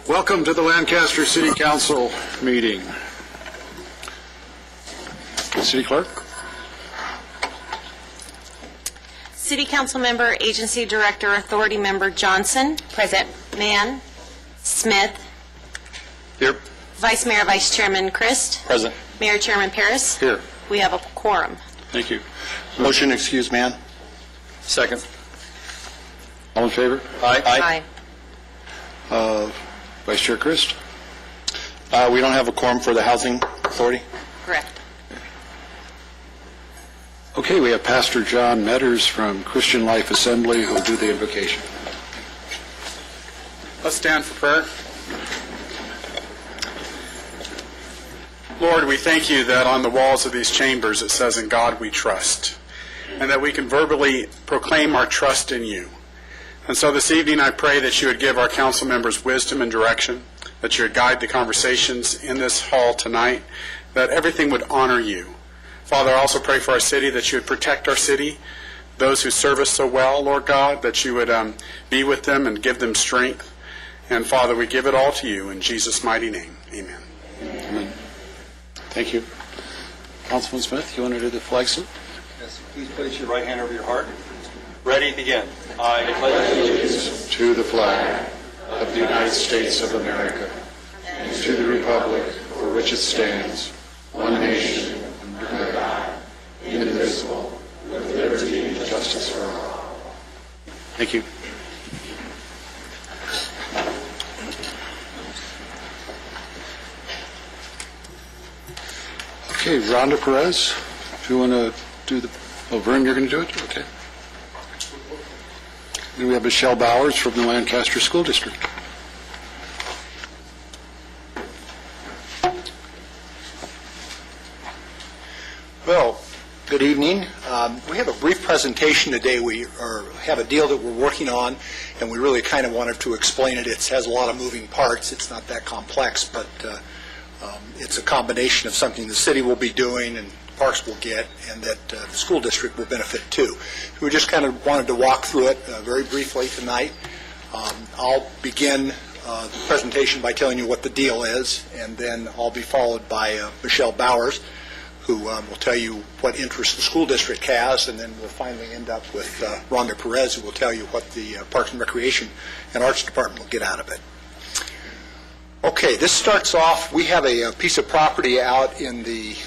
Welcome to the Lancaster City Council meeting. City Clerk. City Council Member, Agency Director, Authority Member Johnson. Present. Mann. Smith. Here. Vice Mayor, Vice Chairman Christ. Present. Mayor Chairman Paris. Here. We have a quorum. Thank you. Motion excuse Mann. Second. All in favor? Aye. Vice Chair Christ. We don't have a quorum for the Housing Authority. Correct. Okay, we have Pastor John Metters from Christian Life Assembly who will do the invocation. Let's stand for prayer. Lord, we thank you that on the walls of these chambers it says, "In God we trust," and that we can verbally proclaim our trust in you. And so this evening I pray that you would give our council members wisdom and direction, that you would guide the conversations in this hall tonight, that everything would honor you. Father, I also pray for our city, that you would protect our city, those who serve us so well, Lord God, that you would be with them and give them strength. And Father, we give it all to you in Jesus' mighty name. Amen. Amen. Thank you. Councilman Smith, you want to do the flag salute? Yes, please place your right hand over your heart. Ready, begin. I pledge allegiance To the flag of the United States of America and to the republic for which it stands, one nation, under God, indivisible, with liberty and justice for all. Thank you. Okay, Rhonda Perez, if you want to do the, Vern, you're going to do it? Okay. Then we have Michelle Bowers from the Lancaster School District. Well, good evening. We have a brief presentation today. We have a deal that we're working on, and we really kind of wanted to explain it. It has a lot of moving parts. It's not that complex, but it's a combination of something the city will be doing and parks will get, and that the school district will benefit too. We just kind of wanted to walk through it very briefly tonight. I'll begin the presentation by telling you what the deal is, and then I'll be followed by Michelle Bowers, who will tell you what interest the school district has, and then we'll finally end up with Rhonda Perez, who will tell you what the Parks and Recreation and Arts Department will get out of it. Okay, this starts off, we have a piece of property out in the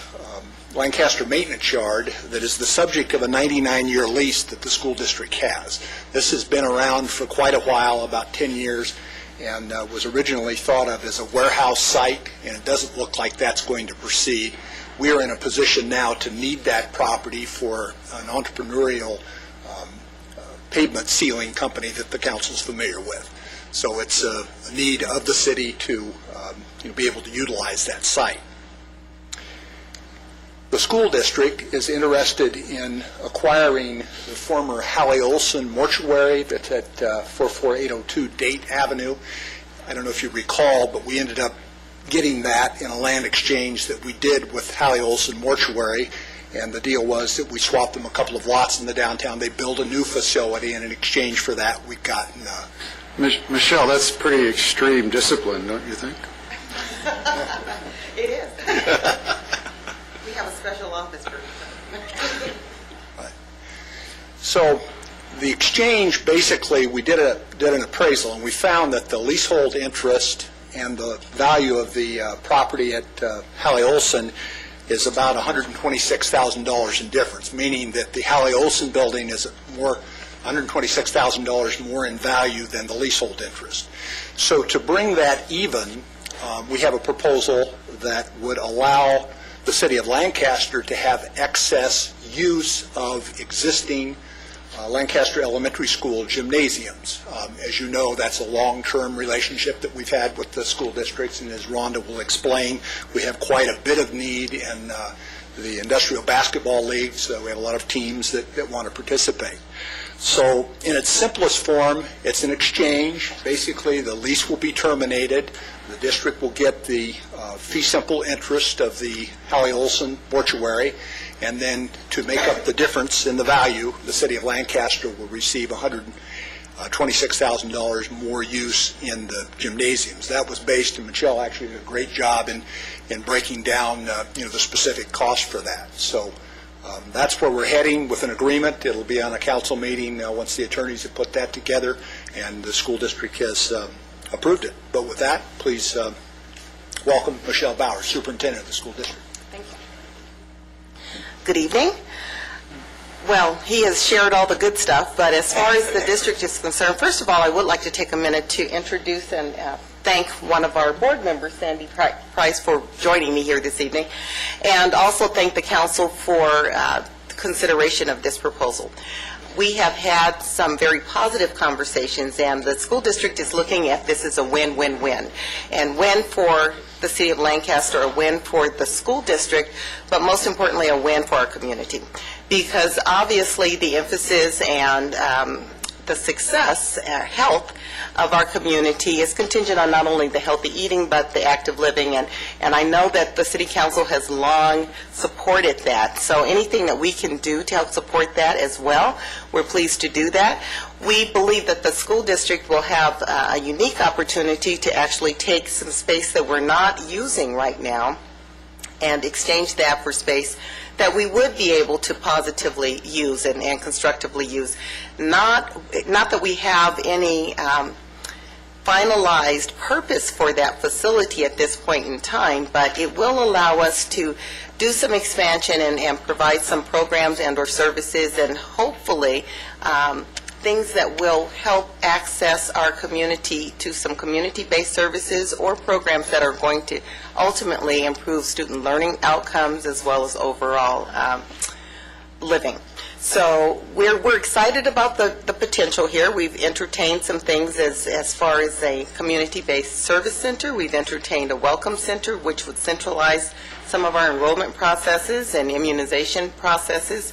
Lancaster Maintenance Yard that is the subject of a 99-year lease that the school district has. This has been around for quite a while, about 10 years, and was originally thought of as a warehouse site, and it doesn't look like that's going to proceed. We are in a position now to need that property for an entrepreneurial pavement sealing company that the council is familiar with. So it's a need of the city to be able to utilize that site. The school district is interested in acquiring the former Hallie Olson mortuary that's at 44802 Date Avenue. I don't know if you recall, but we ended up getting that in a land exchange that we did with Hallie Olson mortuary, and the deal was that we swapped them a couple of lots in the downtown. They built a new facility, and in exchange for that, we've gotten... Michelle, that's pretty extreme discipline, don't you think? It is. We have a special office for it. So the exchange, basically, we did an appraisal, and we found that the leasehold interest and the value of the property at Hallie Olson is about $126,000 in difference, meaning that the Hallie Olson building is $126,000 more in value than the leasehold interest. So to bring that even, we have a proposal that would allow the city of Lancaster to have excess use of existing Lancaster Elementary School gymnasiums. As you know, that's a long-term relationship that we've had with the school districts, and as Rhonda will explain, we have quite a bit of need in the industrial basketball leagues. We have a lot of teams that want to participate. So in its simplest form, it's an exchange. Basically, the lease will be terminated. The district will get the fee simple interest of the Hallie Olson mortuary, and then to make up the difference in the value, the city of Lancaster will receive $26,000 more use in the gymnasiums. That was based, and Michelle actually did a great job in breaking down the specific cost for that. So that's where we're heading with an agreement. It'll be on a council meeting once the attorneys have put that together and the school district has approved it. But with that, please welcome Michelle Bowers, Superintendent of the school district. Thank you. Good evening. Well, he has shared all the good stuff, but as far as the district is concerned, first of all, I would like to take a minute to introduce and thank one of our board members, Sandy Price, for joining me here this evening, and also thank the council for consideration of this proposal. We have had some very positive conversations, and the school district is looking at this as a win-win-win. And win for the city of Lancaster, a win for the school district, but most importantly, a win for our community. Because obviously the emphasis and the success, health of our community is contingent on not only the healthy eating, but the active living. And I know that the City Council has long supported that. So anything that we can do to help support that as well, we're pleased to do that. We believe that the school district will have a unique opportunity to actually take some space that we're not using right now and exchange that for space that we would be able to positively use and constructively use. Not that we have any finalized purpose for that facility at this point in time, but it will allow us to do some expansion and provide some programs and or services and hopefully things that will help access our community to some community-based services or programs that are going to ultimately improve student learning outcomes as well as overall living. So we're excited about the potential here. We've entertained some things as far as a community-based service center. We've entertained a welcome center, which would centralize some of our enrollment processes and immunization processes.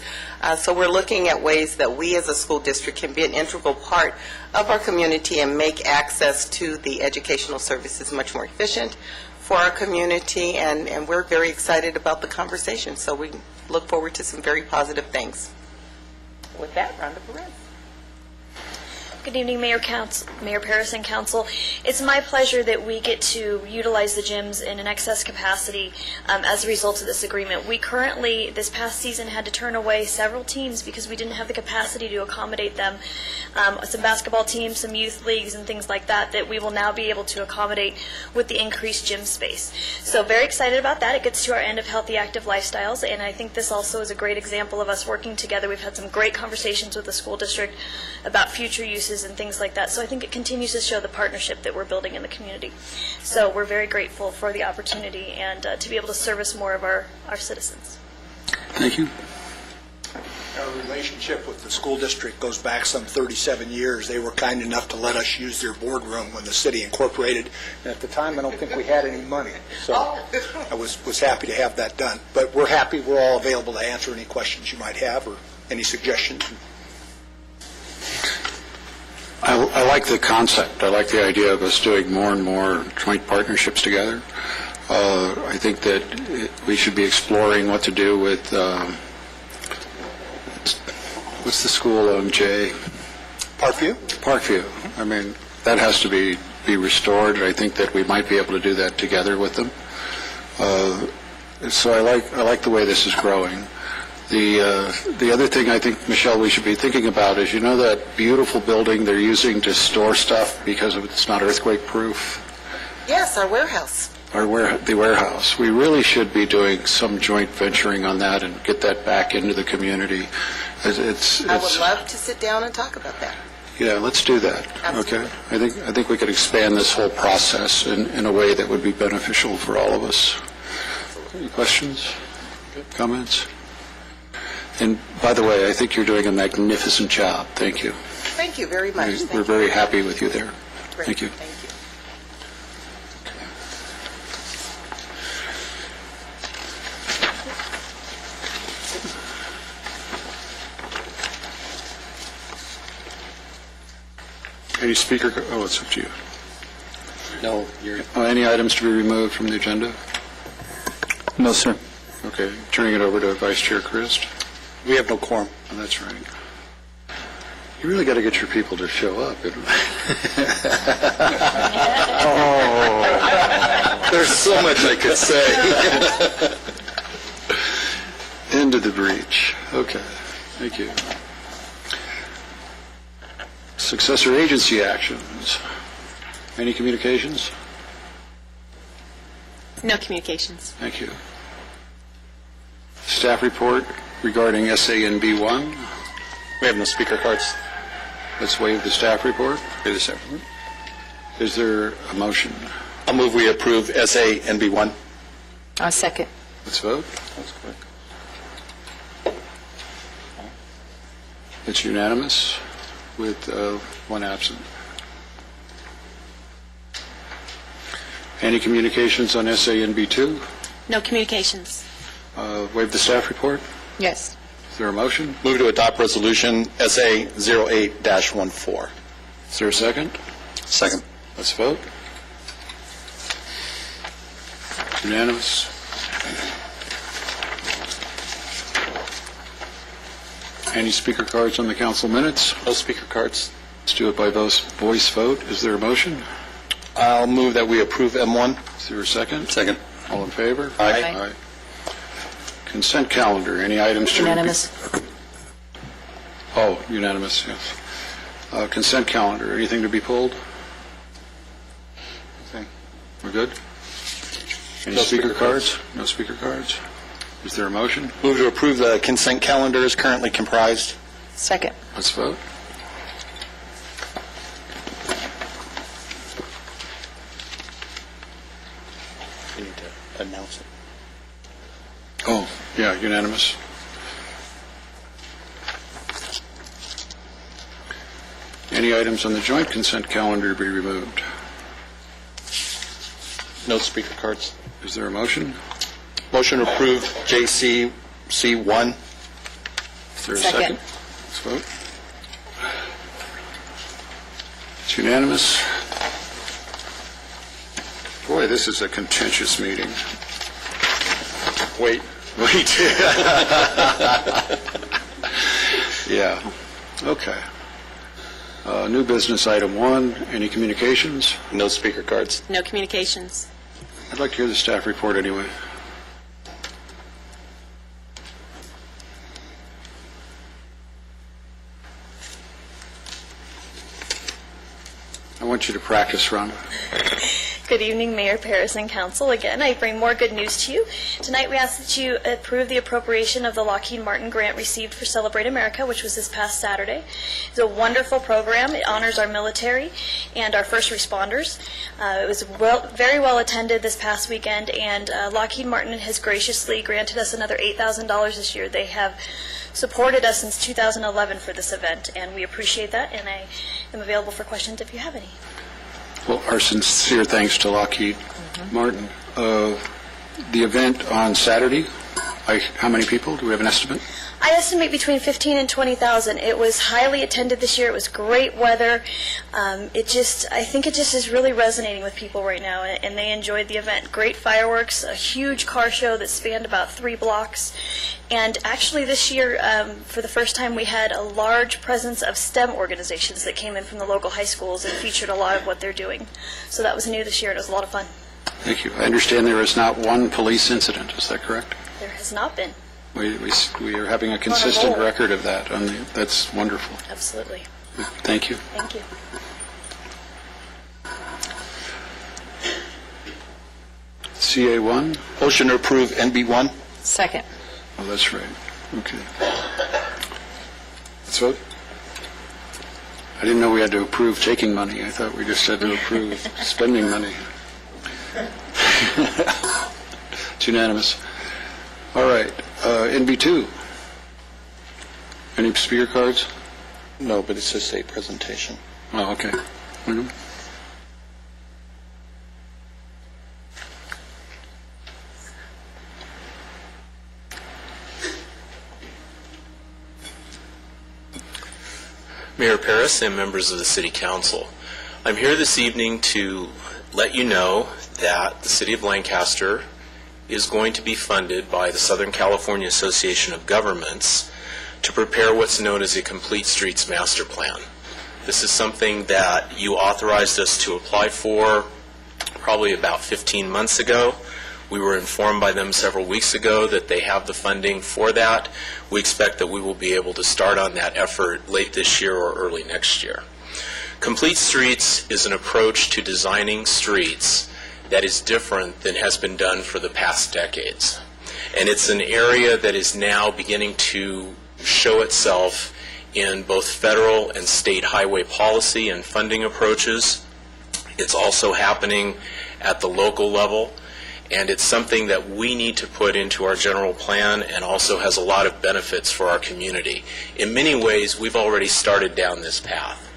So we're looking at ways that we as a school district can be an integral part of our community and make access to the educational services much more efficient for our community, and we're very excited about the conversation. So we look forward to some very positive things. With that, Rhonda Perez. Good evening, Mayor Paris and Council. It's my pleasure that we get to utilize the gyms in an excess capacity as a result of this agreement. We currently, this past season, had to turn away several teams because we didn't have the capacity to accommodate them. Some basketball teams, some youth leagues, and things like that we will now be able to accommodate with the increased gym space. So very excited about that. It gets to our end of healthy, active lifestyles, and I think this also is a great example of us working together. We've had some great conversations with the school district about future uses and things like that. So I think it continues to show the partnership that we're building in the community. So we're very grateful for the opportunity and to be able to service more of our citizens. Thank you. Our relationship with the school district goes back some 37 years. They were kind enough to let us use their boardroom when the city incorporated. And at the time, I don't think we had any money. So I was happy to have that done. But we're happy. We're all available to answer any questions you might have or any suggestions. I like the concept. I like the idea of us doing more and more joint partnerships together. I think that we should be exploring what to do with, what's the school on Jay? Parkview? Parkview. I mean, that has to be restored. I think that we might be able to do that together with them. So I like the way this is growing. The other thing I think, Michelle, we should be thinking about is, you know, that beautiful building they're using to store stuff because it's not earthquake proof? Yes, our warehouse. The warehouse. We really should be doing some joint venturing on that and get that back into the community. I would love to sit down and talk about that. Yeah, let's do that. Absolutely. Okay. I think we could expand this whole process in a way that would be beneficial for all of us. Any questions? Comments? And by the way, I think you're doing a magnificent job. Thank you. Thank you very much. We're very happy with you there. Great. Thank you. Thank you. Any speaker? Oh, it's up to you. No, you're... Any items to be removed from the agenda? No, sir. Okay. Turning it over to Vice Chair Christ. We have no quorum. Oh, that's right. You really got to get your people to show up. There's so much I could say. Into the breach. Okay, thank you. Successor agency actions. Any communications? No communications. Thank you. Staff report regarding SANB1. We have no speaker cards. Let's waive the staff report. Is there a motion? I'll move we approve SA NB1. I'll second. Let's vote. That's correct. It's unanimous with one absent. Any communications on SANB2? No communications. Waive the staff report. Yes. Is there a motion? Move to adopt resolution SA 08-14. Is there a second? Second. Let's vote. It's unanimous. Any speaker cards on the council minutes? No speaker cards. Let's do it by voice vote. Is there a motion? I'll move that we approve M1. Is there a second? Second. All in favor? Aye. Consent calendar. Any items to... Unanimous. Oh, unanimous, yes. Consent calendar. Anything to be pulled? Okay. We're good? Any No speaker speaker cards? No speaker cards? Is there a motion? Move to approve the consent calendar as currently comprised. Second. Let's vote. You need to announce it. Oh, yeah, unanimous. Any items on the joint consent calendar to be removed? No speaker cards. Is there a motion? Motion to approve JC C1. Is there a Second. second? Let's vote. It's unanimous. Boy, this is a contentious meeting. Wait. Yeah. Okay. New business item 1. Any communications? No speaker cards. No communications. I'd like to hear the staff report anyway. I want you to practice run. Good evening, Mayor, Paris, and Council. Again, I bring more good news to you. Tonight, we ask that you approve the appropriation of the Lockheed Martin grant received for Celebrate America, which was this past Saturday. It's a wonderful program. It honors our military and our first responders. It was very well attended this past weekend, and Lockheed Martin has graciously granted us another $8,000 this year. They have supported us since 2011 for this event, and we appreciate that, and I am available for questions if you have any. Well, our sincere thanks to Lockheed Martin. The event on Saturday, how many people? Do we have an estimate? I estimate between 15 and 20,000. It was highly attended this year. It was great weather. I think it just is really resonating with people right now, and they enjoyed the event. Great fireworks, a huge car show that spanned about 3 blocks. And actually this year, for the first time, we had a large presence of STEM organizations that came in from the local high schools and featured a lot of what they're doing. So that was new this year, and it was a lot of fun. Thank you. I understand there is not one police incident. Is that correct? There has not been. We are having a consistent roll. record of that. That's wonderful. Absolutely. Thank you. Thank you. CA1? Motion to approve NB1. Second. Oh, that's right. Okay. Let's vote. I didn't know we had to approve taking money. I thought we just had to approve spending money. It's unanimous. All right. NB2. Any speaker cards? No, but it's just a presentation. Oh, okay. Mhm. Mayor Paris and members of the City Council, I'm here this evening to let you know that the City of Lancaster is going to be funded by the Southern California Association of Governments to prepare what's known as a Complete Streets Master Plan. This is something that you authorized us to apply for probably about 15 months ago. We were informed by them several weeks ago that they have the funding for that. We expect that we will be able to start on that effort late this year or early next year. Complete Streets is an approach to designing streets that is different than has been done for the past decades. And it's an area that is now beginning to show itself in both federal and state highway policy and funding approaches. It's also happening at the local level, and it's something that we need to put into our general plan and also has a lot of benefits for our community. In many ways, we've already started down this path.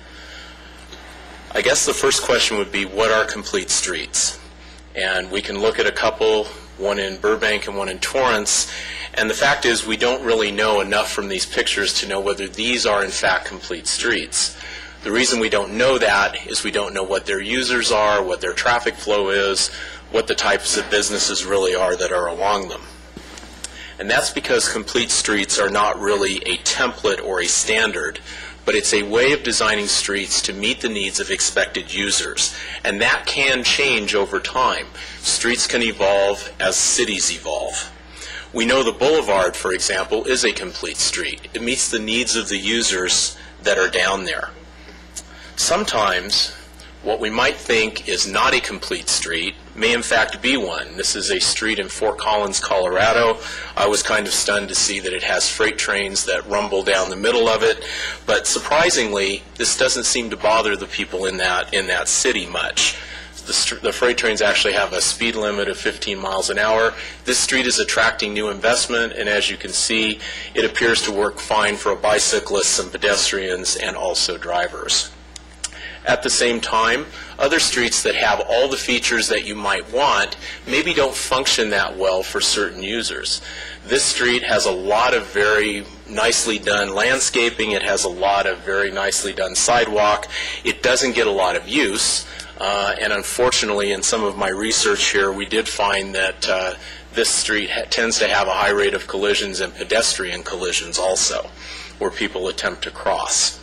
I guess the first question would be, what are complete streets? And we can look at a couple, one in Burbank and one in Torrance, and the fact is we don't really know enough from these pictures to know whether these are in fact complete streets. The reason we don't know that is we don't know what their users are, what their traffic flow is, what the types of businesses really are that are along them. And that's because complete streets are not really a template or a standard, but it's a way of designing streets to meet the needs of expected users. And that can change over time. Streets can evolve as cities evolve. We know the boulevard, for example, is a complete street. It meets the needs of the users that are down there. Sometimes what we might think is not a complete street may in fact be one. This is a street in Fort Collins, Colorado. I was kind of stunned to see that it has freight trains that rumble down the middle of it, but surprisingly, this doesn't seem to bother the people in that city much. The freight trains actually have a speed limit of 15 miles an hour. This street is attracting new investment, and as you can see, it appears to work fine for bicyclists and pedestrians and also drivers. At the same time, other streets that have all the features that you might want maybe don't function that well for certain users. This street has a lot of very nicely done landscaping. It has a lot of very nicely done sidewalk. It doesn't get a lot of use, and unfortunately in some of my research here we did find that this street tends to have a high rate of collisions and pedestrian collisions also, where people attempt to cross.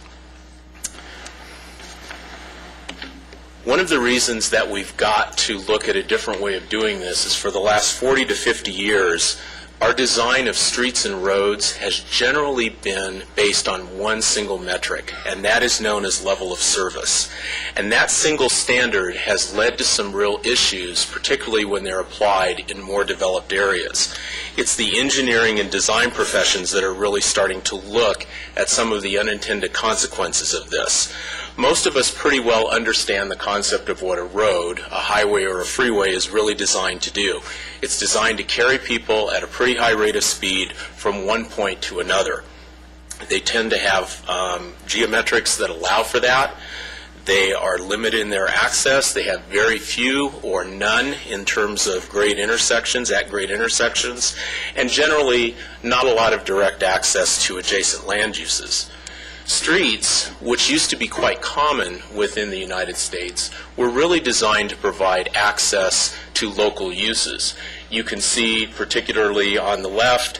One of the reasons that we've got to look at a different way of doing this is for the last 40 to 50 years, our design of streets and roads has generally been based on one single metric, and that is known as level of service. And that single standard has led to some real issues, particularly when they're applied in more developed areas. It's the engineering and design professions that are really starting to look at some of the unintended consequences of this. Most of us pretty well understand the concept of what a road, a highway, or a freeway is really designed to do. It's designed to carry people at a pretty high rate of speed from one point to another. They tend to have geometrics that allow for that. They are limited in their access. They have very few or none in terms of grade intersections, at grade intersections, and generally not a lot of direct access to adjacent land uses. Streets, which used to be quite common within the United States, were really designed to provide access to local uses. You can see, particularly on the left,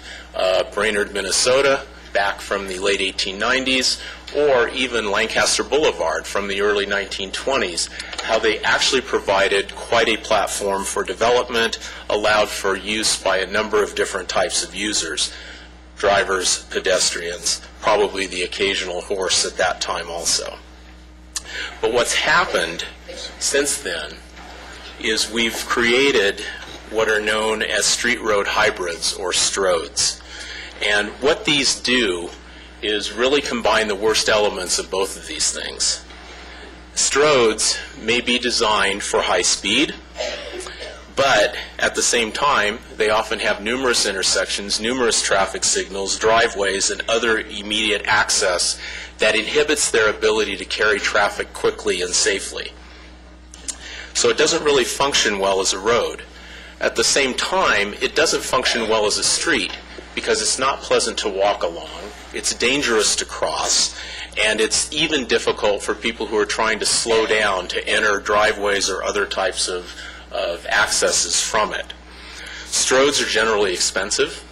Brainerd, Minnesota, back from the late 1890s, or even Lancaster Boulevard from the early 1920s, how they actually provided quite a platform for development, allowed for use by a number of different types of users. Drivers, pedestrians, probably the occasional horse at that time also. But what's happened since then is we've created what are known as street-road hybrids, or STROADs. And what these do is really combine the worst elements of both of these things. STROADs may be designed for high speed, but at the same time, they often have numerous intersections, numerous traffic signals, driveways, and other immediate access that inhibits their ability to carry traffic quickly and safely. So it doesn't really function well as a road. At the same time, it doesn't function well as a street because it's not pleasant to walk along, it's dangerous to cross, and it's even difficult for people who are trying to slow down to enter driveways or other types of accesses from it. STROADs are generally expensive,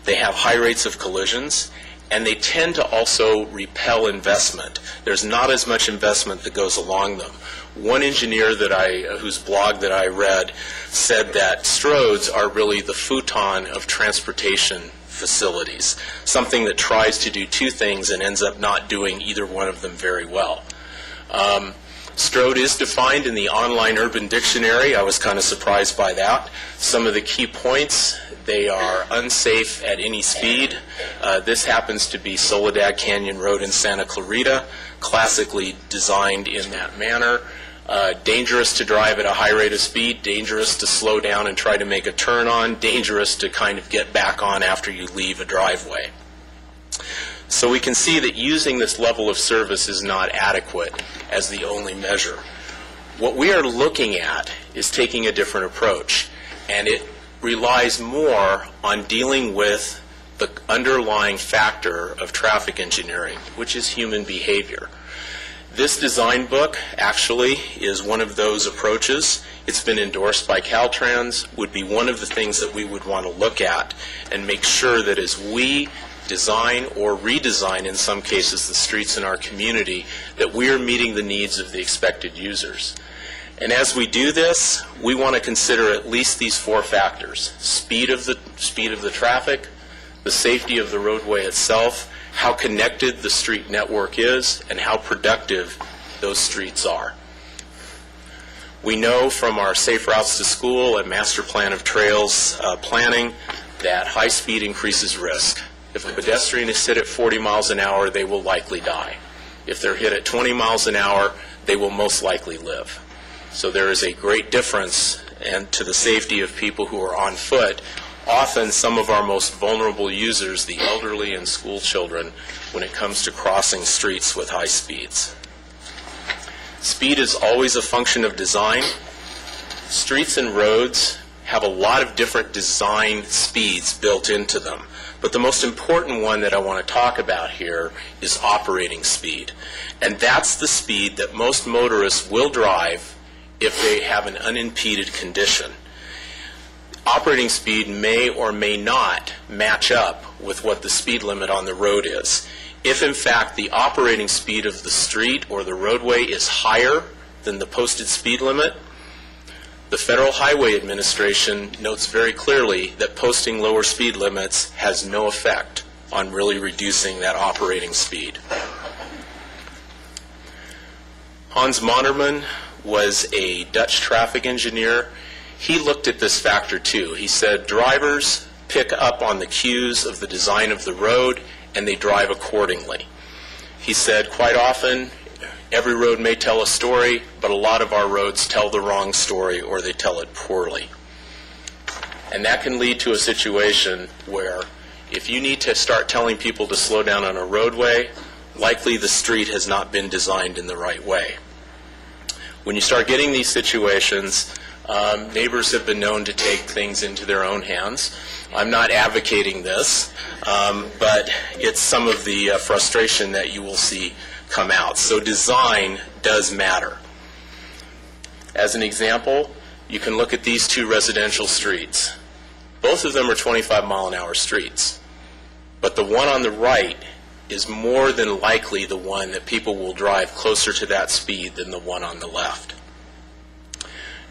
they have high rates of collisions, and they tend to also repel investment. There's not as much investment that goes along them. One engineer whose blog that I read said that stroads are really the futon of transportation facilities, something that tries to do two things and ends up not doing either one of them very well. Strode is defined in the online Urban Dictionary. I was kind of surprised by that. Some of the key points: they are unsafe at any speed. This happens to be Soledad Canyon Road in Santa Clarita, classically designed in that manner. Dangerous to drive at a high rate of speed, dangerous to slow down and try to make a turn on, dangerous to kind of get back on after you leave a driveway. So we can see that using this level of service is not adequate as the only measure. What we are looking at is taking a different approach, and it relies more on dealing with the underlying factor of traffic engineering, which is human behavior. This design book actually is one of those approaches. It's been endorsed by Caltrans, would be one of the things that we would want to look at and make sure that as we design or redesign, in some cases, the streets in our community, that we are meeting the needs of the expected users. And as we do this, we want to consider at least these four factors: speed of the traffic, the safety of the roadway itself, how connected the street network is, and how productive those streets are. We know from our Safe Routes to School and Master Plan of Trails planning that high speed increases risk. If a pedestrian is hit at 40 miles an hour, they will likely die. If they're hit at 20 miles an hour, they will most likely live. So there is a great difference to the safety of people who are on foot. Often some of our most vulnerable users, the elderly and school children, when it comes to crossing streets with high speeds. Speed is always a function of design. Streets and roads have a lot of different design speeds built into them. But the most important one that I want to talk about here is operating speed. And that's the speed that most motorists will drive if they have an unimpeded condition. Operating speed may or may not match up with what the speed limit on the road is. If, in fact, the operating speed of the street or the roadway is higher than the posted speed limit, the Federal Highway Administration notes very clearly that posting lower speed limits has no effect on really reducing that operating speed. Hans Monnerman was a Dutch traffic engineer. He looked at this factor too. He said drivers pick up on the cues of the design of the road and they drive accordingly. He said quite often every road may tell a story, but a lot of our roads tell the wrong story or they tell it poorly. And that can lead to a situation where if you need to start telling people to slow down on a roadway, likely the street has not been designed in the right way. When you start getting these situations, neighbors have been known to take things into their own hands. I'm not advocating this, but it's some of the frustration that you will see come out. So design does matter. As an example, you can look at these two residential streets. Both of them are 25-mile-an-hour streets, but the one on the right is more than likely the one that people will drive closer to that speed than the one on the left.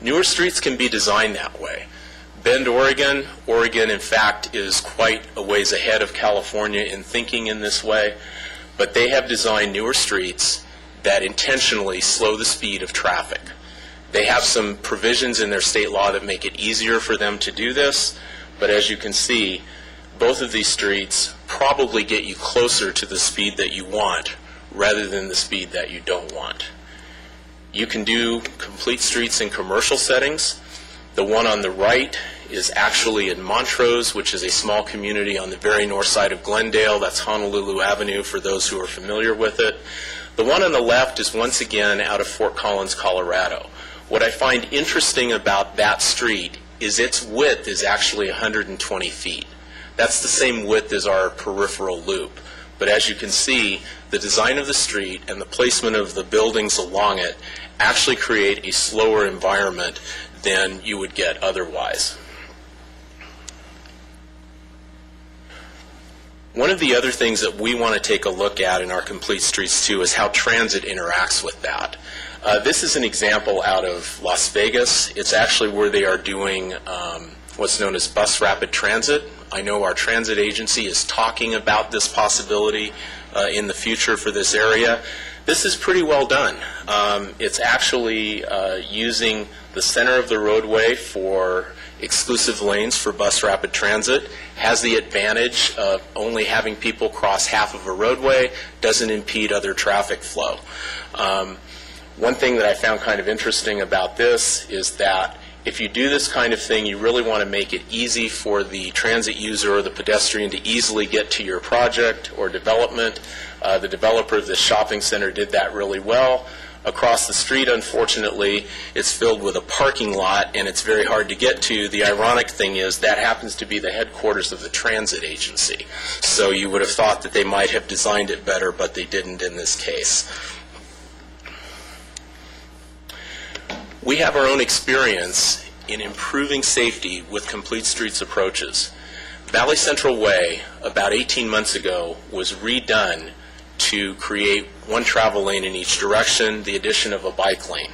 Newer streets can be designed that way. Bend, Oregon, in fact, is quite a ways ahead of California in thinking in this way, but they have designed newer streets that intentionally slow the speed of traffic. They have some provisions in their state law that make it easier for them to do this, but as you can see, both of these streets probably get you closer to the speed that you want rather than the speed that you don't want. You can do complete streets in commercial settings. The one on the right is actually in Montrose, which is a small community on the very north side of Glendale. That's Honolulu Avenue for those who are familiar with it. The one on the left is once again out of Fort Collins, Colorado. What I find interesting about that street is its width is actually 120 feet. That's the same width as our peripheral loop. But as you can see, the design of the street and the placement of the buildings along it actually create a slower environment than you would get otherwise. One of the other things that we want to take a look at in our Complete Streets 2 is how transit interacts with that. This is an example out of Las Vegas. It's actually where they are doing what's known as bus rapid transit. I know our transit agency is talking about this possibility in the future for this area. This is pretty well done. It's actually using the center of the roadway for exclusive lanes for bus rapid transit, has the advantage of only having people cross half of a roadway, doesn't impede other traffic flow. One thing that I found kind of interesting about this is that if you do this kind of thing, you really want to make it easy for the transit user or the pedestrian to easily get to your project or development. The developer of this shopping center did that really well. Across the street, unfortunately, it's filled with a parking lot and it's very hard to get to. The ironic thing is that happens to be the headquarters of the transit agency. So you would have thought that they might have designed it better, but they didn't in this case. We have our own experience in improving safety with Complete Streets approaches. Valley Central Way, about 18 months ago, was redone to create one travel lane in each direction, the addition of a bike lane.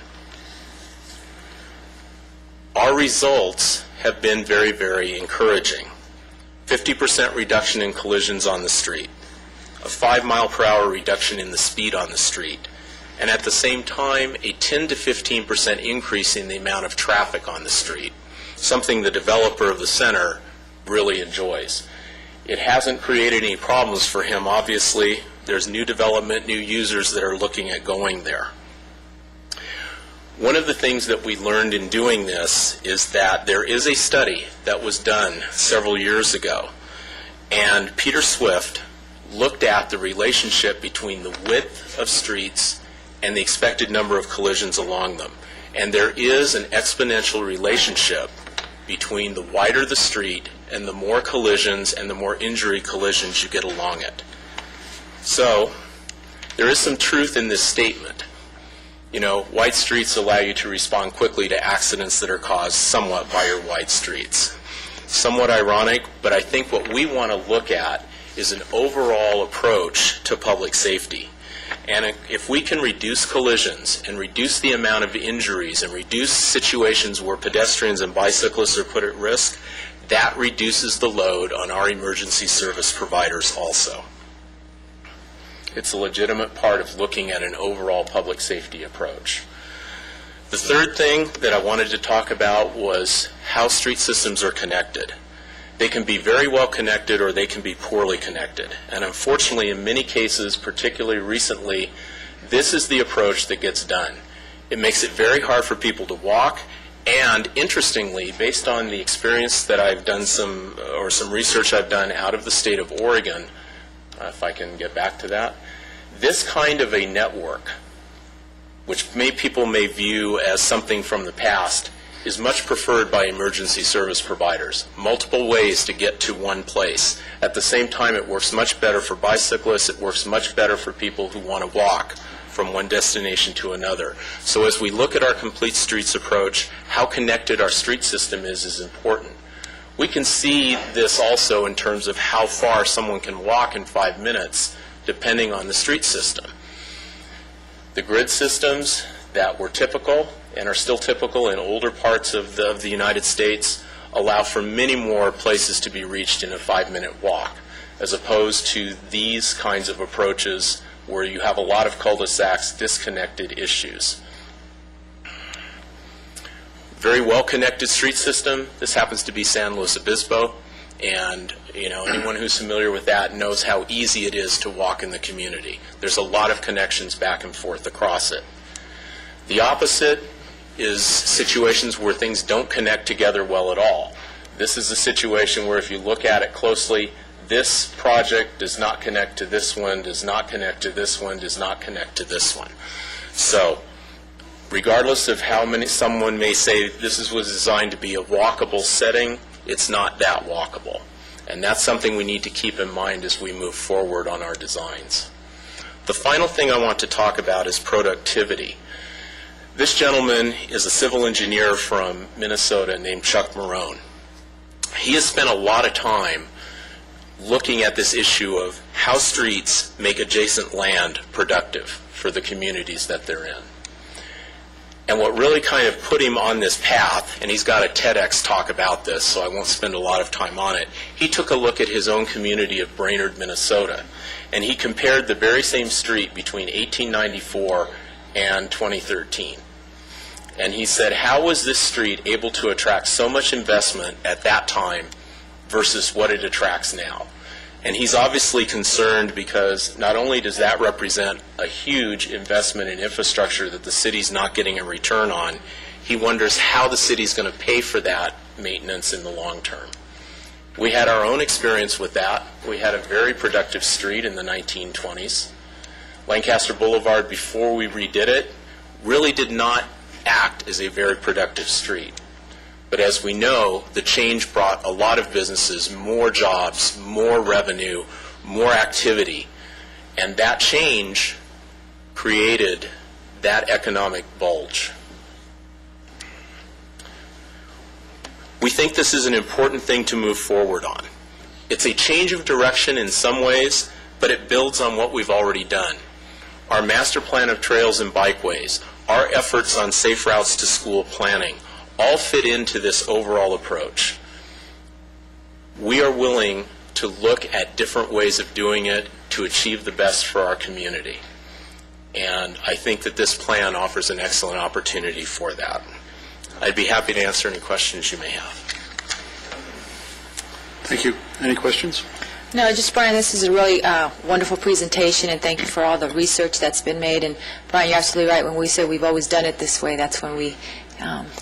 Our results have been very, very encouraging. 50% reduction in collisions on the street, a 5-mile-per-hour reduction in the speed on the street, and at the same time, a 10 to 15% increase in the amount of traffic on the street, something the developer of the center really enjoys. It hasn't created any problems for him, obviously. There's new development, new users that are looking at going there. One of the things that we learned in doing this is that there is a study that was done several years ago, and Peter Swift looked at the relationship between the width of streets and the expected number of collisions along them. And there is an exponential relationship between the wider the street and the more collisions and the more injury collisions you get along it. So there is some truth in this statement. You know, wide streets allow you to respond quickly to accidents that are caused somewhat by your wide streets. Somewhat ironic, but I think what we want to look at is an overall approach to public safety. And if we can reduce collisions and reduce the amount of injuries and reduce situations where pedestrians and bicyclists are put at risk, that reduces the load on our emergency service providers also. It's a legitimate part of looking at an overall public safety approach. The third thing that I wanted to talk about was how street systems are connected. They can be very well connected or they can be poorly connected. And unfortunately, in many cases, particularly recently, this is the approach that gets done. It makes it very hard for people to walk. And interestingly, based on the experience that I've done some research I've done out of the state of Oregon, if I can get back to that, this kind of a network, which people may view as something from the past, is much preferred by emergency service providers. Multiple ways to get to one place. At the same time, it works much better for bicyclists. It works much better for people who want to walk from one destination to another. So as we look at our Complete Streets approach, how connected our street system is important. We can see this also in terms of how far someone can walk in 5 minutes, depending on the street system. The grid systems that were typical and are still typical in older parts of the United States allow for many more places to be reached in a 5-minute walk, as opposed to these kinds of approaches where you have a lot of cul-de-sacs, disconnected issues. Very well-connected street system. This happens to be San Luis Obispo, and anyone who's familiar with that knows how easy it is to walk in the community. There's a lot of connections back and forth across it. The opposite is situations where things don't connect together well at all. This is a situation where if you look at it closely, this project does not connect to this one, does not connect to this one, does not connect to this one. So, regardless of how many someone may say this was designed to be a walkable setting, it's not that walkable. And that's something we need to keep in mind as we move forward on our designs. The final thing I want to talk about is productivity. This gentleman is a civil engineer from Minnesota named Chuck Marone. He has spent a lot of time looking at this issue of how streets make adjacent land productive for the communities that they're in. And what really kind of put him on this path, and he's got a TEDx talk about this, so I won't spend a lot of time on it, he took a look at his own community of Brainerd, Minnesota, and he compared the very same street between 1894 and 2013. And he said, how was this street able to attract so much investment at that time versus what it attracts now? And he's obviously concerned because not only does that represent a huge investment in infrastructure that the city's not getting a return on, he wonders how the city's going to pay for that maintenance in the long term. We had our own experience with that. We had a very productive street in the 1920s. Lancaster Boulevard, before we redid it, really did not act as a very productive street. But as we know, the change brought a lot of businesses, more jobs, more revenue, more activity. And that change created that economic bulge. We think this is an important thing to move forward on. It's a change of direction in some ways, but it builds on what we've already done. Our master plan of trails and bikeways, our efforts on safe routes to school planning, all fit into this overall approach. We are willing to look at different ways of doing it to achieve the best for our community. And I think that this plan offers an excellent opportunity for that. I'd be happy to answer any questions you may have. Thank you. Any questions? No, just Brian, this is a really wonderful presentation, and thank you for all the research that's been made. And Brian, you're absolutely right. When we say we've always done it this way, that's when we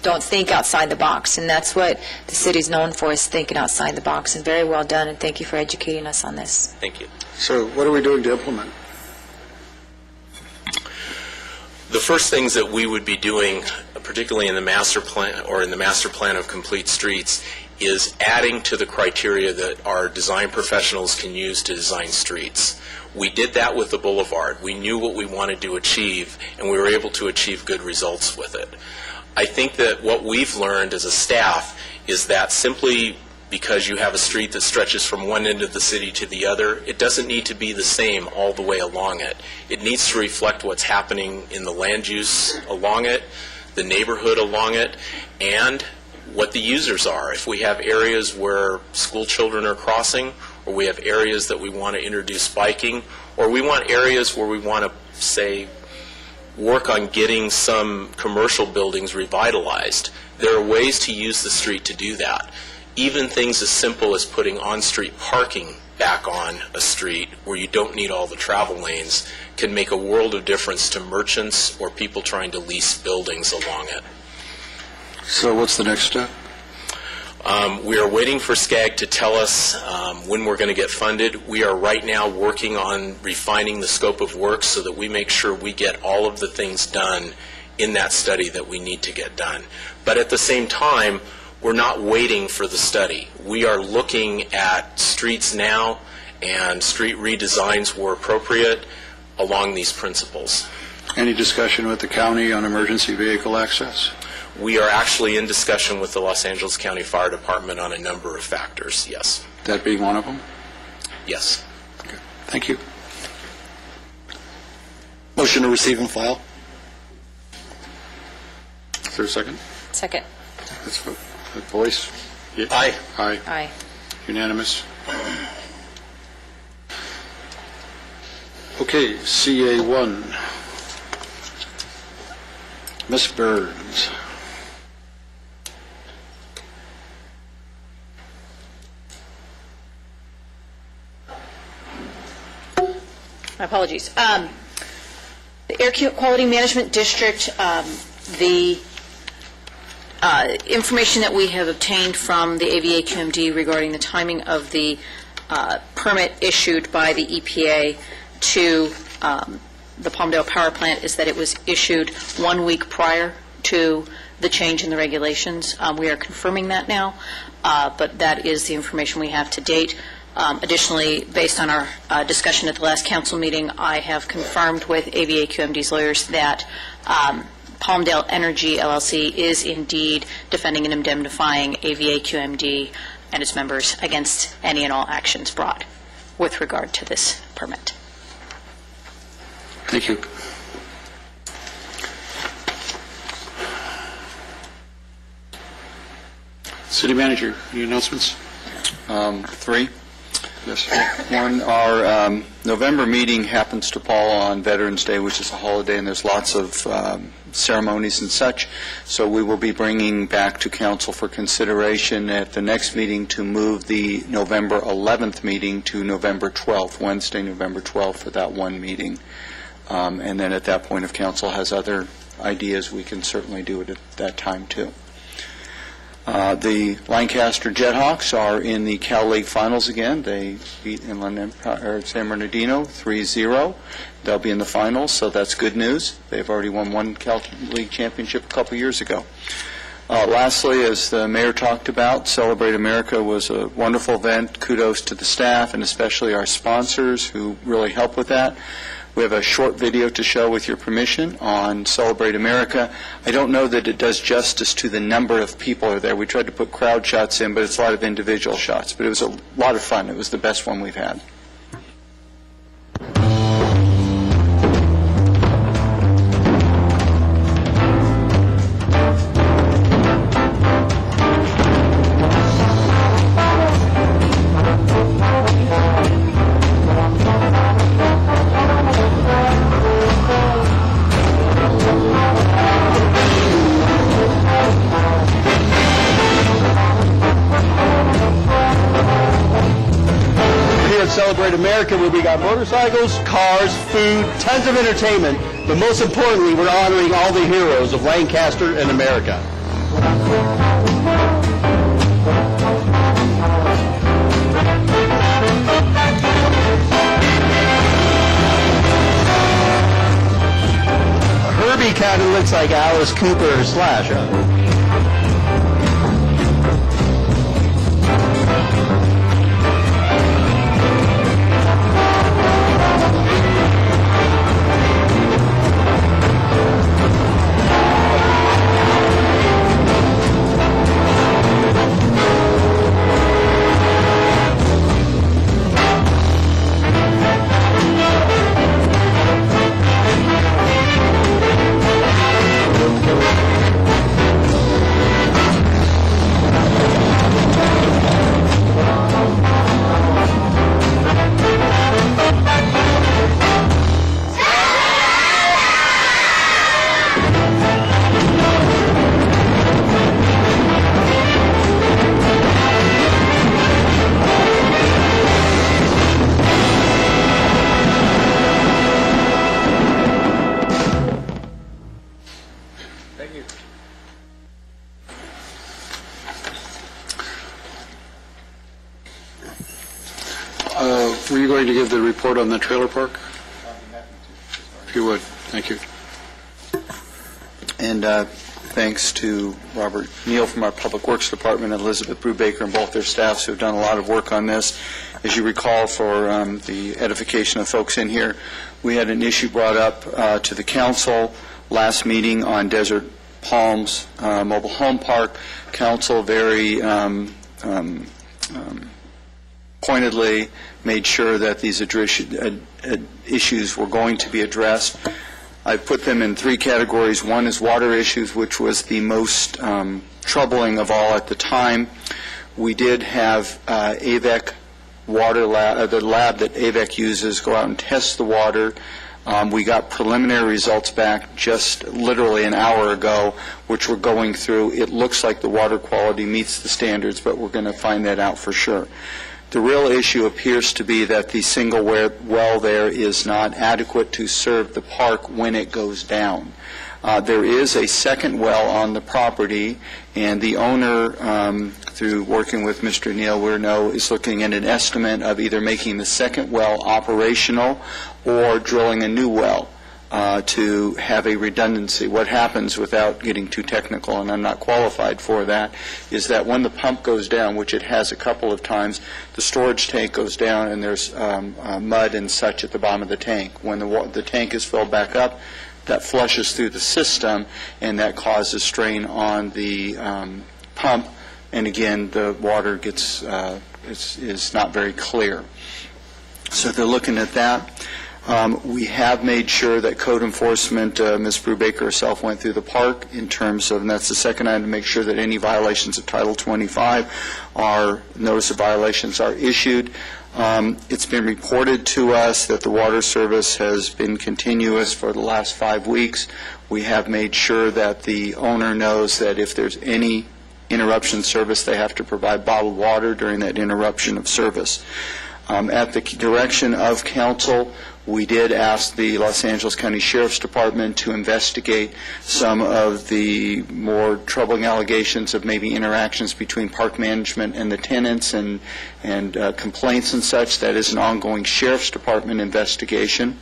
don't think outside the box. And that's what the city's known for, is thinking outside the box. And very well done, and thank you for educating us on this. Thank you. So what are we doing to implement? The first things that we would be doing, particularly in the master plan or in the master plan of complete streets, is adding to the criteria that our design professionals can use to design streets. We did that with the boulevard. We knew what we wanted to achieve, and we were able to achieve good results with it. I think that what we've learned as a staff is that simply because you have a street that stretches from one end of the city to the other, it doesn't need to be the same all the way along it. It needs to reflect what's happening in the land use along it, the neighborhood along it, and what the users are. If we have areas where school children are crossing, or we have areas that we want to introduce biking, or we want areas where we want to, say, work on getting some commercial buildings revitalized, there are ways to use the street to do that. Even things as simple as putting on-street parking back on a street where you don't need all the travel lanes can make a world of difference to merchants or people trying to lease buildings along it. So what's the next step? We are waiting for SCAG to tell us when we're going to get funded. We are right now working on refining the scope of work so that we make sure we get all of the things done in that study that we need to get done. But at the same time, we're not waiting for the study. We are looking at streets now and street redesigns where appropriate along these principles. Any discussion with the county on emergency vehicle access? We are actually in discussion with the Los Angeles County Fire Department on a number of factors, yes. That being one of them? Yes. Okay. Thank you. Motion to receive and file. Is there a second? Second. Let's vote. Voice? Yeah. Aye. Aye. Aye. Unanimous. Okay, CA1. Ms. Burns. My apologies. The Air Quality Management District, the information that we have obtained from the AVA-QMD regarding the timing of the permit issued by the EPA to the Palmdale Power Plant is that it was issued 1 week prior to the change in the regulations. We are confirming that now, but that is the information we have to date. Additionally, based on our discussion at the last council meeting, I have confirmed with AVA-QMD's lawyers that Palmdale Energy LLC is indeed defending and indemnifying AVA-QMD, and its members against any and all actions brought with regard to this permit. Thank you. City Manager, any announcements? Three. Yes. One, our November meeting happens to fall on Veterans Day, which is a holiday, and there's lots of ceremonies and such. So we will be bringing back to council for consideration at the next meeting to move the November 11th meeting to November 12th, Wednesday, November 12th, for that one meeting. And then at that point, if council has other ideas, we can certainly do it at that time, too. The Lancaster Jethawks are in the Cal League Finals again. They beat San Bernardino 3-0. They'll be in the finals, so that's good news. They've already won one Cal League championship a couple years ago. Lastly, as the mayor talked about, Celebrate America was a wonderful event. Kudos to the staff and especially our sponsors who really helped with that. We have a short video to show, with your permission, on Celebrate America. I don't know that it does justice to the number of people there. We tried to put crowd shots in, but it's a lot of individual shots. But it was a lot of fun. It was the best one we've had. Celebrate America, where we got motorcycles, cars, food, tons of entertainment, but most importantly, we're honoring all the heroes of Lancaster and America. Herbie kind of looks like Alice Cooper or Slash, huh? Were you going to give the report on the trailer park? If you would, thank you. And thanks to Robert Neal from our Public Works Department and Elizabeth Brubaker and both their staffs who have done a lot of work on this. As you recall, for the edification of folks in here, we had an issue brought up to the council last meeting on Desert Palms Mobile Home Park. Council very pointedly made sure that these issues were going to be addressed. I put them in three categories. One is water issues, which was the most troubling of all at the time. We did have AVEC water lab, the lab that AVEC uses, go out and test the water. We got preliminary results back just literally an hour ago, which we're going through. It looks like the water quality meets the standards, but we're going to find that out for sure. The real issue appears to be that the single well there is not adequate to serve the park when it goes down. There is a second well on the property, and the owner, through working with Mr. Neal, is looking at an estimate of either making the second well operational or drilling a new well to have a redundancy. What happens, without getting too technical, and I'm not qualified for that, is that when the pump goes down, which it has a couple of times, the storage tank goes down and there's mud and such at the bottom of the tank. When the tank is filled back up, that flushes through the system, and that causes strain on the pump and again, the water gets is not very clear. So they're looking at that. We have made sure that code enforcement, Ms. Brubaker herself went through the park in terms of, and that's the second item, to make sure that any violations of Title 25 notice of violations are issued. It's been reported to us that the water service has been continuous for the last 5 weeks. We have made sure that the owner knows that if there's any interruption service, they have to provide bottled water during that interruption of service. At the direction of council, we did ask the Los Angeles County Sheriff's Department to investigate some of the more troubling allegations of maybe interactions between park management and the tenants and complaints and such. That is an ongoing Sheriff's Department investigation.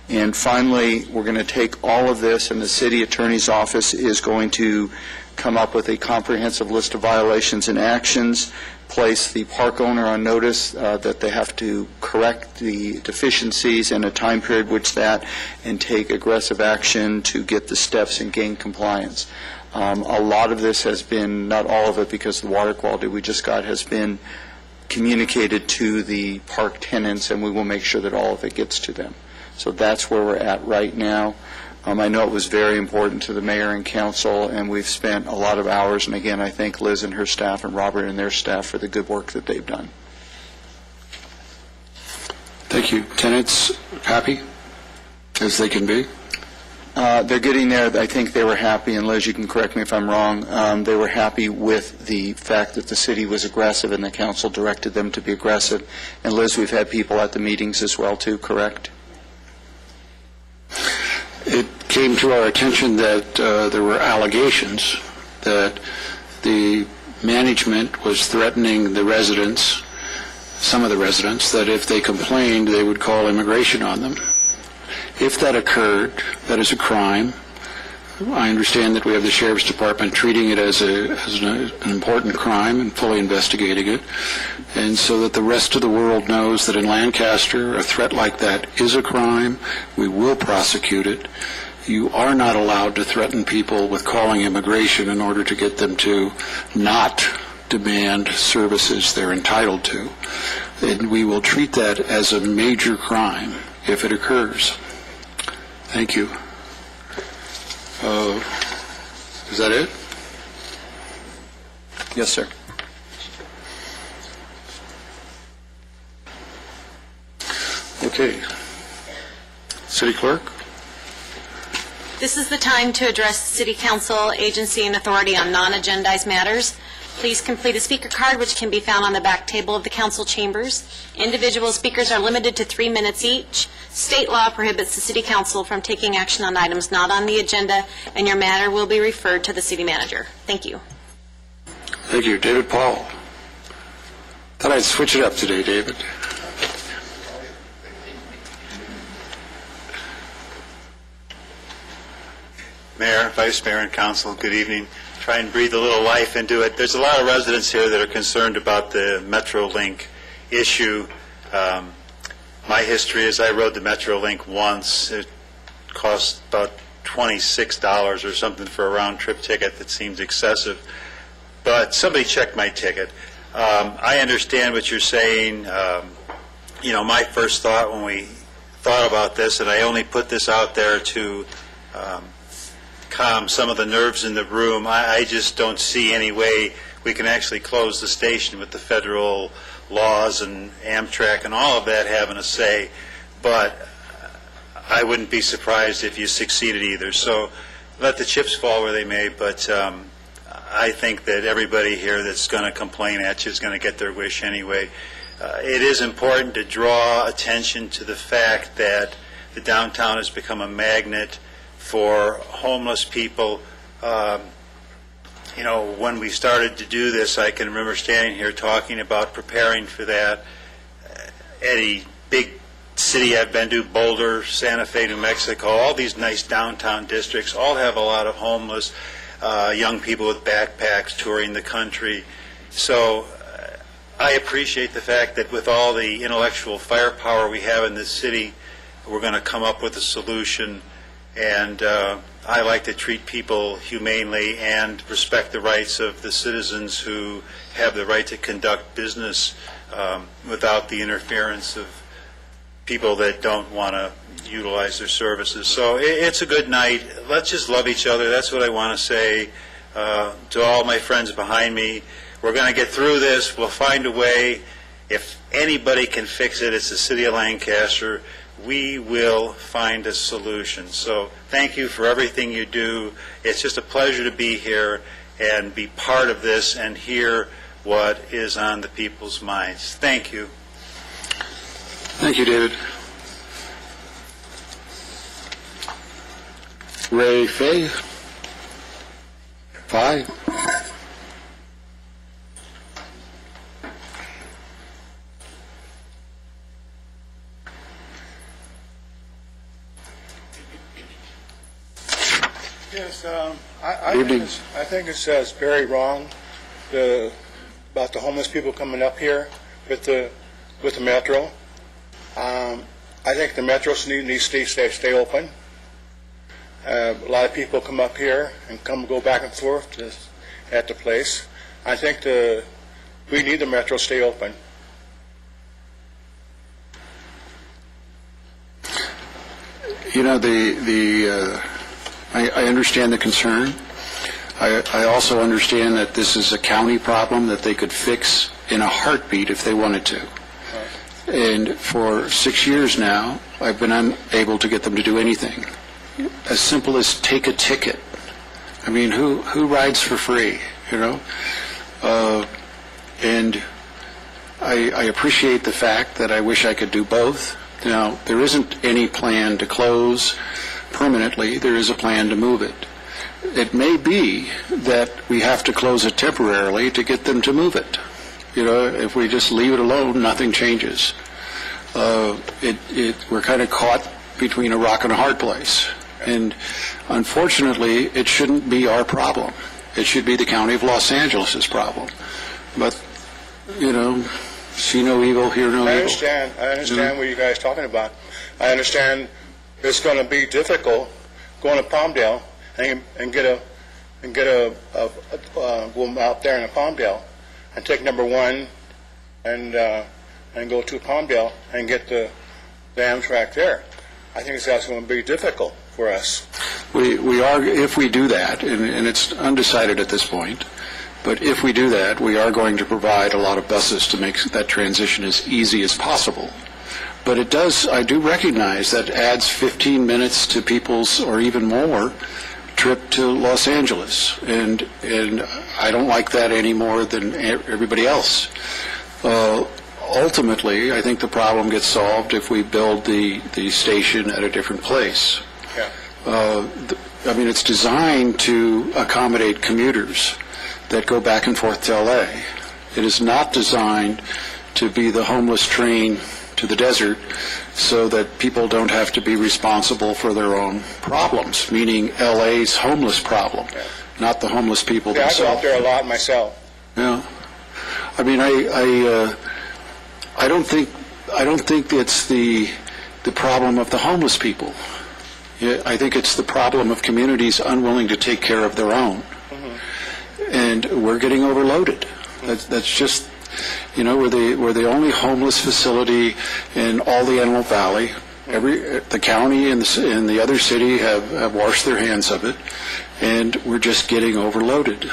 And finally, we're going to take all of this, and the City Attorney's Office is going to come up with a comprehensive list of violations and actions, place the park owner on notice that they have to correct the deficiencies in a time period which that, and take aggressive action to get the steps and gain compliance. A lot of this has been, not all of it because the water quality we just got has been communicated to the park tenants, and we will make sure that all of it gets to them. So that's where we're at right now. I know it was very important to the mayor and council, and we've spent a lot of hours, and again, I thank Liz and her staff and Robert and their staff for the good work that they've done. Thank you. Tenants happy as they can be? They're getting there. I think they were happy, and Liz, you can correct me if I'm wrong. They were happy with the fact that the city was aggressive and the council directed them to be aggressive. And Liz, we've had people at the meetings as well, too, correct? It came to our attention that there were allegations that the management was threatening the residents, some of the residents, that if they complained, they would call immigration on them. If that occurred, that is a crime. I understand that we have the Sheriff's Department treating it as an important crime and fully investigating it. And so that the rest of the world knows that in Lancaster, a threat like that is a crime. We will prosecute it. You are not allowed to threaten people with calling immigration in order to get them to not demand services they're entitled to. And we will treat that as a major crime if it occurs. Thank you. Is that it? Yes, sir. Okay. City Clerk? This is the time to address City Council, agency, and authority on non-agendized matters. Please complete a speaker card, which can be found on the back table of the council chambers. Individual speakers are limited to 3 minutes each. State law prohibits the City Council from taking action on items not on the agenda, and your matter will be referred to the city manager. Thank you. Thank you. David Paul. Thought I'd switch it up today, David. Mayor, Vice Mayor, and Council, good evening. Try and breathe a little life into it. There's a lot of residents here that are concerned about the MetroLink issue. My history is I rode the MetroLink once. It cost about $26 or something for a round-trip ticket. That seems excessive. But somebody checked my ticket. I understand what you're saying. My first thought when we thought about this, and I only put this out there to calm some of the nerves in the room, I just don't see any way we can actually close the station with the federal laws and Amtrak and all of that having a say. But I wouldn't be surprised if you succeeded either. So let the chips fall where they may, but I think that everybody here that's going to complain at you is going to get their wish anyway. It is important to draw attention to the fact that the downtown has become a magnet for homeless people. When we started to do this, I can remember standing here talking about preparing for that. Any big city I've been to, Boulder, Santa Fe, New Mexico, all these nice downtown districts all have a lot of homeless young people with backpacks touring the country. So I appreciate the fact that with all the intellectual firepower we have in this city, we're going to come up with a solution. and I like to treat people humanely and respect the rights of the citizens who have the right to conduct business without the interference of people that don't want to utilize their services. So it's a good night. Let's just love each other. That's what I want to say to all my friends behind me. We're going to get through this. We'll find a way. If anybody can fix it, it's the City of Lancaster. We will find a solution. So thank you for everything you do. It's just a pleasure to be here and be part of this and hear what is on the people's minds. Thank you. Thank you, David. Ray Fay. 5. Yes, I think it's very wrong about the homeless people coming up here with the metro. I think the metro needs to stay open. A lot of people come up here and go back and forth at the place. I think we need the metro stay open. You know, I understand the concern. I also understand that this is a county problem that they could fix in a heartbeat if they wanted to. And for 6 years now, I've been unable to get them to do anything. As simple as take a ticket. I mean, who rides for free, you know? And I appreciate the fact that I wish I could do both. Now, there isn't any plan to close permanently. There is a plan to move it. It may be that we have to close it temporarily to get them to move it. You know, if we just leave it alone, nothing changes. We're kind of caught between a rock and a hard place. And unfortunately, it shouldn't be our problem. It should be the County of Los Angeles' problem. But, you know, see no evil, hear no evil. I understand what you guys are talking about. I understand it's going to be difficult going to Palmdale and go out there in Palmdale and take number 1 and go to Palmdale and get the Amtrak there. I think that's going to be difficult for us. We are, if we do that, and it's undecided at this point, but if we do that, we are going to provide a lot of buses to make that transition as easy as possible. But I do recognize that adds 15 minutes to people's, or even more, trip to Los Angeles. And I don't like that any more than everybody else. Ultimately, I think the problem gets solved if we build the station at a different place. Yeah. I mean, it's designed to accommodate commuters that go back and forth to L.A. It is not designed to be the homeless train to the desert so that people don't have to be responsible for their own problems, meaning L.A.'s homeless problem, not the homeless people themselves. I go out there a lot myself. Yeah. I mean, I don't think it's the problem of the homeless people. I think it's the problem of communities unwilling to take care of their own. Mm-hmm. And we're getting overloaded. That's just, you know, we're the only homeless facility in all the Antelope Valley. The county and the other city have washed their hands of it, and we're just getting overloaded.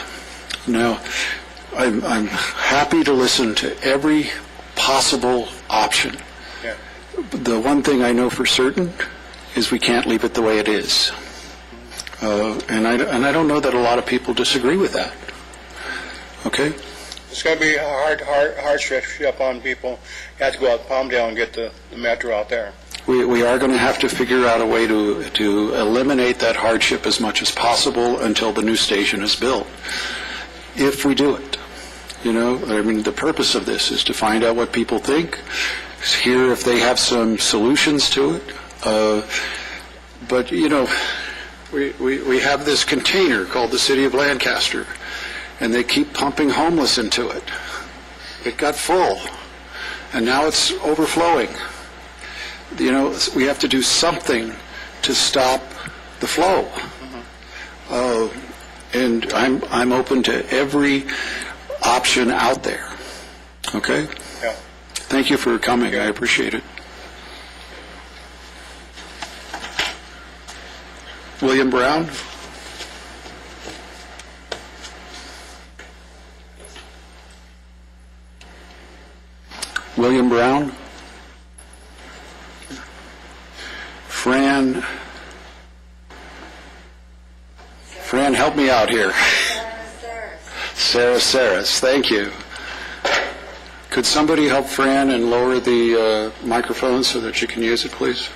Now, I'm happy to listen to every possible option. Yeah. The one thing I know for certain is we can't leave it the way it is. And I don't know that a lot of people disagree with that. Okay? It's going to be a hardship on people. You have to go out to Palmdale and get the metro out there. We are going to have to figure out a way to eliminate that hardship as much as possible until the new station is built. If we do it. You know, I mean, the purpose of this is to find out what people think, hear if they have some solutions to it. But, you know, we have this container called the City of Lancaster, and they keep pumping homeless into it. It got full, and now it's overflowing. You know, we have to do something to stop the flow. And I'm open to every option out there. Okay? Yeah. Thank you for coming. I appreciate it. William Brown? William Brown? Fran, help me out here. Sarah Saris, thank you. Could somebody help Fran and lower the microphone so that she can use it, please?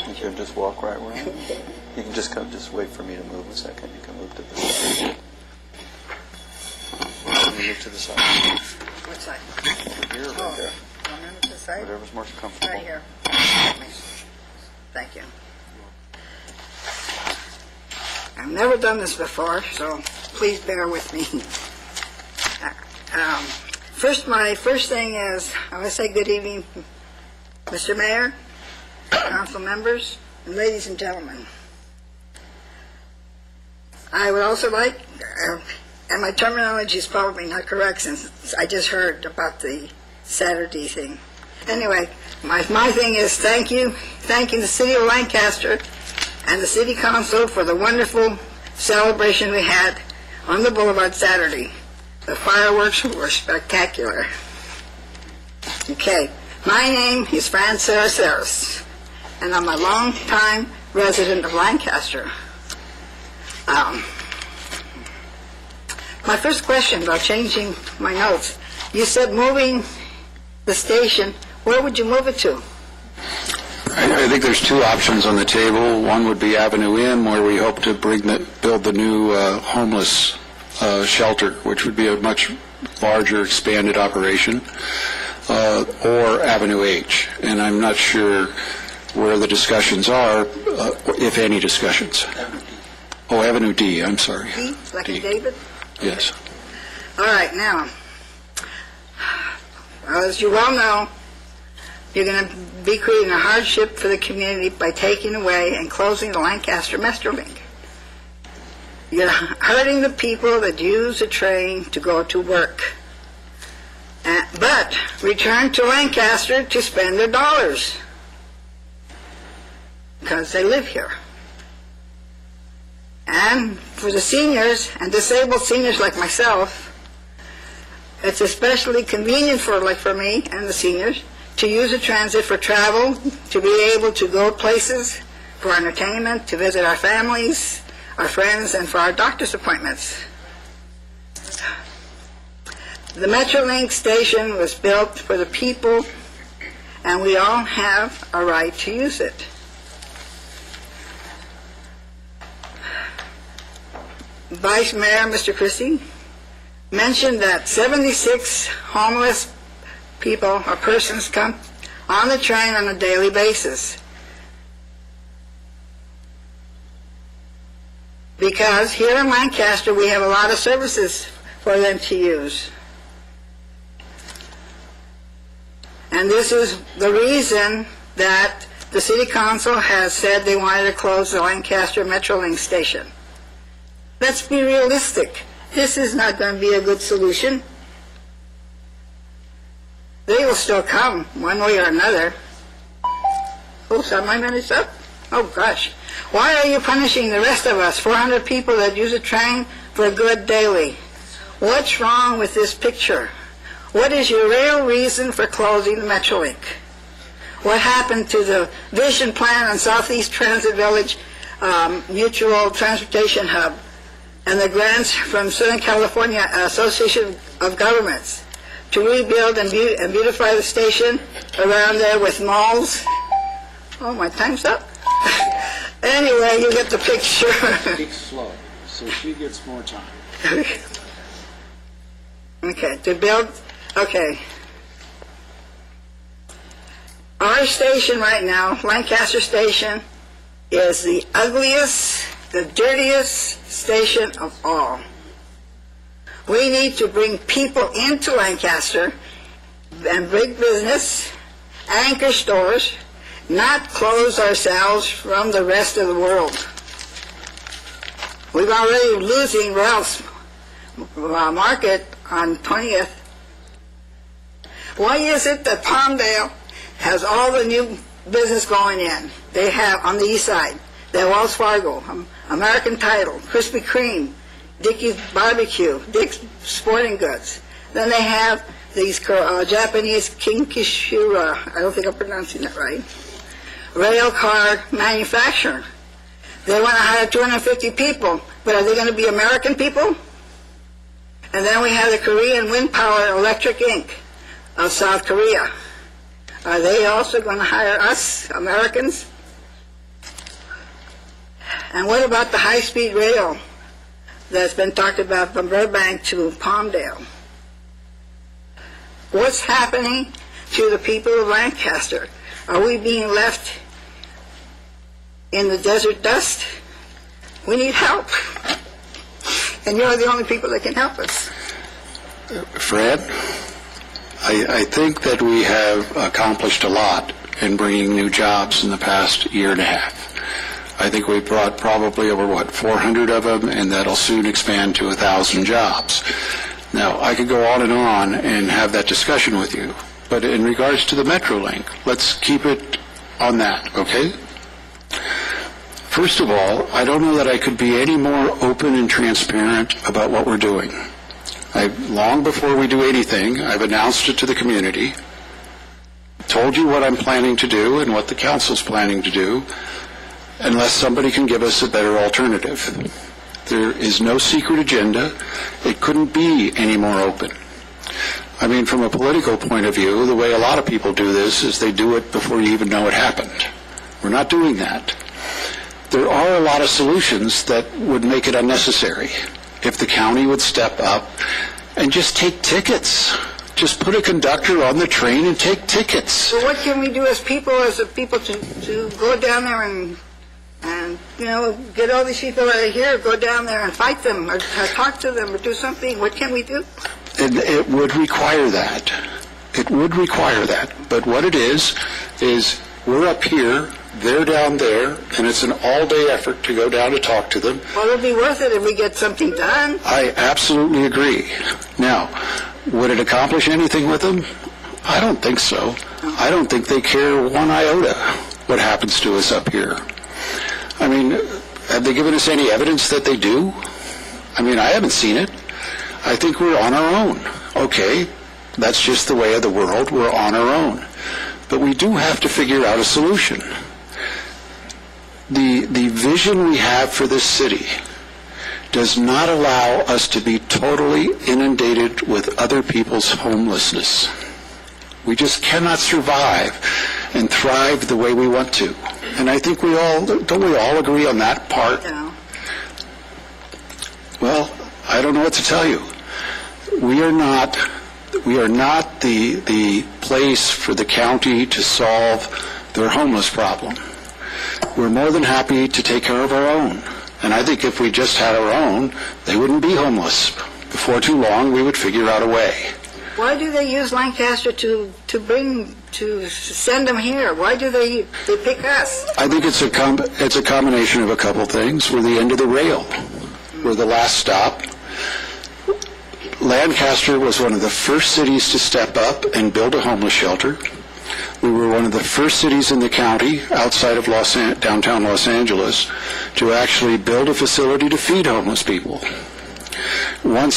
You can just walk right where I am. You can just come, just wait for me to move a second. You can move to the side. Move to the side. What side? Over here, right there. One minute to the side? Whatever's more comfortable. Right here. Thank you. I've never done this before, so please bear with me. My first thing is, I want to say good evening, Mr. Mayor, council members, and ladies and gentlemen. I would also like, and my terminology is probably not correct since I just heard about the Saturday thing. Anyway, my thing is thanking the city of Lancaster and the city council for the wonderful celebration we had on the boulevard Saturday. The fireworks were spectacular. Okay, my name is Fran Saris, and I'm a long-time resident of Lancaster. My first question about changing my notes, you said moving the station, where would you move it to? I think there's two options on the table. One would be Avenue M, where we hope to build the new homeless shelter, which would be a much larger, expanded operation, or Avenue H. And I'm not sure where the discussions are, if any discussions. Oh, Avenue D, I'm sorry. D, like in David? Yes. All right, now, as you well know, you're going to be creating a hardship for the community by taking away and closing the Lancaster Metrolink. You're hurting the people that use the train to go to work, but return to Lancaster to spend their dollars because they live here. And for the seniors and disabled seniors like myself, it's especially convenient for me and the seniors to use the transit for travel, to be able to go places for entertainment, to visit our families, our friends, and for our doctor's appointments. The Metrolink station was built for the people, and we all have a right to use it. Vice Mayor, Mr. Christie, mentioned that 76 homeless people or persons come on the train on a daily basis. Because here in Lancaster we have a lot of services for them to use. And this is the reason that the City Council has said they wanted to close the Lancaster Metrolink station. Let's be realistic. This is not going to be a good solution. They will still come, one way or another. Oops, are my minutes up? Oh, gosh. Why are you punishing the rest of us, 400 people that use a train for a good daily? What's wrong with this picture? What is your real reason for closing the Metrolink? What happened to the vision plan on Southeast Transit Village Mutual Transportation Hub and the grants from Southern California Association of Governments to rebuild and beautify the station around there with malls? Oh, my time's up. Anyway, you get the picture. Speak slow, so she gets more time. Okay, to build, okay. Our station right now, Lancaster Station, is the ugliest, the dirtiest station of all. We need to bring people into Lancaster and big business, anchor stores, not close ourselves from the rest of the world. We're already losing Ralph's Market on 20th. Why is it that Palmdale has all the new business going in? They have on the east side. They have Wells Fargo, American Title, Krispy Kreme, Dickey's Barbecue, Dick's Sporting Goods. Then they have these Japanese Kinkishura, I don't think I'm pronouncing that right, rail car manufacturer. They want to hire 250 people, but are they going to be American people? And then we have the Korean Wind Power Electric Inc. of South Korea. Are they also going to hire us, Americans? And what about the high-speed rail that's been talked about from Burbank to Palmdale? What's happening to the people of Lancaster? Are we being left in the desert dust? We need help. And you're the only people that can help us. Fred, I think that we have accomplished a lot in bringing new jobs in the past year and a half. I think we brought probably over, 400 of them, and that'll soon expand to 1,000 jobs. Now, I could go on and have that discussion with you, but in regards to the Metrolink, let's keep it on that, okay? First of all, I don't know that I could be any more open and transparent about what we're doing. Long before we do anything, I've announced it to the community, told you what I'm planning to do and what the council's planning to do, unless somebody can give us a better alternative. There is no secret agenda. It couldn't be any more open. I mean, from a political point of view, the way a lot of people do this is they do it before you even know it happened. We're not doing that. There are a lot of solutions that would make it unnecessary. If the county would step up and just take tickets. Just put a conductor on the train and take tickets. So what can we do as people to go down there and get all these people out of here, go down there and fight them or talk to them or do something? What can we do? It would require that. It would require that. But what it is we're up here, they're down there, and it's an all-day effort to go down to talk to them. Well, it'll be worth it if we get something done. I absolutely agree. Now, would it accomplish anything with them? I don't think so. I don't think they care one iota what happens to us up here. I mean, have they given us any evidence that they do? I mean, I haven't seen it. I think we're on our own. Okay, that's just the way of the world. We're on our own. But we do have to figure out a solution. The vision we have for this city does not allow us to be totally inundated with other people's homelessness. We just cannot survive and thrive the way we want to. And I think don't we all agree on that part? No. Well, I don't know what to tell you. We are not the place for the county to solve their homeless problem. We're more than happy to take care of our own. And I think if we just had our own, they wouldn't be homeless. Before too long, we would figure out a way. Why do they use Lancaster to send them here? Why do they pick us? I think it's a combination of a couple things. We're the end of the rail. We're the last stop. Lancaster was one of the first cities to step up and build a homeless shelter. We were one of the first cities in the county outside of downtown Los Angeles to actually build a facility to feed homeless people. When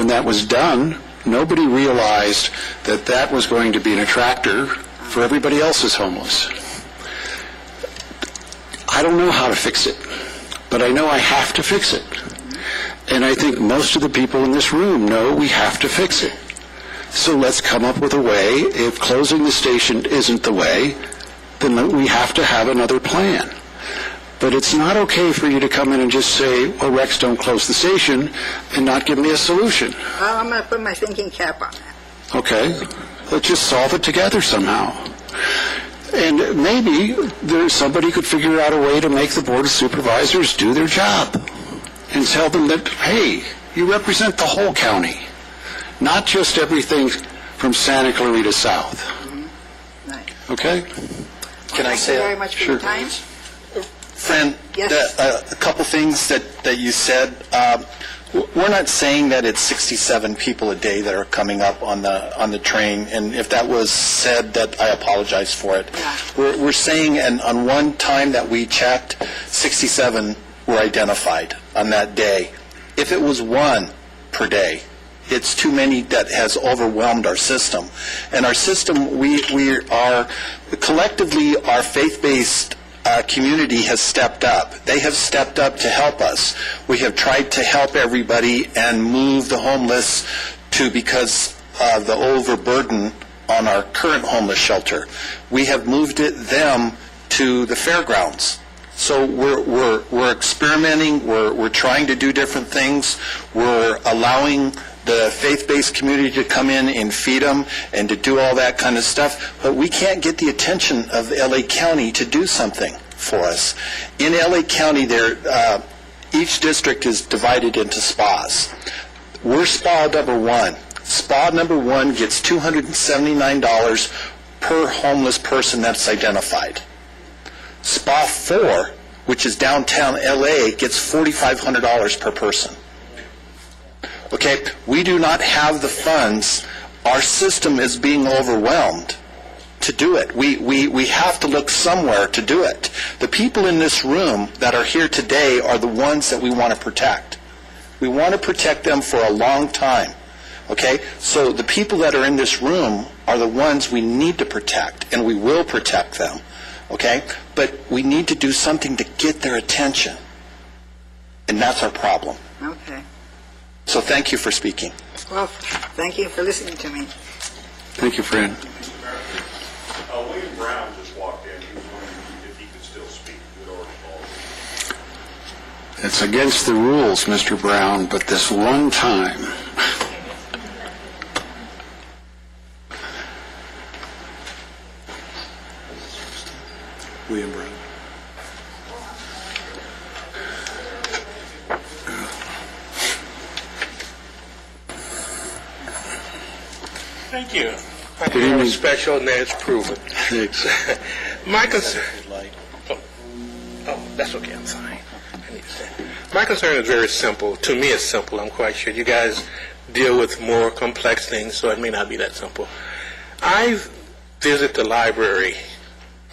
that was done, nobody realized that was going to be an attractor for everybody else who's homeless. I don't know how to fix it, but I know I have to fix it. And I think most of the people in this room know we have to fix it. So let's come up with a way. If closing the station isn't the way, then we have to have another plan. But it's not okay for you to come in and just say, well, Rex, don't close the station, and not give me a solution. Well, I'm going to put my thinking cap on that. Okay. Let's just solve it together somehow. And maybe somebody could figure out a way to make the Board of Supervisors do their job and tell them that, hey, you represent the whole county, not just everything from Santa Clarita South. Nice. Okay? Can I Thank say you very much for Sure. your time. Fran, Yes. a couple things that you said. We're not saying that it's 67 people a day that are coming up on the train, and if that was said, that I apologize for it. Yeah. We're saying, and on one time that we checked, 67 were identified on that day. If it was one per day, it's too many that has overwhelmed our system. And our system, we are, collectively, our faith-based community has stepped up. They have stepped up to help us. We have tried to help everybody and move the homeless because of the overburden on our current homeless shelter. We have moved them to the fairgrounds. So we're experimenting, we're trying to do different things, we're allowing the faith-based community to come in and feed them and to do all that kind of stuff, but we can't get the attention of LA County to do something for us. In LA County, each district is divided into spas. We're spa number one. Spa number one gets $279 per homeless person that's identified. Spa 4, which is downtown LA, gets $4,500 per person. Okay, we do not have the funds. Our system is being overwhelmed to do it. We have to look somewhere to do it. The people in this room that are here today are the ones that we want to protect. We want to protect them for a long time. Okay, so the people that are in this room are the ones we need to protect, and we will protect them. Okay, but we need to do something to get their attention, and that's our problem. Okay. So thank you for speaking. Well, thank you for listening to me. Thank you, Fran. William Brown just walked in. He was wondering if he could still speak. He had already called. It's against the rules, Mr. Brown, but this one time. William Brown. Thank you. I Good think I'm evening. special, and that's proven. Thanks. My concern... Oh, that's okay, I'm sorry. I need to say. My concern is very simple. To me, it's simple, I'm quite sure. You guys deal with more complex things, so it may not be that simple. I visit the library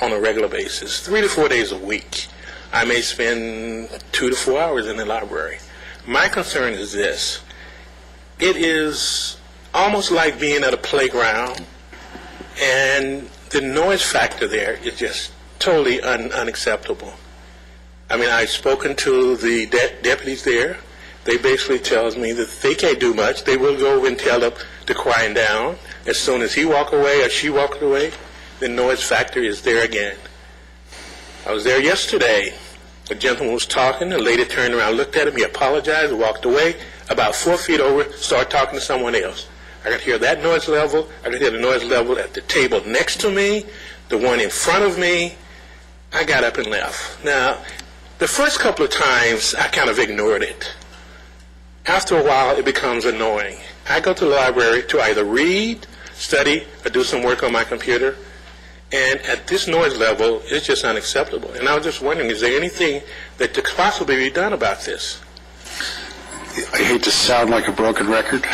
on a regular basis, 3 to 4 days a week. I may spend 2 to 4 hours in the library. My concern is this. It is almost like being at a playground, and the noise factor there is just totally unacceptable. I mean, I've spoken to the deputies there. They basically tells me that they can't do much. They will go over and tell them to quiet down. As soon as he walk away or she walks away, the noise factor is there again. I was there yesterday. A gentleman was talking. A lady turned around, looked at him. He apologized, walked away. About 4 feet over, started talking to someone else. I could hear that noise level. I could hear the noise level at the table next to me, the one in front of me. I got up and left. Now, the first couple of times, I kind of ignored it. After a while, it becomes annoying. I go to the library to either read, study, or do some work on my computer. And at this noise level, it's just unacceptable. And I was just wondering, is there anything that could possibly be done about this? I hate to sound like a broken record.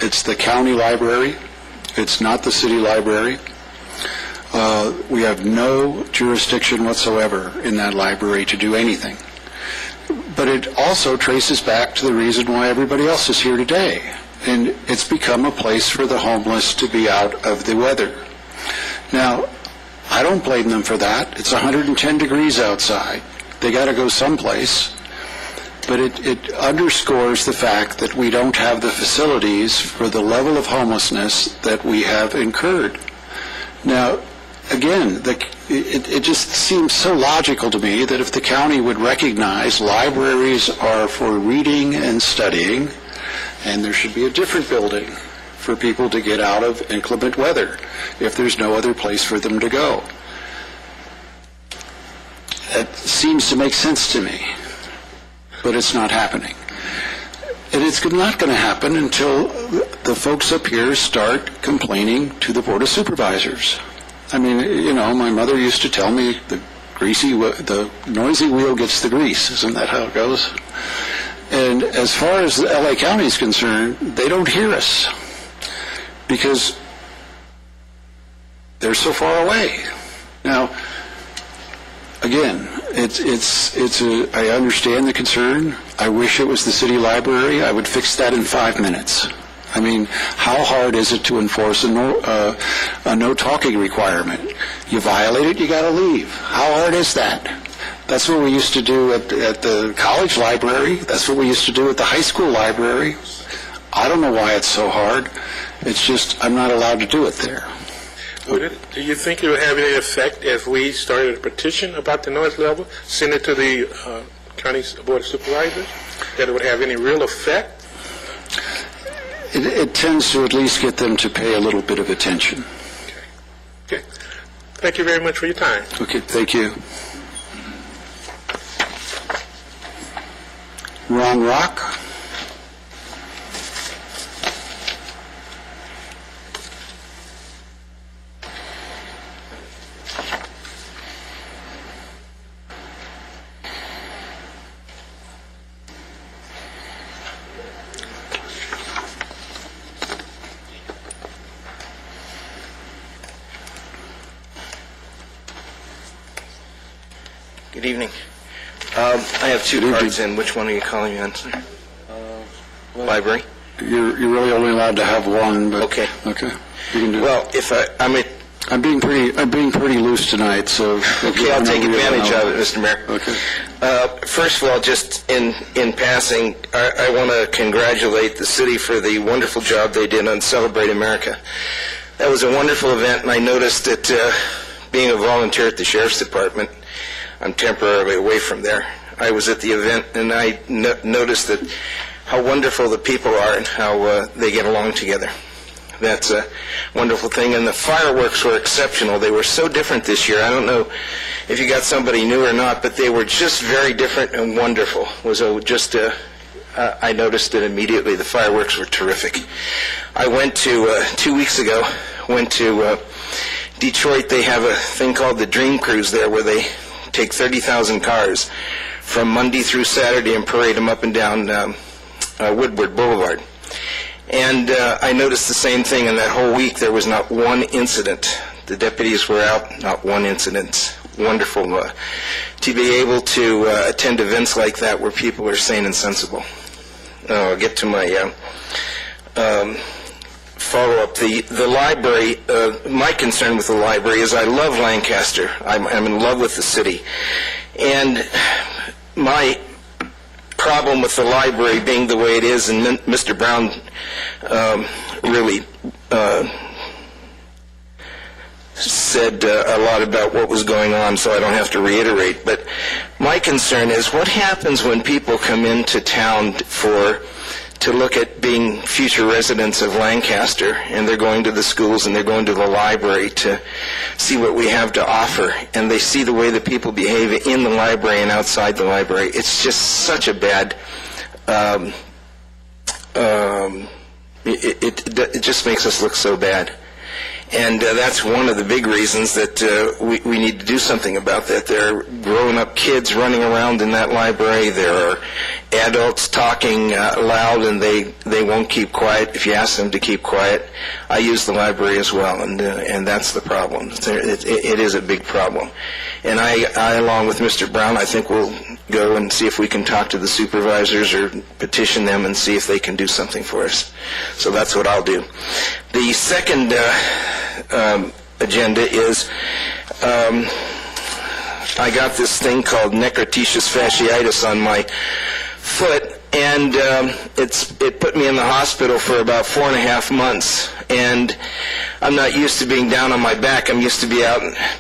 It's the county library. It's not the city library. We have no jurisdiction whatsoever in that library to do anything. But it also traces back to the reason why everybody else is here today. And it's become a place for the homeless to be out of the weather. Now, I don't blame them for that. It's 110 degrees outside. They got to go someplace. But it underscores the fact that we don't have the facilities for the level of homelessness that we have incurred. Now, again, it just seems so logical to me that if the county would recognize libraries are for reading and studying, and there should be a different building for people to get out of inclement weather if there's no other place for them to go. It seems to make sense to me, but it's not happening. And it's not going to happen until the folks up here start complaining to the Board of Supervisors. I mean, you know, my mother used to tell me the noisy wheel gets the grease. Isn't that how it goes? And as far as the LA County is concerned, they don't hear us because they're so far away. Now, again, I understand the concern. I wish it was the city library. I would fix that in 5 minutes. I mean, how hard is it to enforce a no talking requirement? You violate it, you got to leave. How hard is that? That's what we used to do at the college library. That's what we used to do at the high school library. I don't know why it's so hard. It's just I'm not allowed to do it there. Do you think it would have any effect if we started a petition about the noise level, send it to the county board of supervisors, that it would have any real effect? It tends to at least get them to pay a little bit of attention. Okay. Thank you very much for your time. Okay, thank you. Ron Rock. Good evening. I have two cards in. Which one are you calling me on, sir? Library? You're really only allowed to have one, but... Okay. Okay. You can do well, if I'm being pretty loose tonight, so... Okay, I'll take advantage of it, Mr. Mayor. Okay. First of all, just in passing, I want to congratulate the city for the wonderful job they did on Celebrate America. That was a wonderful event, and I noticed that being a volunteer at the Sheriff's Department, I'm temporarily away from there. I was at the event, and I noticed that how wonderful the people are and how they get along together. That's a wonderful thing, and the fireworks were exceptional. They were so different this year. I don't know if you got somebody new or not, but they were just very different and wonderful. I noticed it immediately. The fireworks were terrific. I went to, 2 weeks ago, Detroit. They have a thing called the Dream Cruise there where they take 30,000 cars from Monday through Saturday and parade them up and down Woodward Boulevard. And I noticed the same thing in that whole week. There was not one incident. The deputies were out, not one incident. Wonderful to be able to attend events like that where people are sane and sensible. I'll get to my follow-up. The library, my concern with the library is I love Lancaster. I'm in love with the city. And my problem with the library being the way it is, and Mr. Brown really said a lot about what was going on, so I don't have to reiterate. But my concern is what happens when people come into town to look at being future residents of Lancaster, and they're going to the schools and they're going to the library to see what we have to offer, and they see the way that people behave in the library and outside the library. It's just such a bad, it just makes us look so bad. And that's one of the big reasons that we need to do something about that. There are grown-up kids running around in that library. There are adults talking loud, and they won't keep quiet if you ask them to keep quiet. I use the library as well, and that's the problem. It is a big problem. And I, along with Mr. Brown, I think we'll go and see if we can talk to the supervisors or petition them and see if they can do something for us. So that's what I'll do. The second agenda is I got this thing called necroticious fasciitis on my foot, and it put me in the hospital for about 4.5 months. And I'm not used to being down on my back. I'm used to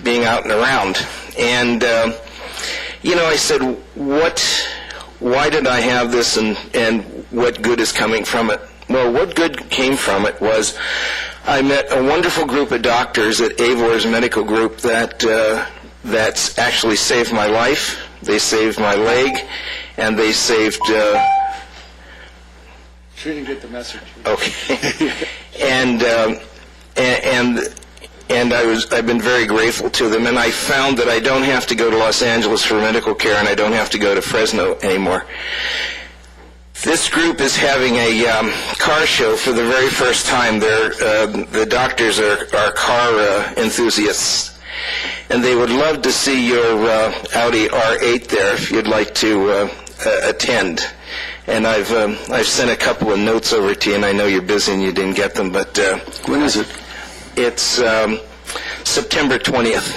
being out and around. And I said, why did I have this, and what good is coming from it? Well, what good came from it was I met a wonderful group of doctors at Avor's Medical Group that's actually saved my life. They saved my leg, and they saved She didn't get the message. Okay. And I've been very grateful to them, and I found that I don't have to go to Los Angeles for medical care, and I don't have to go to Fresno anymore. This group is having a car show for the very first time. The doctors are car enthusiasts, and they would love to see your Audi R8 there if you'd like to attend. And I've sent a couple of notes over to you, and I know you're busy and you didn't get them, but When is it? it's September 20th.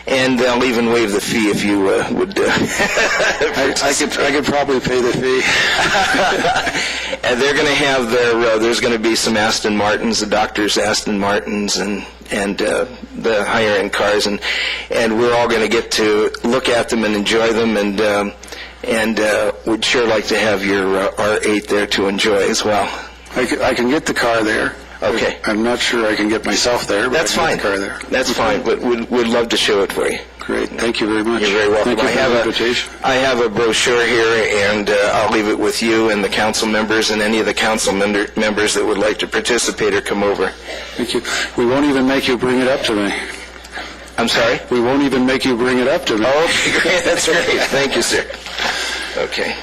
And they'll even waive the fee if you would. I could probably pay the fee. And they're going to have there's going to be some Aston Martins, the doctor's Aston Martins, and the higher-end cars, and we're all going to get to look at them and enjoy them, and we'd sure like to have your R8 there to enjoy as well. I can get the car there. Okay. I'm not sure I can get myself there, but That's I can fine. get the car there. That's fine, but we'd love to show it for you. Great. Thank you very much. You're very welcome. Thank you for the invitation. I have a brochure here, and I'll leave it with you and the council members and any of the council members that would like to participate or come over. Thank you. We won't even make you bring it up to me. I'm sorry? We won't even make you bring it up to me. Okay, great. That's great. Thank you, sir. Okay.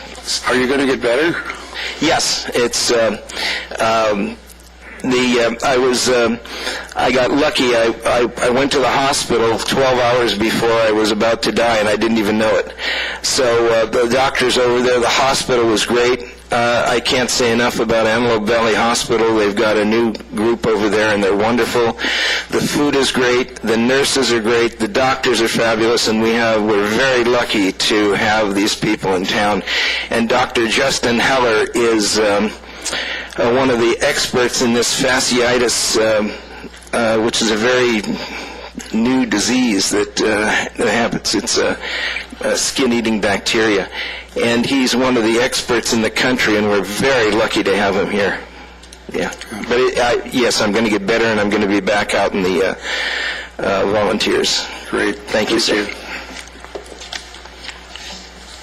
Are you going to get better? Yes, it's I got lucky. I went to the hospital 12 hours before I was about to die, and I didn't even know it. So the doctors over there, the hospital was great. I can't say enough about Antelope Valley Hospital. They've got a new group over there, and they're wonderful. The food is great. The nurses are great. The doctors are fabulous, and we're very lucky to have these people in town. And Dr. Justin Heller is one of the experts in this fasciitis, which is a very new disease that happens. It's a skin-eating bacteria. And he's one of the experts in the country, and we're very lucky to have him here. Yeah. But yes, I'm going to get better, and I'm going to be back out in the volunteers. Great. Thank you, sir.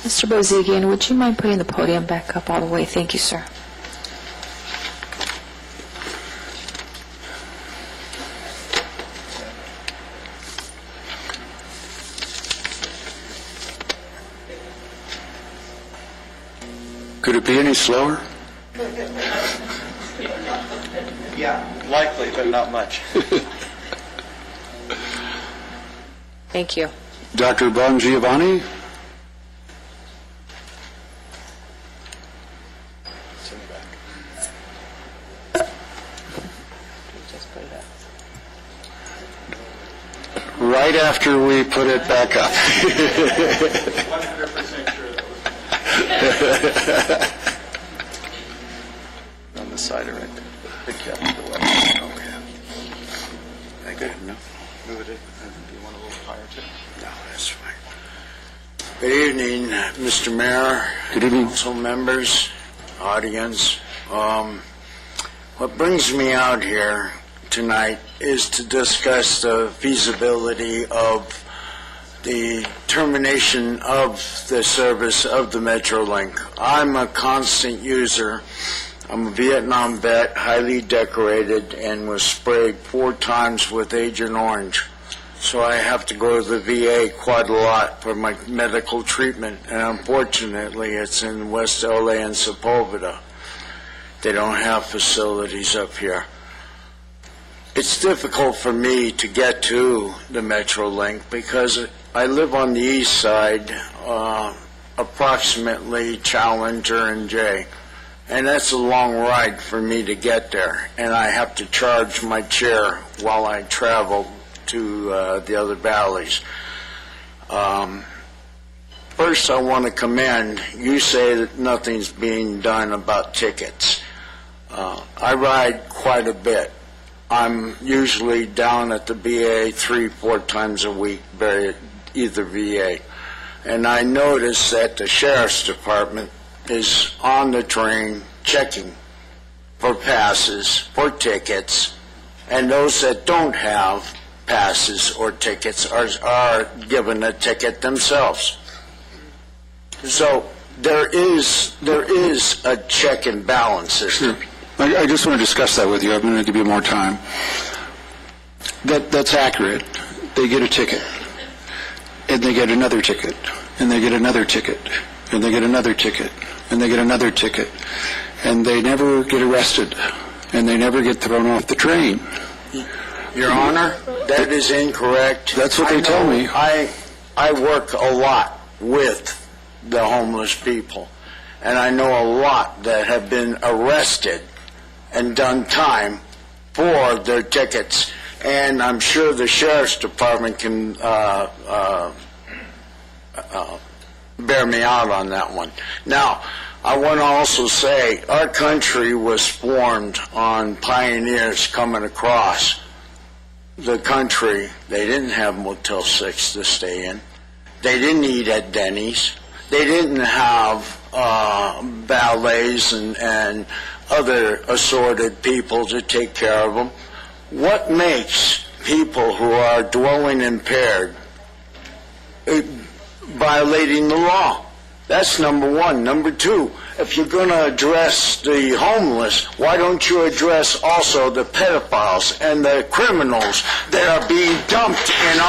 Mr. Bozigian, would you mind putting the podium back up all the way? Thank you, sir. Could it be any slower? Yeah, likely, but not much. Thank you. Dr. Bongiovanni? Right after we put it back up. 100% sure that was... On the side of it. Pick up the way. I good enough. Move it. Do you want a little higher too? No, that's fine. Good evening, Mr. Mayor. Good evening. Council members, audience. What brings me out here tonight is to discuss the feasibility of the termination of the service of the Metrolink. I'm a constant user. I'm a Vietnam vet, highly decorated, and was sprayed 4 times with Agent Orange. So I have to go to the VA quite a lot for my medical treatment, and unfortunately it's in West LA and Sepulveda. They don't have facilities up here. It's difficult for me to get to the Metrolink because I live on the east side, approximately Challenger and Jay, and that's a long ride for me to get there, and I have to charge my chair while I travel to the other valleys. First, I want to commend, you say that nothing's being done about tickets. I ride quite a bit. I'm usually down at the VA 3-4 times a week, either VA. And I notice that the Sheriff's Department is on the train checking for passes, for tickets, and those that don't have passes or tickets are given a ticket themselves. So there is a check and balance system. I just want to discuss that with you. I'm going to give you more time. That's accurate. They get a ticket, and they get another ticket, and they get another ticket, and they get another ticket, and they get another ticket, and they never get arrested, and they never get thrown off the train. Your Honor, that is incorrect. That's what they tell me. I work a lot with the homeless people, and I know a lot that have been arrested and done time for their tickets, and I'm sure the Sheriff's Department can bear me out on that one. Now, I want to also say our country was formed on pioneers coming across the country. They didn't have Motel 6 to stay in. They didn't eat at Denny's. They didn't have ballets and other assorted people to take care of them. What makes people who are dwelling impaired violating the law? That's number one. Number two, if you're going to address the homeless, why don't you address also the pedophiles and the criminals that are being dumped in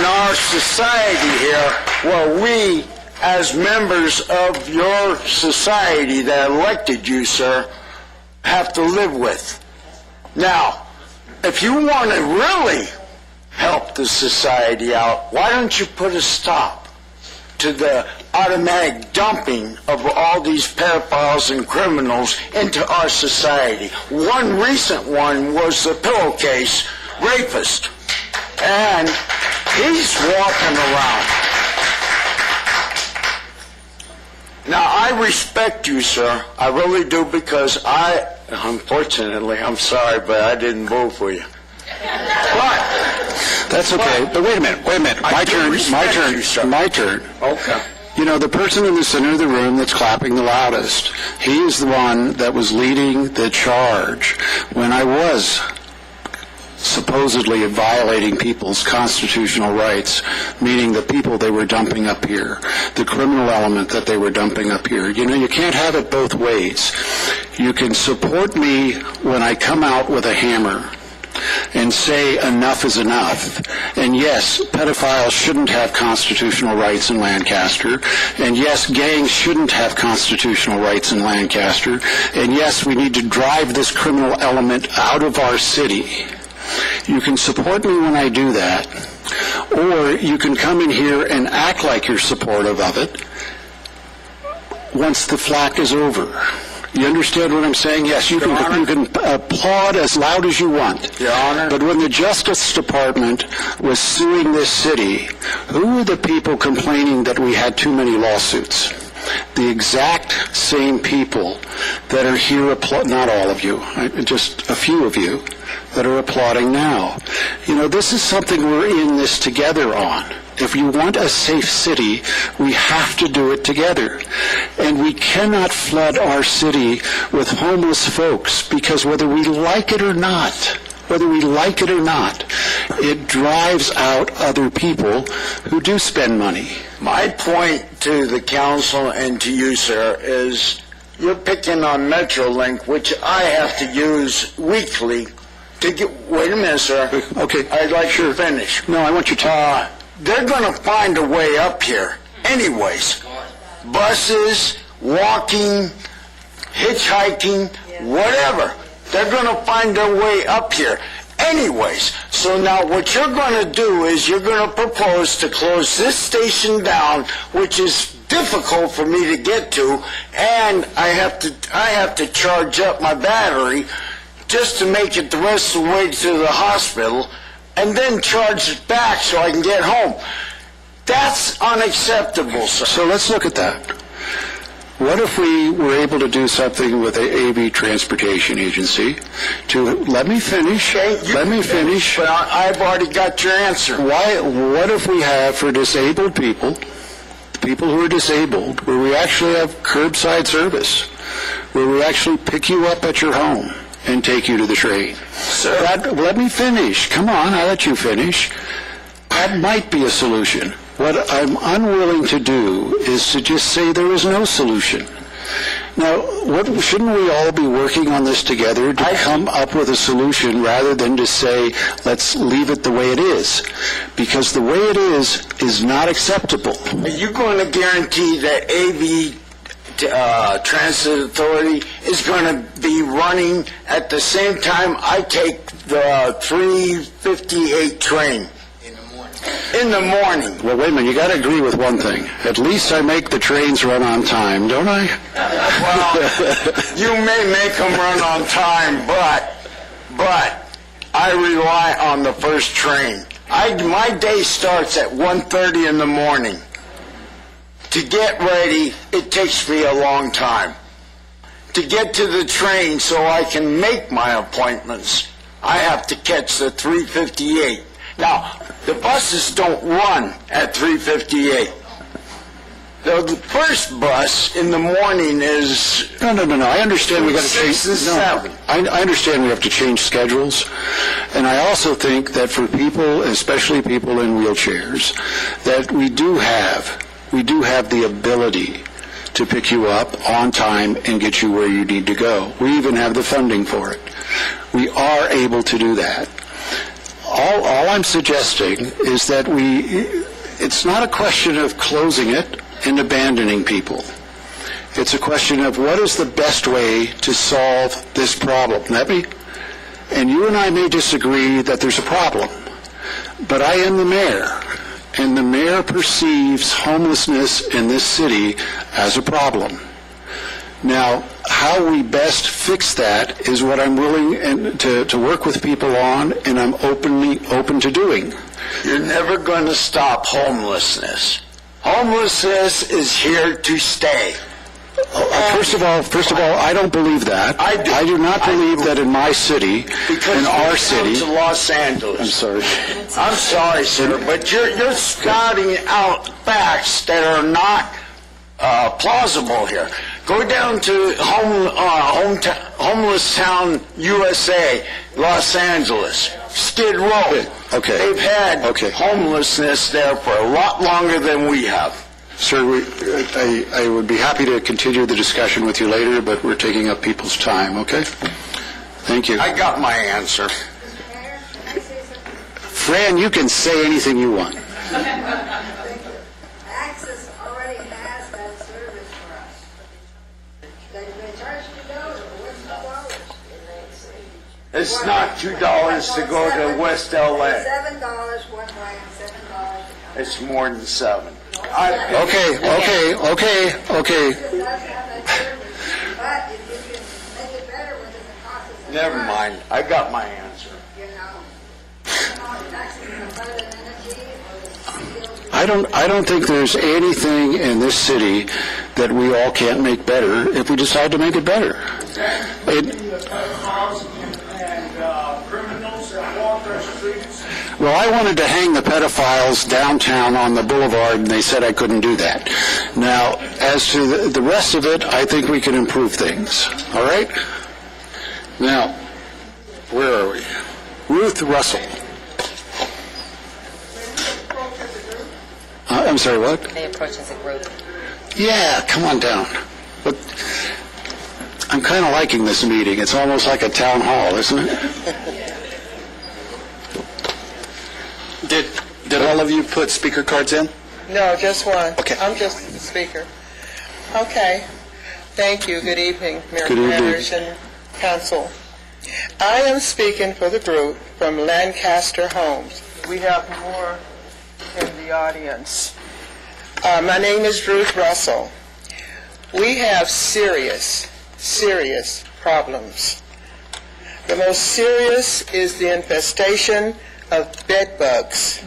our society here, where we, as members of your society that elected you, sir, have to live with? Now, if you want to really help the society out, why don't you put a stop to the automatic dumping of all these pedophiles and criminals into our society? One recent one was the pillowcase rapist, and he's walking around. Now, I respect you, sir. I really do, because unfortunately, I'm sorry, but I didn't vote for you. But that's okay. But wait a minute. My turn. Okay. You know, the person in the center of the room that's clapping the loudest, he is the one that was leading the charge when I was supposedly violating people's constitutional rights, meaning the people they were dumping up here, the criminal element that they were dumping up here. You know, you can't have it both ways. You can support me when I come out with a hammer and say enough is enough. And yes, pedophiles shouldn't have constitutional rights in Lancaster. And yes, gangs shouldn't have constitutional rights in Lancaster. And yes, we need to drive this criminal element out of our city. You can support me when I do that, or you can come in here and act like you're supportive of it once the flack is over. You understand what I'm saying? Yes, you can applaud as loud as you want. Your Honor. But when the Justice Department was suing this city, who were the people complaining that we had too many lawsuits? The exact same people that are here, not all of you, just a few of you, that are applauding now. You know, this is something we're in this together on. If you want a safe city, we have to do it together. And we cannot flood our city with homeless folks, because whether we like it or not, it drives out other people who do spend money. My point to the council and to you, sir, is you're picking on MetroLink, which I have to use weekly to get... Wait a minute, sir. Okay. I'd like to finish. No, I want you to... They're going to find a way up here anyways. Buses, walking, hitchhiking, whatever. They're going to find their way up here anyways. So now what you're going to do is you're going to propose to close this station down, which is difficult for me to get to, and I have to charge up my battery just to make it the rest of the way to the hospital, and then charge it back so I can get home. That's unacceptable, sir. So let's look at that. What if we were able to do something with the AV Transportation Agency to... Let me finish. But I've already got your answer. What if we have, for disabled people, people who are disabled, where we actually have curbside service, where we actually pick you up at your home and take you to the train? Sir. Let me finish. Come on, I'll let you finish. That might be a solution. What I'm unwilling to do is to just say there is no solution. Now, shouldn't we all be working on this together to come up with a solution rather than to say, let's leave it the way it is? Because the way it is not acceptable. Are you going to guarantee that AV Transit Authority is going to be running at the same time I take the 358 train? In the morning. Well, wait a minute. You got to agree with one thing. At least I make the trains run on time, don't I? Well, you may make them run on time, but I rely on the first train. My day starts at 1:30 in the morning. To get ready, it takes me a long time. To get to the train so I can make my appointments, I have to catch the 358. Now, the buses don't run at 3:58. The first bus in the morning is... No. I understand we got to change... 6 and 7. I understand we have to change schedules. And I also think that for people, especially people in wheelchairs, that we do have the ability to pick you up on time and get you where you need to go. We even have the funding for it. We are able to do that. All I'm suggesting is that it's not a question of closing it and abandoning people. It's a question of what is the best way to solve this problem. And you and I may disagree that there's a problem, but I am the mayor, and the mayor perceives homelessness in this city as a problem. Now, how we best fix that is what I'm willing to work with people on, and I'm open to doing. You're never going to stop homelessness. Homelessness is here to stay. First of all, I don't believe that. I do not believe that in my city, in our city. To Los Angeles. I'm sorry. I'm sorry, sir, but you're scouting out facts that are not plausible here. Go down to Homeless Town, USA, Los Angeles, Skid Row. Okay. They've had homelessness there for a lot longer than we have. Sir, I would be happy to continue the discussion with you later, but we're taking up people's time, okay? Thank you. I got my answer. Fran, you can say anything you want. Access already has that service for us. They charge $2, but what's $2? It's not $2 to go to West LA. $7 one way and $7. It's more than 7. Okay. But if you can make it better, what does it cost us? Never mind. I got my answer. I don't think there's anything in this city that we all can't make better if we decide to make it better. Well, I wanted to hang the pedophiles downtown on the boulevard, and they said I couldn't do that. Now, as to the rest of it, I think we can improve things. All right? Now, where are we? Ruth Russell. I'm sorry, what? They approach as a group. Yeah, come on down. But I'm kind of liking this meeting. It's almost like a town hall, isn't it? Did all of you put speaker cards in? No, just one. Okay. I'm just the speaker. Okay. Thank you. Good evening, Mayor Good evening. Mayor's and Council. I am speaking for the group from Lancaster Homes. We have more in the audience. My name is Ruth Russell. We have serious problems. The most serious is the infestation of bed bugs,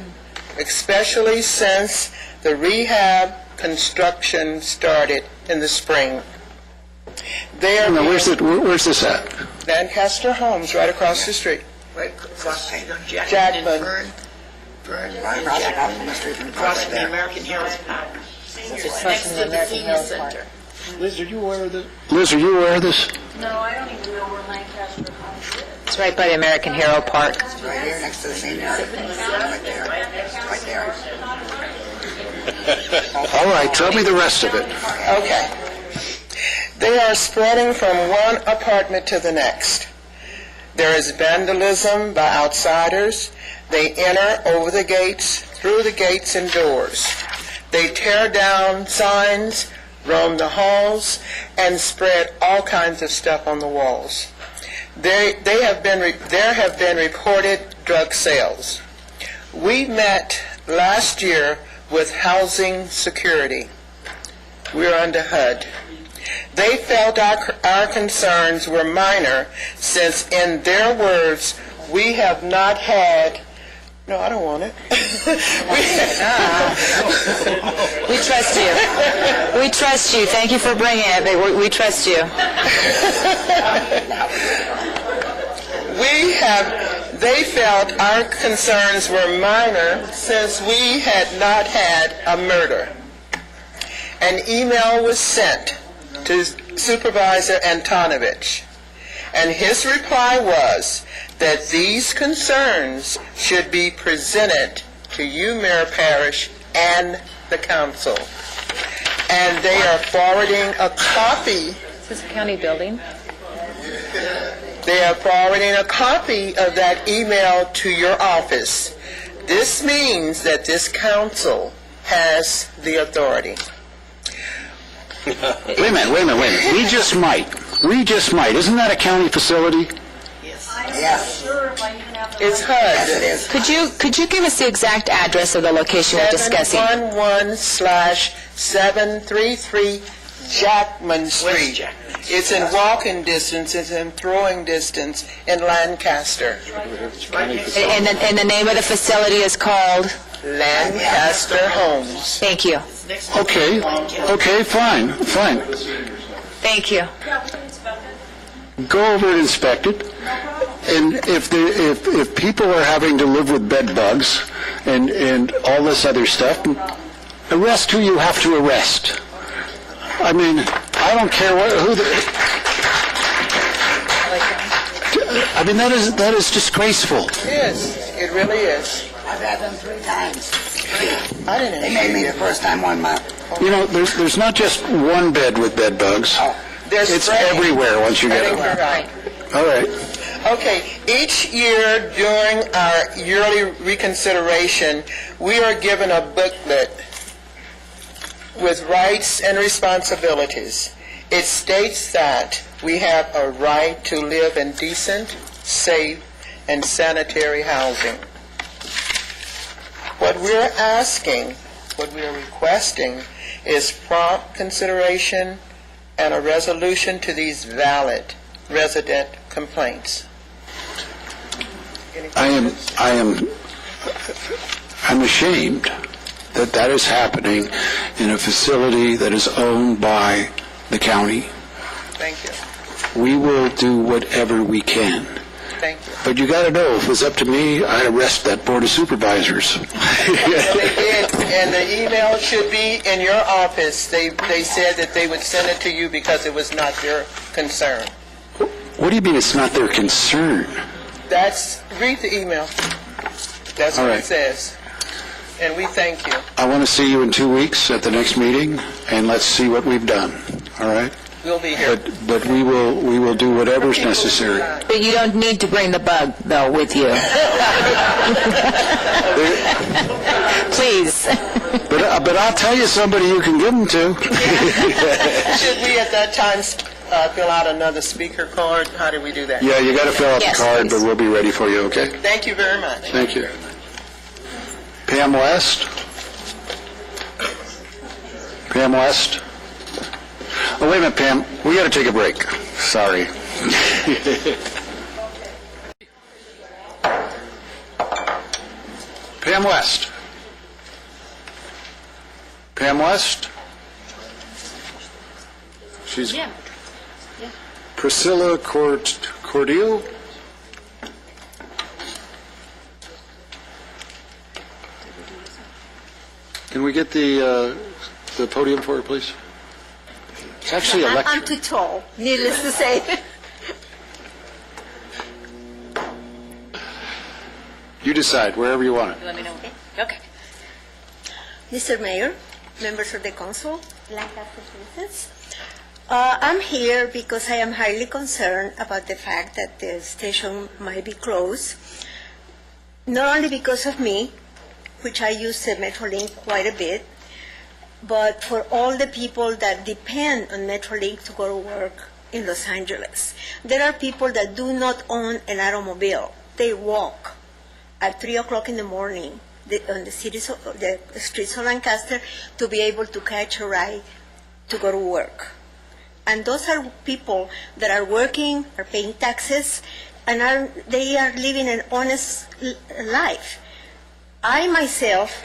especially since the rehab construction started in the spring. Where's this at? Lancaster Homes, right across the street. Right across the street on Jackman. Across from the American Heroes Park. Next to the senior center. Liz, are you aware of this? Liz, are you aware of this? No, I don't even know where Lancaster Homes is. It's right by the American Hero Park. Right here next to the senior center. Right there. Right there. All right, tell me the rest of it. Okay. They are spreading from one apartment to the next. There is vandalism by outsiders. They enter over the gates, through the gates and doors. They tear down signs, roam the halls, and spread all kinds of stuff on the walls. There have been reported drug sales. We met last year with Housing Security. We're under HUD. They felt our concerns were minor since, in their words, we have not had... No, I don't want it. We trust you. We trust you. Thank you for bringing it. We trust you. They felt our concerns were minor since we had not had a murder. An email was sent to Supervisor Antonovich, and his reply was that these concerns should be presented to you, Mayor Parrish, and the council. And they are forwarding a copy. Is this a county building? They are forwarding a copy of that email to your office. This means that this council has the authority. Wait a minute. We just might. Isn't that a county facility? Yes. It's HUD. Could you give us the exact address of the location we're discussing? 711/733 Jackman Street. It's in walking distance, it's in throwing distance in Lancaster. And the name of the facility is called? Lancaster Homes. Thank you. Okay, fine. Thank you. Go over and inspect it. And if people are having to live with bed bugs and all this other stuff, arrest who you have to arrest. I mean, I don't care I mean, that is disgraceful. It is. It really is. I've had them 3 times. I didn't. They made me the first time one month. You know, there's not just one bed with bed bugs. It's everywhere once you get them. Right. All right. Okay, each year during our yearly reconsideration, we are given a booklet with rights and responsibilities. It states that we have a right to live in decent, safe, and sanitary housing. What we're asking, what we're requesting, is prompt consideration and a resolution to these valid resident complaints. I'm ashamed that is happening in a facility that is owned by the county. Thank you. We will do whatever we can. Thank you. But you got to know, if it was up to me, I'd arrest that board of supervisors. And the email should be in your office. They said that they would send it to you because it was not their concern. What do you mean it's not their concern? Read the email. That's All what right. it says. And we thank you. I want to see you in 2 weeks at the next meeting, and let's see what we've done. All right? We'll be here. But we will do whatever's necessary. But you don't need to bring the bug, though, with you. Please. But I'll tell you somebody you can give them to. Should we at that time fill out another speaker card? How do we do that? Yeah, you got to fill out Yes, the card, please. but we'll be ready for you, okay? Thank you very much. Thank you. Pam West? Pam West? Oh, wait a minute, Pam. We got to take a break. Sorry. Pam West? Pam West? She's... Yeah. Priscilla Cordial? Can we get the podium for her, please? It's actually a lecture. I'm too tall, needless to say. You decide, wherever you want it. Let me know. Okay. Mr. Mayor, members of the council, Lancaster citizens, I'm here because I am highly concerned about the fact that the station might be closed, not only because of me, which I use the Metrolink quite a bit, but for all the people that depend on Metrolink to go to work in Los Angeles. There are people that do not own an automobile. They walk at 3 o'clock in the morning on the streets of Lancaster to be able to catch a ride to go to work. And those are people that are working, are paying taxes, and they are living an honest life. I myself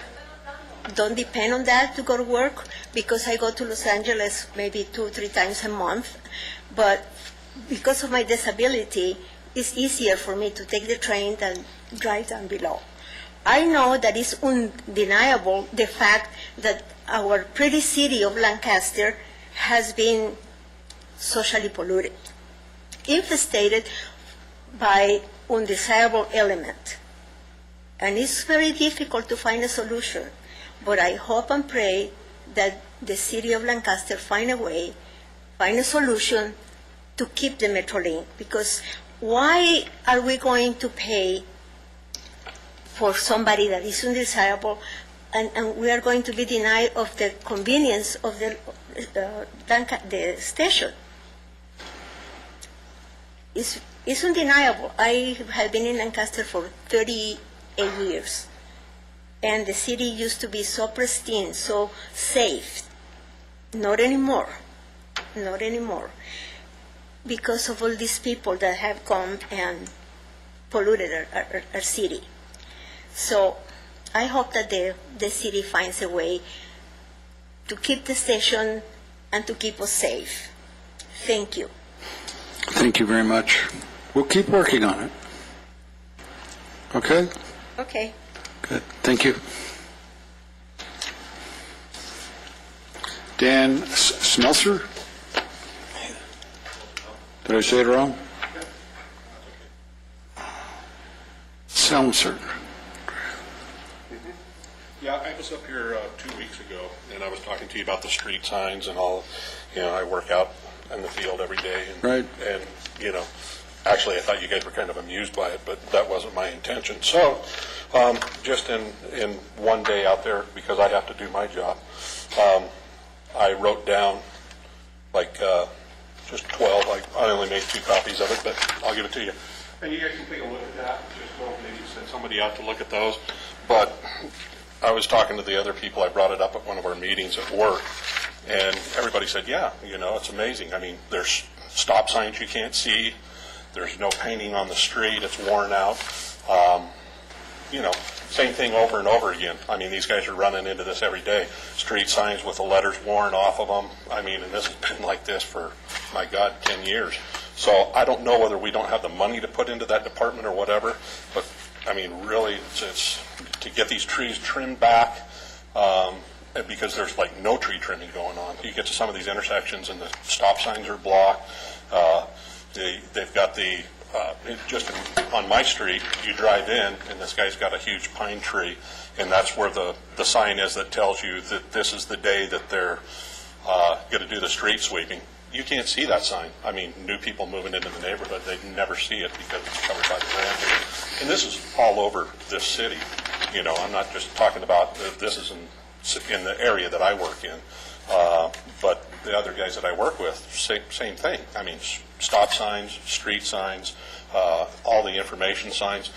don't depend on that to go to work because I go to Los Angeles maybe 2-3 times a month, but because of my disability, it's easier for me to take the train than drive down below. I know that it's undeniable the fact that our pretty city of Lancaster has been socially polluted, infested by undesirable element. And it's very difficult to find a solution, but I hope and pray that the city of Lancaster find a way, find a solution to keep the Metrolink, because why are we going to pay for somebody that is undesirable, and we are going to be denied of the convenience of the station? It's undeniable. I have been in Lancaster for 38 years, and the city used to be so pristine, so safe. Not anymore. Not anymore. Because of all these people that have come and polluted our city. So I hope that the city finds a way to keep the station and to keep us safe. Thank you. Thank you very much. We'll keep working on it. Okay? Okay. Good. Thank you. Dan Smelser? Did I say it wrong? Selmser. Yeah, I was up here 2 weeks ago, and I was talking to you about the street signs and all. You know, I work out in the field every day. And, right. And, you know, actually I thought you guys were kind of amused by it, but that wasn't my intention. So, just in one day out there, because I have to do my job, I wrote down, like, just 12. I only made 2 copies of it, but I'll give it to you. And you guys can take a look at that. Just go maybe send somebody out to look at those. But I was talking to the other people. I brought it up at one of our meetings at work, and everybody said, yeah, you know, it's amazing. I mean, there's stop signs you can't see. There's no painting on the street. It's worn out. You know, same thing over and over again. I mean, these guys are running into this every day. Street signs with the letters worn off of them. I mean, and this has been like this for, my God, 10 years. So I don't know whether we don't have the money to put into that department or whatever, but I mean, really, it's to get these trees trimmed back, because there's like no tree trimming going on. You get to some of these intersections and the stop signs are blocked. They've got the, just on my street, you drive in and this guy's got a huge pine tree, and that's where the sign is that tells you that this is the day that they're going to do the street sweeping. You can't see that sign. I mean, new people moving into the neighborhood, they never see it because it's covered by the branches. And this is all over this city. You know, I'm not just talking about this is in the area that I work in, but the other guys that I work with, same thing. I mean, stop signs, street signs, all the information signs.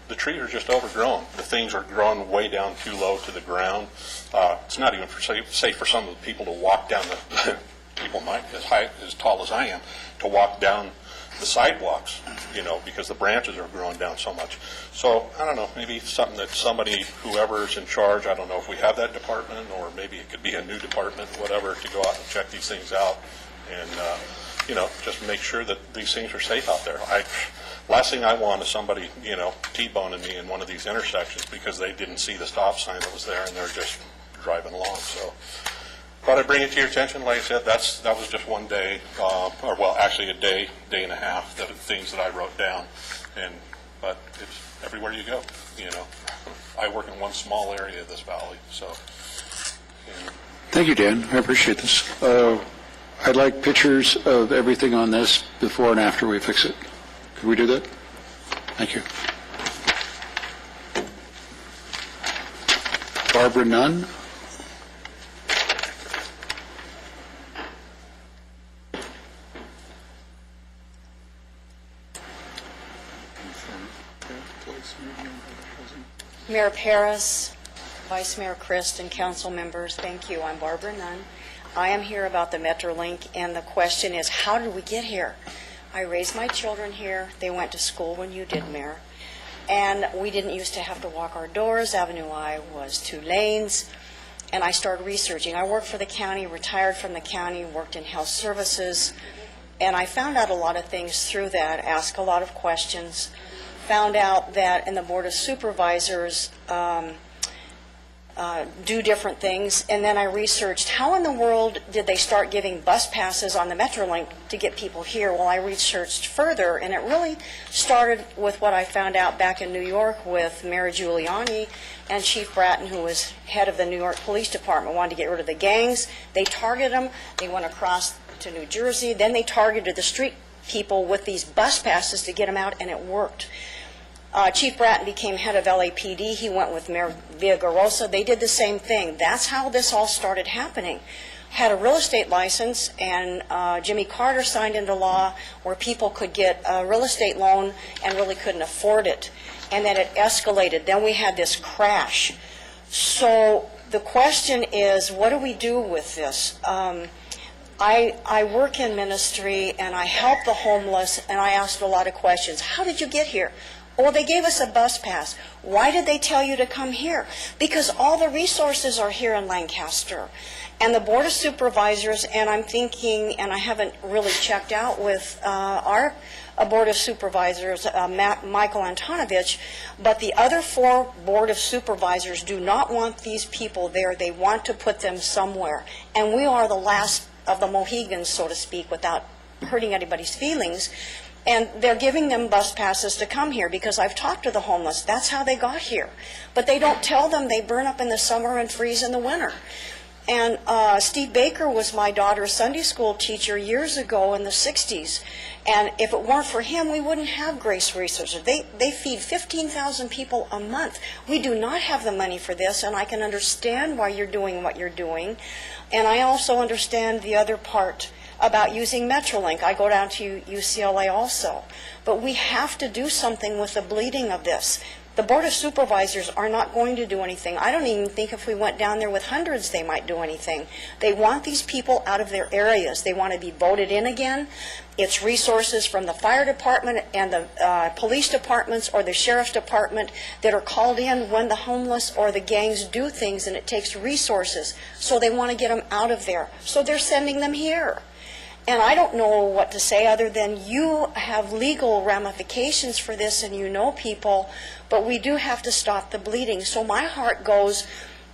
The trees are just overgrown. The things are grown way down too low to the ground. It's not even safe for some of the people to walk down the people might as tall as I am to walk down the sidewalks, you know, because the branches are growing down so much. So I don't know, maybe something that somebody, whoever's in charge, I don't know if we have that department, or maybe it could be a new department, whatever, to go out and check these things out and you know, just make sure that these things are safe out there. Last thing I want is somebody, you know, T-boning me in one of these intersections because they didn't see the stop sign that was there and they're just driving along. So thought I'd bring it to your attention. Like I said, that was just one day, or well, actually a day and a half, that things that I wrote down. And but it's everywhere you go, you know. I work in one small area of this valley, so. Thank you, Dan. I appreciate this. I'd like pictures of everything on this before and after we fix it. Could we do that? Thank you. Barbara Nunn. Mayor Paris, Vice Mayor Christ, and council members, thank you. I'm Barbara Nunn. I am here about the Metrolink, and the question is, how did we get here? I raised my children here. They went to school when you did, Mayor. And we didn't used to have to walk our doors. Avenue I was 2 lanes. And I started researching. I worked for the county, retired from the county, worked in health services. And I found out a lot of things through that, asked a lot of questions. Found out that in the Board of Supervisors do different things, and then I researched how in the world did they start giving bus passes on the Metrolink to get people here. Well, I researched further, and it really started with what I found out back in New York with Mayor Giuliani and Chief Bratton, who was head of the New York Police Department, wanted to get rid of the gangs. They targeted them. They went across to New Jersey. Then they targeted the street people with these bus passes to get them out, and it worked. Chief Bratton became head of LAPD. He went with Mayor Villagrosa. They did the same thing. That's how this all started happening. Had a real estate license, and Jimmy Carter signed into law where people could get a real estate loan and really couldn't afford it. And then it escalated. Then we had this crash. So the question is, what do we do with this? I work in ministry, and I help the homeless, and I asked a lot of questions. How did you get here? Well, they gave us a bus pass. Why did they tell you to come here? Because all the resources are here in Lancaster. And the Board of Supervisors, and I'm thinking, and I haven't really checked out with our Board of Supervisors, Michael Antonovich, but the other 4 Board of Supervisors do not want these people there. They want to put them somewhere. And we are the last of the Mohegans, so to speak, without hurting anybody's feelings. And they're giving them bus passes to come here because I've talked to the homeless. That's how they got here. But they don't tell them they burn up in the summer and freeze in the winter. And Steve Baker was my daughter's Sunday school teacher years ago in the 60s. And if it weren't for him, we wouldn't have Grace Resources. They feed 15,000 people a month. We do not have the money for this, and I can understand why you're doing what you're doing. And I also understand the other part about using Metrolink. I go down to UCLA also. But we have to do something with the bleeding of this. The Board of Supervisors are not going to do anything. I don't even think if we went down there with hundreds, they might do anything. They want these people out of their areas. They want to be voted in again. It's resources from the fire department and the police departments or the sheriff's department that are called in when the homeless or the gangs do things, and it takes resources. So they want to get them out of there. So they're sending them here. And I don't know what to say other than you have legal ramifications for this and you know people, but we do have to stop the bleeding. So my heart goes,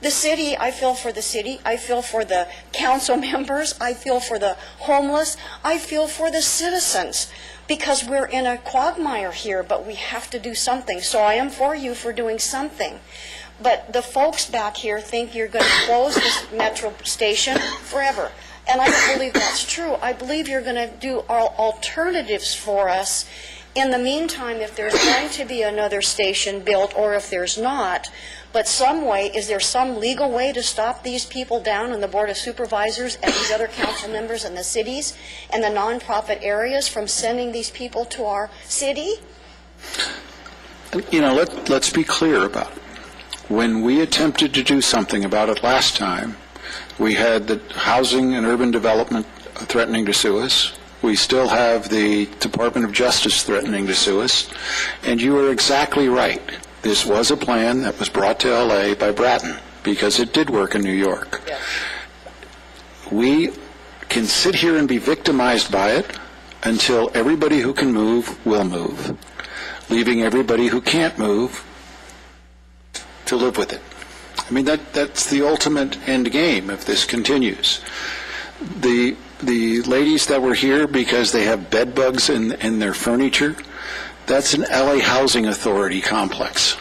the city, I feel for the city, I feel for the council members, I feel for the homeless, I feel for the citizens, because we're in a quagmire here, but we have to do something. So I am for you for doing something. But the folks back here think you're going to close this metro station forever. And I don't believe that's true. I believe you're going to do alternatives for us. In the meantime, if there's going to be another station built, or if there's not, but some way, is there some legal way to stop these people down in the Board of Supervisors and these other council members in the cities and the nonprofit areas from sending these people to our city? You know, let's be clear about it. When we attempted to do something about it last time, we had the Housing and Urban Development threatening to sue us. We still have the Department of Justice threatening to sue us. And you are exactly right. This was a plan that was brought to L.A. by Bratton, because it did work in New York. Yes. We can sit here and be victimized by it until everybody who can move will move, leaving everybody who can't move to live with it. I mean, that's the ultimate end game if this continues. The ladies that were here because they have bed bugs in their furniture, That's an LA Housing Authority complex.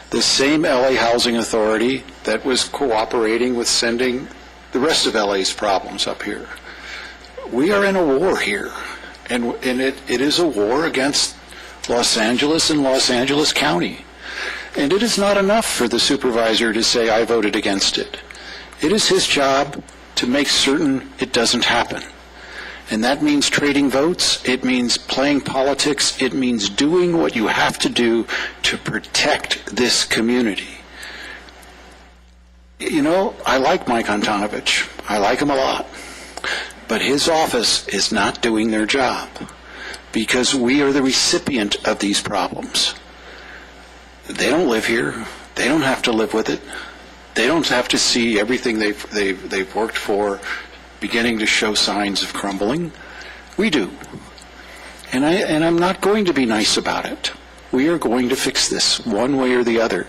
The same LA Housing Authority that was cooperating with sending the rest of LA's problems up here. We are in a war here, and it is a war against Los Angeles and Los Angeles County. And it is not enough for the supervisor to say, I voted against it. It is his job to make certain it doesn't happen. And that means trading votes, it means playing politics, it means doing what you have to do to protect this community. You know, I like Mike Antonovich. I like him a lot. But his office is not doing their job because we are the recipient of these problems. They don't live here. They don't have to live with it. They don't have to see everything they've worked for beginning to show signs of crumbling. We do. And I'm not going to be nice about it. We are going to fix this one way or the other.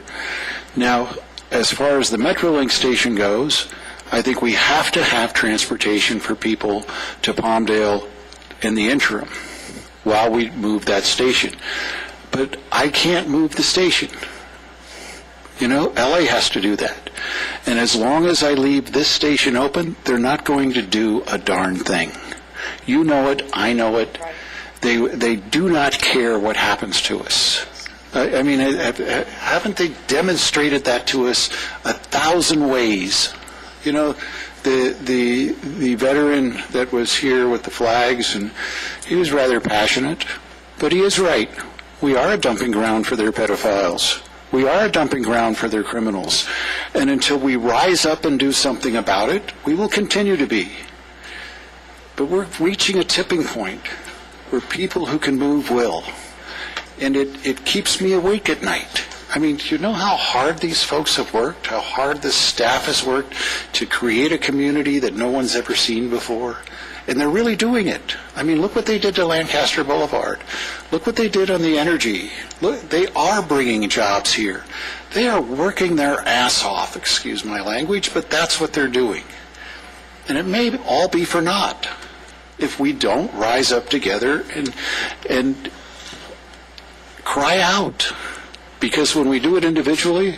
Now, as far as the Metrolink station goes, I think we have to have transportation for people to Palmdale in the interim while we move that station. But I can't move the station. You know, LA has to do that. And as long as I leave this station open, they're not going to do a darn thing. You know it, I know it. They do not care what happens to us. I mean, haven't they demonstrated that to us 1,000 ways? You know, the veteran that was here with the flags, and he was rather passionate, but he is right. We are a dumping ground for their pedophiles. We are a dumping ground for their criminals. And until we rise up and do something about it, we will continue to be. But we're reaching a tipping point where people who can move will. And it keeps me awake at night. I mean, do you know how hard these folks have worked, how hard this staff has worked to create a community that no one's ever seen before? And they're really doing it. I mean, look what they did to Lancaster Boulevard. Look what they did on the energy. Look, they are bringing jobs here. They are working their ass off, excuse my language, but that's what they're doing. And it may all be for naught if we don't rise up together and cry out. Because when we do it individually,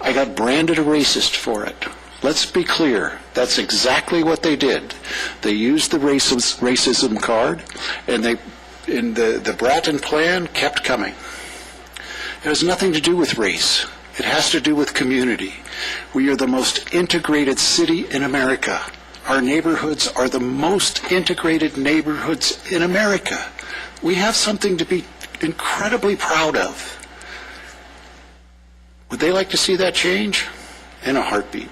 I got branded a racist for it. Let's be clear. That's exactly what they did. They used the racism card, and the Bratton plan kept coming. It has nothing to do with race. It has to do with community. We are the most integrated city in America. Our neighborhoods are the most integrated neighborhoods in America. We have something to be incredibly proud of. Would they like to see that change? In a heartbeat.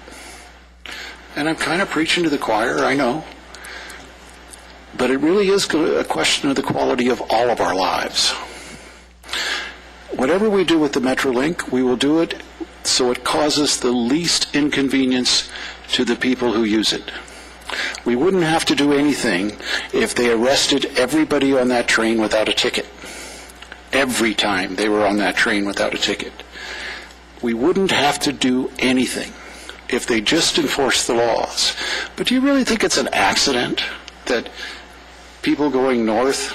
And I'm kind of preaching to the choir, I know. But it really is a question of the quality of all of our lives. Whatever we do with the Metrolink, we will do it so it causes the least inconvenience to the people who use it. We wouldn't have to do anything if they arrested everybody on that train without a ticket. Every time they were on that train without a ticket. We wouldn't have to do anything if they just enforced the laws. But do you really think it's an accident that people going north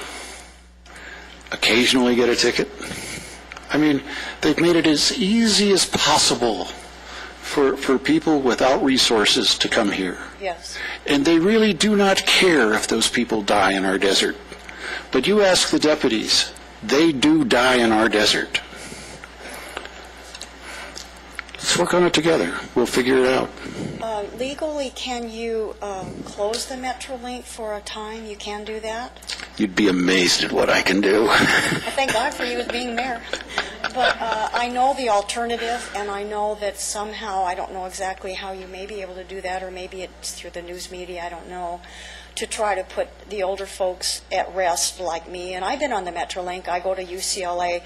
occasionally get a ticket? I mean, they've made it as easy as possible for people without resources to come here. Yes. And they really do not care if those people die in our desert. But you ask the deputies, they do die in our desert. Let's work on it together. We'll figure it out. Legally, can you close the Metrolink for a time? You can do that? You'd be amazed at what I can do. Well, thank God for you as being mayor. But I know the alternative, and I know that somehow, I don't know exactly how you may be able to do that, or maybe it's through the news media, I don't know, to try to put the older folks at rest like me. And I've been on the Metrolink. I go to UCLA,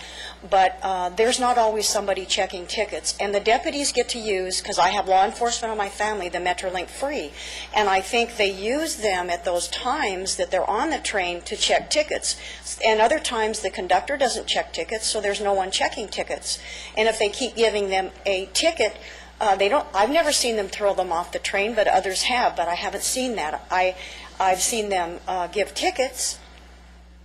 but there's not always somebody checking tickets. And the deputies get to use, because I have law enforcement on my family, the Metrolink free. And I think they use them at those times that they're on the train to check tickets. And other times the conductor doesn't check tickets, so there's no one checking tickets. And if they keep giving them a ticket, they don't. I've never seen them throw them off the train, but others have. But I haven't seen that. I've seen them give tickets,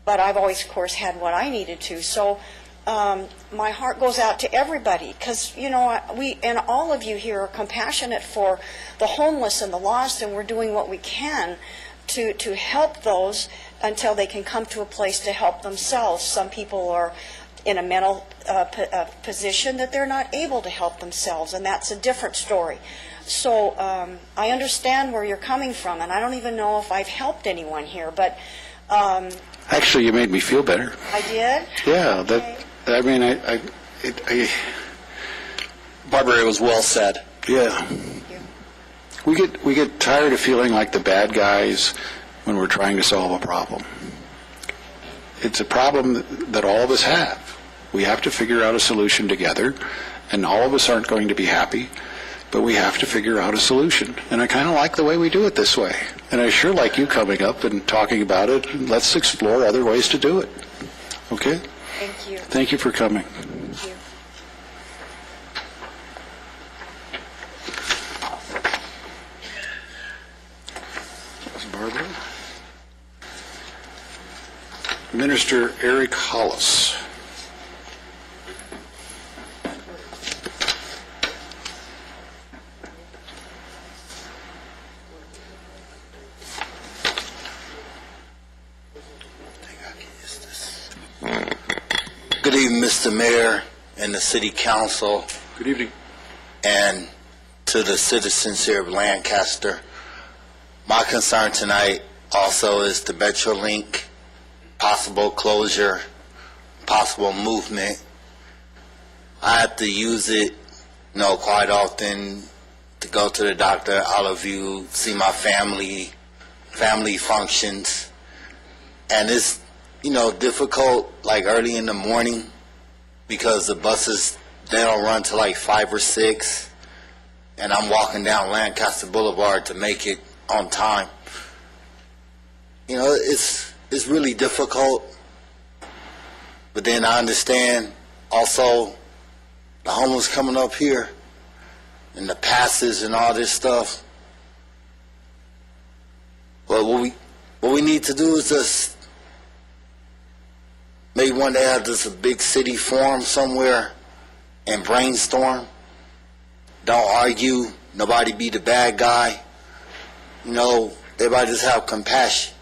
but I've always, of course, had what I needed to. So my heart goes out to everybody, because, you know, we and all of you here are compassionate for the homeless and the lost, and we're doing what we can to help those until they can come to a place to help themselves. Some people are in a mental position that they're not able to help themselves, and that's a different story. So I understand where you're coming from, and I don't even know if I've helped anyone here, but... Actually, you made me feel better. I did? Yeah, Okay. I mean, Barbara, it was well said. Yeah. We get tired of feeling like the bad guys when we're trying to solve a problem. It's a problem that all of us have. We have to figure out a solution together, and all of us aren't going to be happy, but we have to figure out a solution. And I kind of like the way we do it this way. And I sure like you coming up and talking about it. Let's explore other ways to do it. Okay? Thank you. Thank you for coming. Thank you. Barbara. Minister Eric Hollis. Good evening, Mr. Mayor and the City Council. Good evening. And to the citizens here of Lancaster. My concern tonight also is the Metrolink, possible closure, possible movement. I have to use it, you know, quite often to go to the doctor, all of you, see my family functions. And it's, you know, difficult like early in the morning because the buses, they don't run till like 5 or 6. And I'm walking down Lancaster Boulevard to make it on time. You know, it's really difficult. But then I understand also the homeless coming up here and the passes and all this stuff. But what we need to do is just maybe one day have this a big city forum somewhere and brainstorm. Don't argue. Nobody be the bad guy. You know, everybody just have compassion.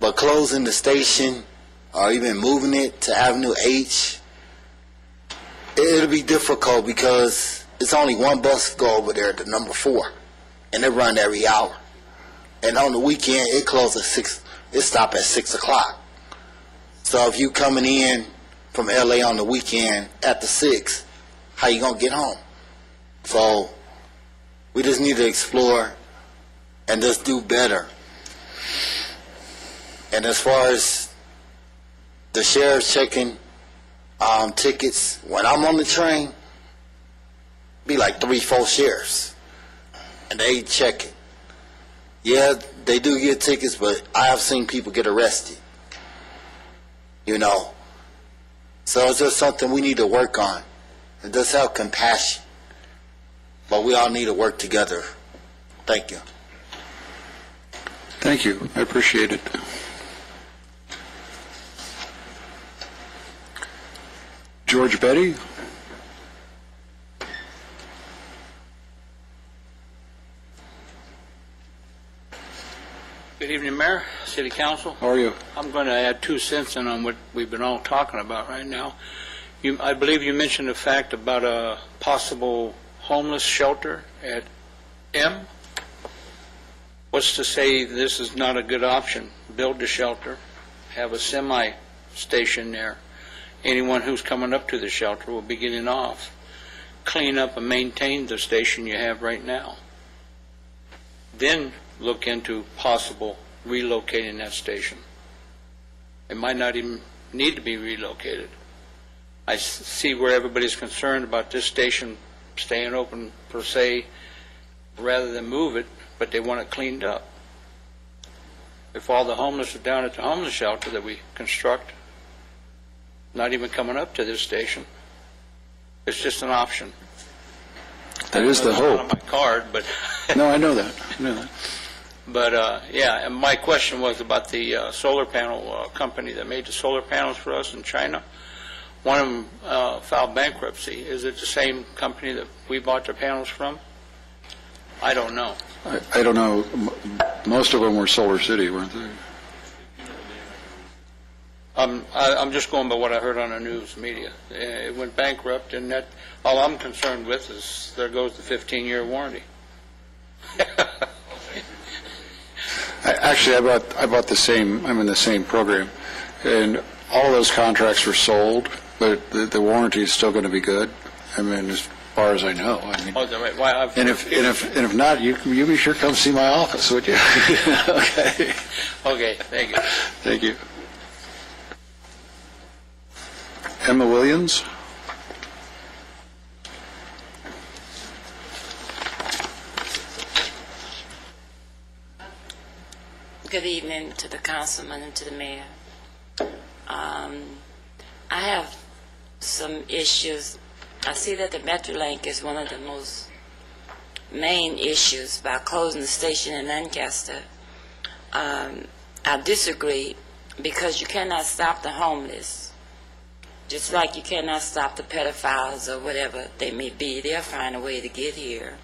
But closing the station or even moving it to Avenue H, it'll be difficult because it's only one bus go over there, the number 4, and they run every hour. And on the weekend, it closes at 6. It stop at 6 o'clock. So if you coming in from LA on the weekend after 6, how you gonna get home? So we just need to explore and just do better. And as far as the sheriff's checking tickets, when I'm on the train, be like 3-4 sheriffs, and they check it. Yeah, they do get tickets, but I have seen people get arrested. You know, so it's just something we need to work on. And just have compassion. But we all need to work together. Thank you. Thank you. I appreciate it. George Betty. Good evening, Mayor, City Council. How are you? I'm going to add 2 cents in on what we've been all talking about right now. I believe you mentioned the fact about a possible homeless shelter at M. What's to say this is not a good option? Build the shelter, have a semi-station there. Anyone who's coming up to the shelter will be getting off. Clean up and maintain the station you have right now. Then look into possible relocating that station. It might not even need to be relocated. I see where everybody's concerned about this station staying open per se rather than move it, but they want it cleaned up. If all the homeless are down at the homeless shelter that we construct, not even coming up to this station, it's just an option. That is the hope. On my card, but no, I know that. But, yeah, and my question was about the solar panel company that made the solar panels for us in China. One of them filed bankruptcy. Is it the same company that we bought the panels from? I don't know. I don't know. Most of them were Solar City, weren't they? I'm just going by what I heard on the news media. It went bankrupt, and that all I'm concerned with is there goes the 15-year warranty. Actually, I bought the same. I'm in the same program, and all of those contracts were sold, but the warranty is still going to be good. I mean, as far as I know. I mean, Oh, is that right? Why, and if not, you be sure to come see my office, would you? Okay. Okay, thank you. Thank you. Emma Williams. Good evening to the councilman and to the mayor. I have some issues. I see that the Metrolink is one of the most main issues by closing the station in Lancaster. I disagree because you cannot stop the homeless. Just like you cannot stop the pedophiles or whatever they may be. They'll find a way to get here.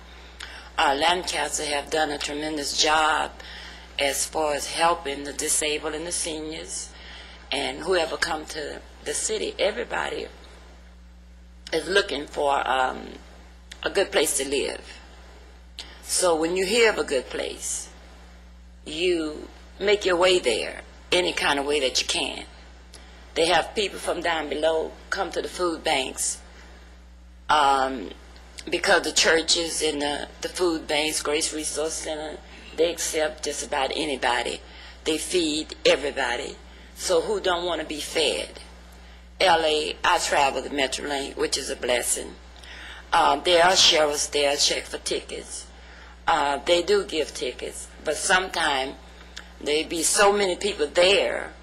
Lancaster have done a tremendous job as far as helping the disabled and the seniors and whoever come to the city. Everybody is looking for a good place to live. So when you hear of a good place, you make your way there any kind of way that you can. They have people from down below come to the food banks because the churches and the food banks, Grace Resource Center, they accept just about anybody. They feed everybody. So who don't want to be fed? LA, I travel the Metrolink, which is a blessing. There are sheriffs there, check for tickets. They do give tickets, but sometimes there be so many people there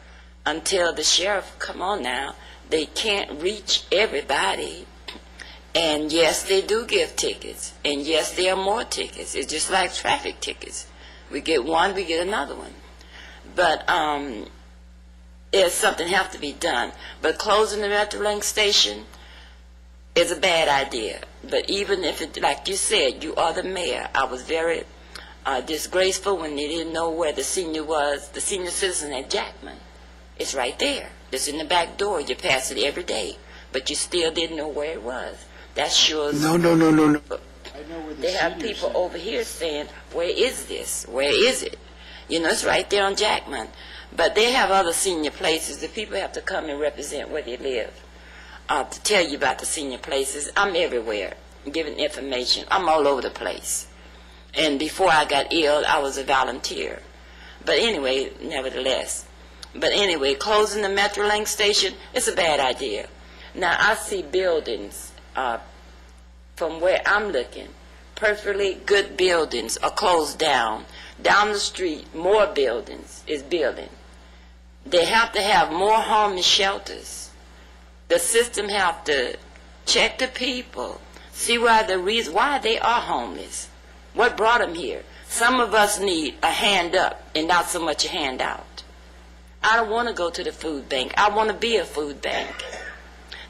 until the sheriff, come on now, they can't reach everybody. And yes, they do give tickets. And yes, there are more tickets. It's just like traffic tickets. We get one, we get another one. But there's something have to be done. But closing the Metrolink station is a bad idea. But even if it, like you said, you are the mayor. I was very disgraceful when they didn't know where the senior was, the senior citizen at Jackman. It's right there. It's in the back door. You pass it every day. But you still didn't know where it was. That sure is... No. They have people over here saying, where is this? Where is it? You know, it's right there on Jackman. But they have other senior places. The people have to come and represent where they live. To tell you about the senior places, I'm everywhere giving information. I'm all over the place. And before I got ill, I was a volunteer. But anyway, nevertheless. But anyway, closing the Metrolink station, it's a bad idea. Now, I see buildings from where I'm looking, perfectly good buildings are closed down. Down the street, more buildings is building. They have to have more homeless shelters. The system have to check the people, see why they are homeless. What brought them here? Some of us need a hand up and not so much a hand out. I don't want to go to the food bank. I want to be a food bank.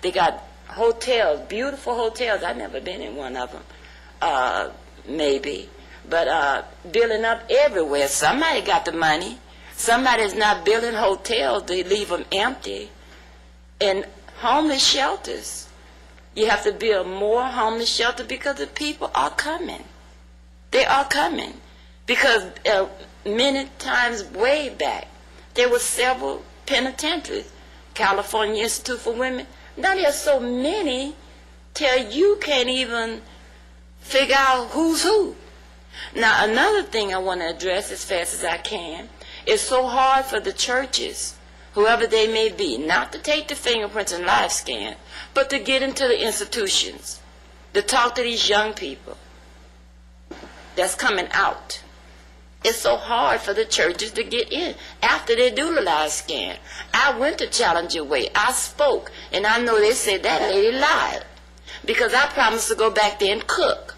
They got hotels, beautiful hotels. I've never been in one of them, maybe. But building up everywhere. Somebody got the money. Somebody's not building hotels. They leave them empty. And homeless shelters. You have to build more homeless shelters because the people are coming. They are coming. Because many times way back, there were several penitentiaries. California Institute for Women. Now there's so many till you can't even figure out who's who. Now another thing I want to address as fast as I can, it's so hard for the churches, whoever they may be, not to take the fingerprints and live scan, but to get into the institutions, to talk to these young people that's coming out. It's so hard for the churches to get in after they do the live scan. I went to Challenger Way. I spoke, and I know they said that lady lied because I promised to go back there and cook.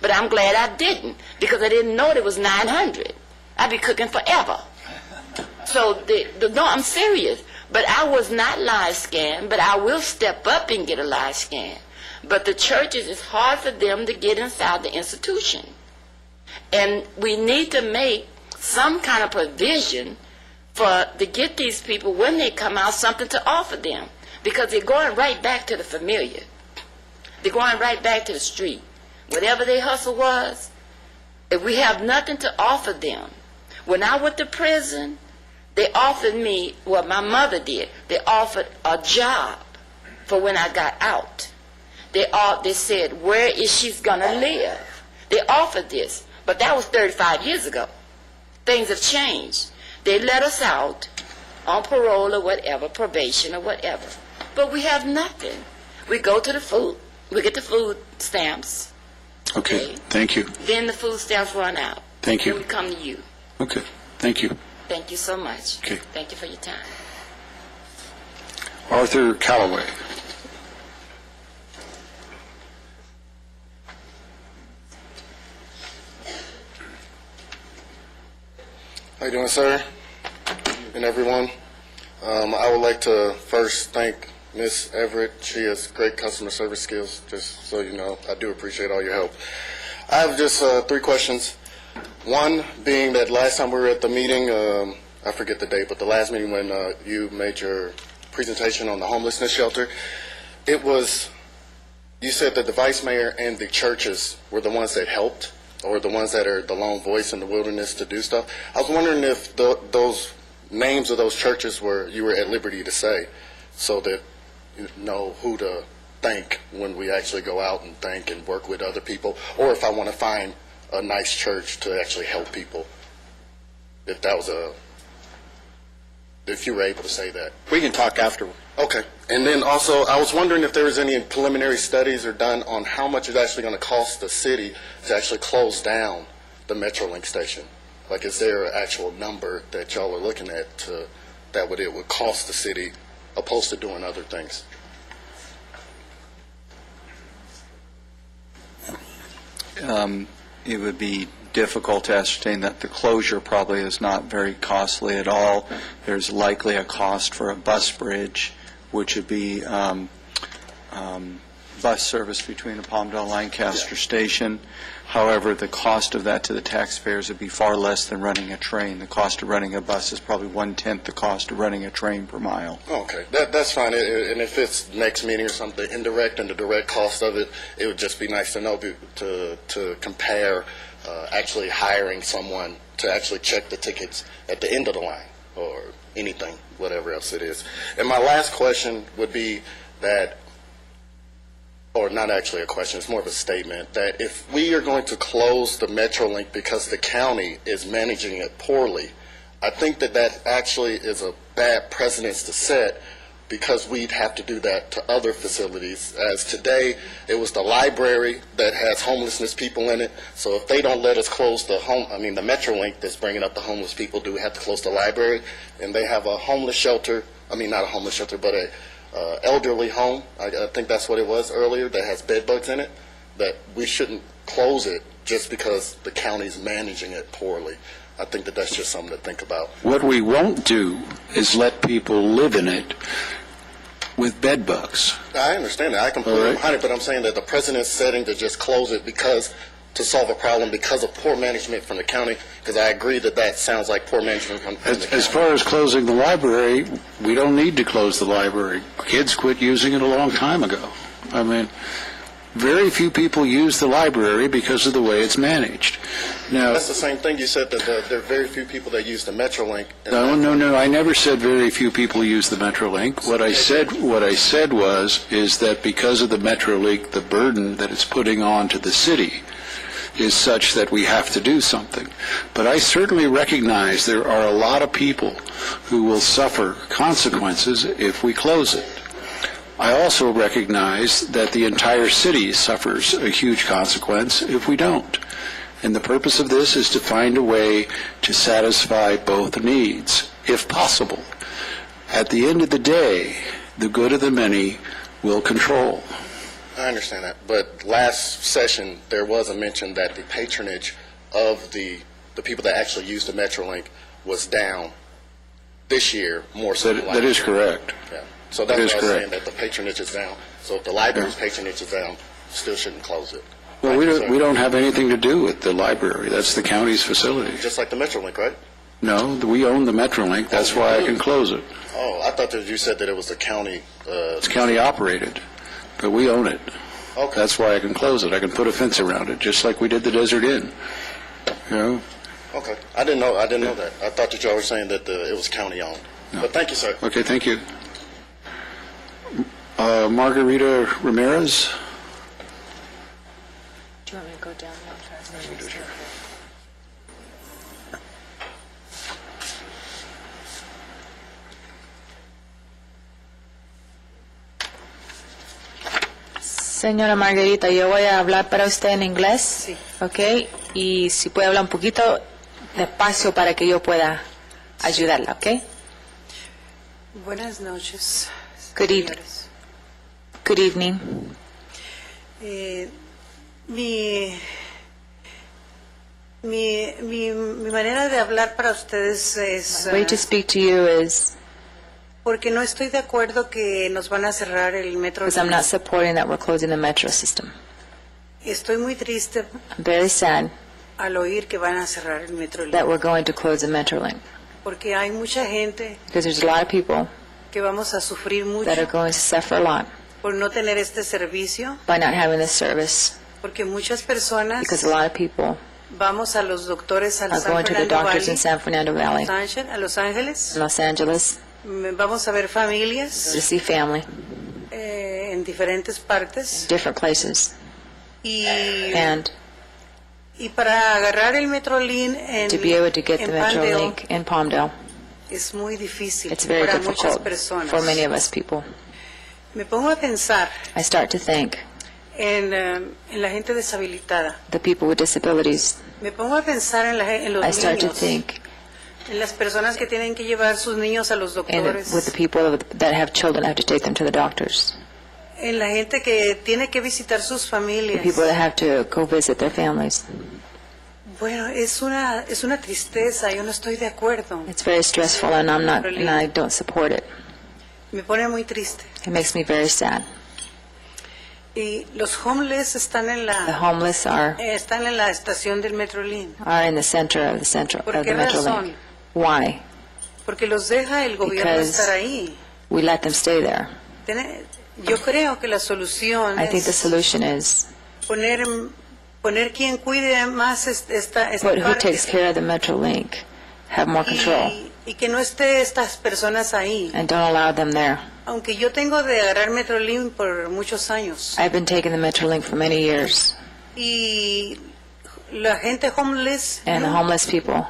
But I'm glad I didn't because I didn't know there was 900. I'd be cooking forever. So, no, I'm serious. But I was not live scanned, but I will step up and get a live scan. But the churches, it's hard for them to get inside the institution. And we need to make some kind of provision to get these people, when they come out, something to offer them. Because they're going right back to the familiar. They're going right back to the street. Whatever their hustle was, if we have nothing to offer them. When I went to prison, they offered me what my mother did. They offered a job for when I got out. They said, where is she going to live? They offered this. But that was 35 years ago. Things have changed. They let us out on parole or whatever, probation or whatever. But we have nothing. We go to the food. We get the food stamps. Okay, thank you. Then the food stamps run out. Thank you. Then we come to you. Okay, thank you. Thank you so much. Okay. Thank you for your time. Arthur Callaway. How you doing, sir, and everyone? I would like to first thank Ms. Everett. She has great customer service skills, just so you know. I do appreciate all your help. I have just 3 questions. One being that last time we were at the meeting, I forget the date, but the last meeting when you made your presentation on the homelessness shelter, you said that the vice mayor and the churches were the ones that helped, or the ones that are the lone voice in the wilderness to do stuff. I was wondering if those names of those churches you were at liberty to say, so that you know who to thank when we actually go out and thank and work with other people, or if I want to find a nice church to actually help people. If you were able to say that. We can talk afterward. Okay. And then also, I was wondering if there was any preliminary studies or done on how much it's actually going to cost the city to actually close down the Metrolink station. Like, is there an actual number that y'all are looking at that it would cost the city opposed to doing other things? It would be difficult to ascertain that. The closure probably is not very costly at all. There's likely a cost for a bus bridge, which would be bus service between the Palmdale and Lancaster station. However, the cost of that to the taxpayers would be far less than running a train. The cost of running a bus is probably 1/10 the cost of running a train per mile. Okay, that's fine. And if it's next meeting or something, indirect and the direct cost of it, it would just be nice to know to compare actually hiring someone to actually check the tickets at the end of the line or anything, whatever else it is. And my last question would be that, or not actually a question, it's more of a statement, that if we are going to close the Metrolink because the county is managing it poorly, I think that actually is a bad precedence to set, because we'd have to do that to other facilities. As today, it was the library that has homelessness people in it, so if they don't let us close the Metrolink that's bringing up the homeless people, do we have to close the library? And they have a homeless shelter, not a homeless shelter, but a elderly home, I think that's what it was earlier, that has bed bugs in it, that we shouldn't close it just because the county's managing it poorly. I think that's just something to think about. What we won't do is let people live in it with bed bugs. I understand that. I completely behind it, but I'm saying that the president's setting to just close it to solve a problem because of poor management from the county, because I agree that sounds like poor management from the county. As far as closing the library, we don't need to close the library. Kids quit using it a long time ago. Very few people use the library because of the way it's managed. Now, that's the same thing you said, that there are very few people that use the Metrolink. No, I never said very few people use the Metrolink. What I said is that because of the Metrolink, the burden that it's putting on to the city is such that we have to do something. But I certainly recognize there are a lot of people who will suffer consequences if we close it. I also recognize that the entire city suffers a huge consequence if we don't. And the purpose of this is to find a way to satisfy both needs, if possible. At the end of the day, the good of the many will control. I understand that, but last session there was a mention that the patronage of the the people that actually use the Metrolink was down this year more so than last That is year. correct. Yeah. So that's That is why I was saying correct. that the patronage is down. So if the library's patronage is down, still shouldn't close it. Well, we don't have anything to do with the library. That's the county's facility. Just like the Metrolink, right? No, we own the Metrolink. That's why I can close it. Oh, I thought that you said that it was the county. It's county operated, but we own it. Okay. That's why I can close it. I can put a fence around it, just like we did the Desert Inn. You know? Okay. I didn't know that. I thought that y'all were saying that it was county owned. No. But thank you, sir. Okay, thank you. Margarita Ramirez? Do you want me to go down now? Señora Margarita, yo voy a hablar para usted en inglés, sí. ¿Ok? Y si puede hablar un poquito despacio para que yo pueda ayudarla, ¿ok? Buenas noches. Good evening. Mi manera de hablar para ustedes es... The way to speak to you is porque no estoy de acuerdo que nos van a cerrar el metro. because I'm not supporting that we're closing the metro system. Estoy muy triste I'm very sad al oír que van a cerrar el metro. that we're going to close the Metrolink Porque hay mucha gente because there's a lot of people que vamos a sufrir mucho that are going to suffer a lot por no tener este servicio. by not having this service Porque muchas personas because a lot of people vamos a los doctores al are San going to the Fernando doctors Valley, in San Fernando Valley, a Los Ángeles. Los Angeles, Vamos a ver familias to see family en diferentes partes. different places. And Y para agarrar el Metrolink en, to be able to get the en Palmdale Metrolink in Palmdale, es muy difícil it's very para muchas difficult personas. for many of us people. Me pongo a pensar I start to think en la gente deshabilitada. the people with disabilities. Me pongo a pensar en los I start to niños, think en las personas que tienen que llevar sus niños a los and doctores, with the people that have children, have to take them to the doctors. en la gente que tiene que visitar sus The familias. people that have to go visit their families. Bueno, es una tristeza, yo no estoy de acuerdo. It's very stressful, and I don't support it. Me pone muy triste. It makes me very sad. Y los homeless están en The homeless are están en la estación del Metrolink. in the center of the ¿Por qué Metrolink. razón? Why? Porque los deja el gobierno Because estar ahí. we let them stay there. Yo creo que la solución I think the es solution is poner quien cuide más esta who parte takes care of the Metrolink, have more control, y que no esté estas personas ahí. and don't allow them there. Aunque yo tengo de agarrar Metrolink por muchos años I've been taking the Metrolink for many years, y la gente homeless and the homeless people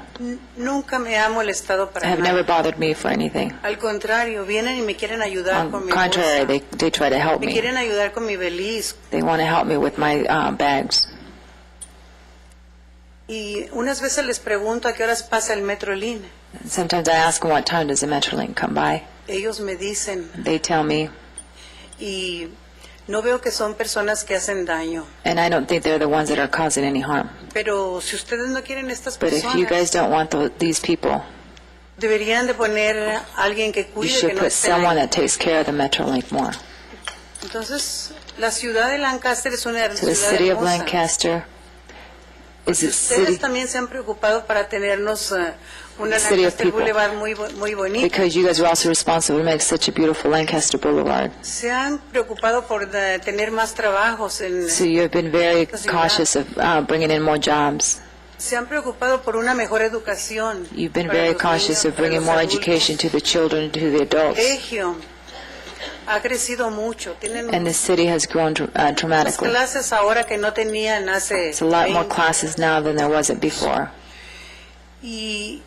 nunca me ha molestado para have nada. never bothered me for anything. Al contrario, vienen y me quieren ayudar con On mi the contrary, bolsa. they try to help Me me. quieren ayudar con mi beliz. They want to help me with my bags. Y unas veces les pregunto a qué horas pasa el Metrolink. Sometimes I ask them what time does the Metrolink come by. Ellos me dicen, They tell me, y no veo que son personas que hacen daño. and I don't think they're the ones that are causing any harm. Pero si ustedes no quieren estas But if you guys personas, don't want these people, deberían de poner a alguien que you cuide, que should no put estén someone ahí. that takes care of the Metrolink more. Entonces, la ciudad de Lancaster es una So the ciudad city of hermosa. Lancaster is a Ustedes city también se han preocupado para tenernos una The city of Lancaster people. Boulevard muy bonita. because you guys are also responsible to make such a beautiful Lancaster Boulevard. Se han preocupado por tener más trabajos So you have been very esta ciudad. cautious of bringing in more jobs. Se han preocupado por una mejor educación. You've been para very los cautious niños, of para bringing los more adultos. education to the children and to the El adults. colegio ha crecido mucho. Tienen And the city has grown más dramatically. clases ahora que no tenían hace It's a lot more 20. classes now than there wasn't before. Y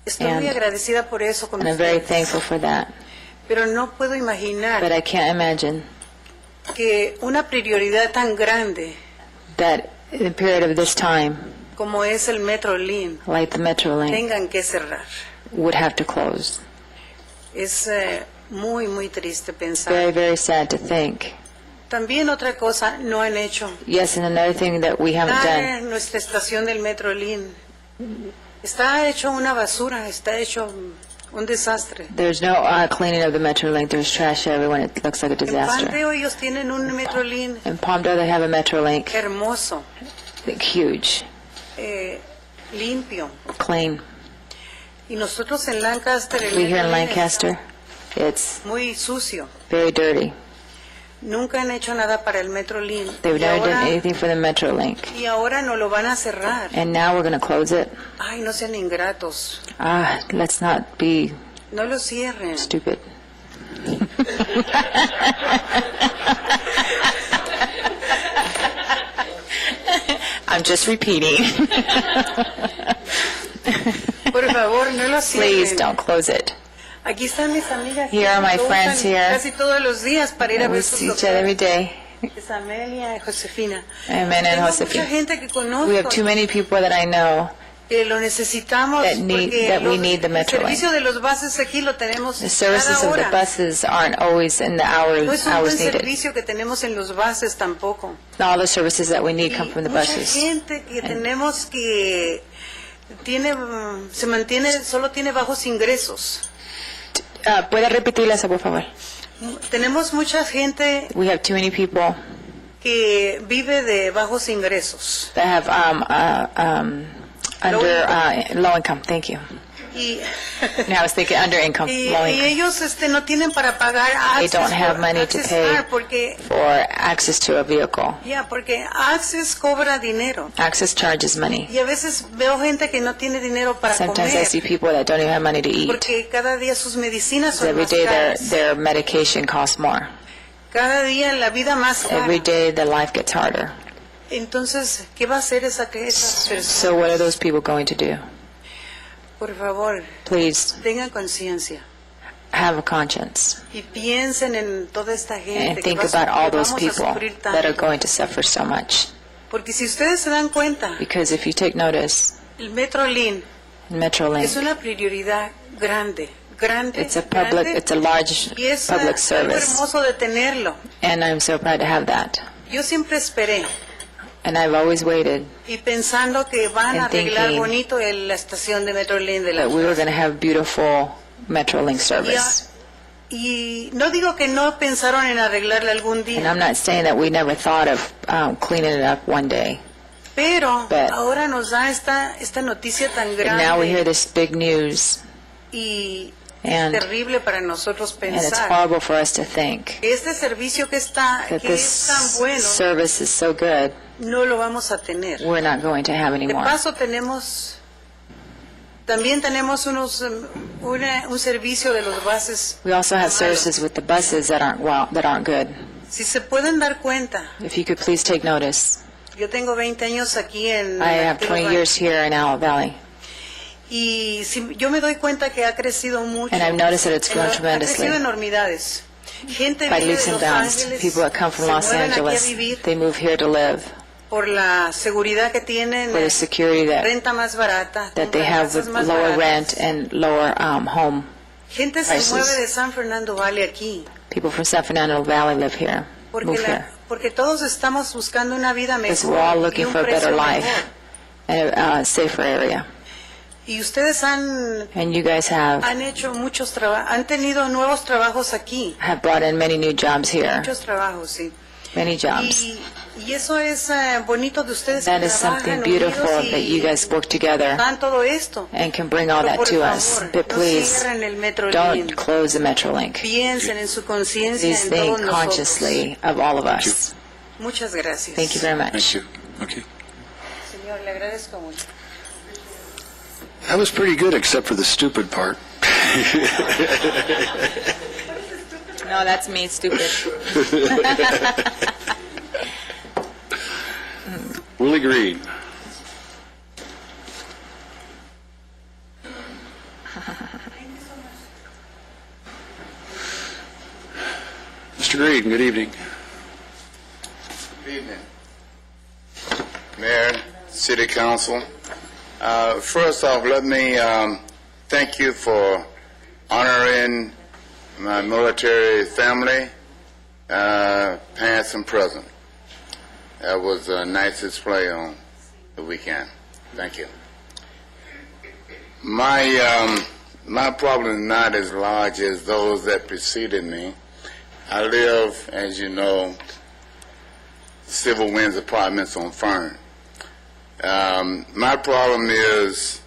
estoy muy And- agradecida por eso con And I'm very ustedes. thankful for that. Pero no puedo imaginar But I can't imagine que una prioridad tan grande that in a period of this time, como es el Metrolink like the Metrolink, tengan que cerrar. would have to close. Es muy triste It's pensar. very, very sad to think. También otra cosa no han hecho. Yes, and another thing that we haven't Dar done nuestra estación del Metrolink Está hecho una basura, está hecho un desastre. There's no cleaning of the Metrolink. There's trash everywhere. It looks like a En disaster. Pandeo ellos tienen un Metrolink In Palmdale, they have a Metrolink. hermoso, Huge, limpio. clean. Y nosotros en Lancaster, el We here in Metrolink Lancaster, it's está muy sucio. very dirty. Nunca han hecho nada para el Metrolink. They've Y never done ahora, anything for the Metrolink. y ahora no lo van a cerrar. And now we're going to close it. Ay, no sean ingratos. Let's not be No lo cierren. stupid. I'm just repeating. Por favor, no lo Please cierren. don't close it. Aquí están mis amigas. Here are my que friends usan here. casi todos los días para ir a We ver sus see each other every day. Es Amelia y Josefina. Amen and Tengo Josefina. mucha gente que We have conozco too many people that I know que lo necesitamos porque we need the el Metrolink. servicio de los buses aquí lo tenemos The services cada of the hora. buses aren't always in the No es un buen hours needed. servicio que tenemos en los buses tampoco. All the services that we need come from the Mucha buses. gente que tenemos que se mantiene, solo tiene bajos ingresos. ¿Puede repetirla eso, por favor? Tenemos mucha gente We have too many people que vive de bajos ingresos. that have under low income. Thank you. Y, No, I was thinking under income, y low income. ellos no tienen para pagar They Access, don't have money to Access pay Car porque, for access to a vehicle. porque Access cobra dinero. Access charges money. Y a veces veo gente que no tiene dinero para Sometimes I comer see people that don't even have money to eat. porque cada día sus medicinas son Every más day caras. their medication costs more. Cada día la vida más cara. Every day the life gets harder. Entonces, ¿qué va a hacer esas personas? So what are those people going to do? Por favor, Please tengan conciencia have a conscience y piensen en toda esta gente and que think va a about all those vamos a people sufrir that are tanto. going to suffer so much. Porque si ustedes se dan cuenta, Because if you take notice, el Metrolink es Metrolink, una prioridad grande, grande, it's a large y es public algo service, hermoso de tenerlo. and I'm so proud to have that. Yo siempre esperé And I've always waited y pensando que van a And arreglar thinking bonito la estación de Metrolink de la that we were going to have beautiful Metrolink Ya, service. y no digo que no pensaron en arreglarla algún And día, I'm not saying that we never thought of cleaning it up one day. pero But- ahora nos da esta noticia tan But now we hear grande this big news, y and, terrible para nosotros and it's pensar horrible for us to think que este servicio que es tan that this bueno service is so good, no lo vamos a tener. we're not going to have De anymore. paso también tenemos un servicio de los buses. We also have malo. services with the buses that aren't good. Si se pueden dar cuenta, If you could please take notice. yo tengo 20 años aquí en I have 20 years here in Antelope Valley, y yo me doy cuenta que ha crecido mucho. and I've noticed that it's grown Ha tremendously crecido enormidades. Gente by vive leaps de and Los bounds. Ángeles, People that come from se Los mueven aquí a Angeles, vivir they move here to live por la seguridad que tienen, for the security renta más barata, that they compran have casas with más lower baratas. rent and lower home. Gente se prices. mueve de San Fernando Valley aquí People from San Fernando Valley live here, move here, porque todos estamos buscando una vida because mejor we're all y looking un for a better precio life mejor. and a safer area. Y ustedes han And you guys have hecho muchos trabajos, han tenido nuevos trabajos aquí, brought in many new jobs here, muchos trabajos, sí. many jobs. Y eso es bonito de ustedes That que is something trabajan beautiful unidos that you y guys work together dan todo esto. and can bring all Pero that por to favor, us. But no please, cierren el Metrolink. don't close the Metrolink. Piensen en su conciencia Please en think todos nosotros. consciously of all of us. Muchas gracias. Thank you very much. Thank you. Okay. Señor, le agradezco mucho. That was pretty good, except for the stupid part. No, that's me, stupid. Will agreed. Mr. Green, good evening. Good evening, Mayor, City Council. First off, let me thank you for honoring my military family, past and present. That was a nice display on the weekend. Thank you. My problem is not as large as those that preceded me. I live, as you know, Civil Winds Apartments on Fern. My problem is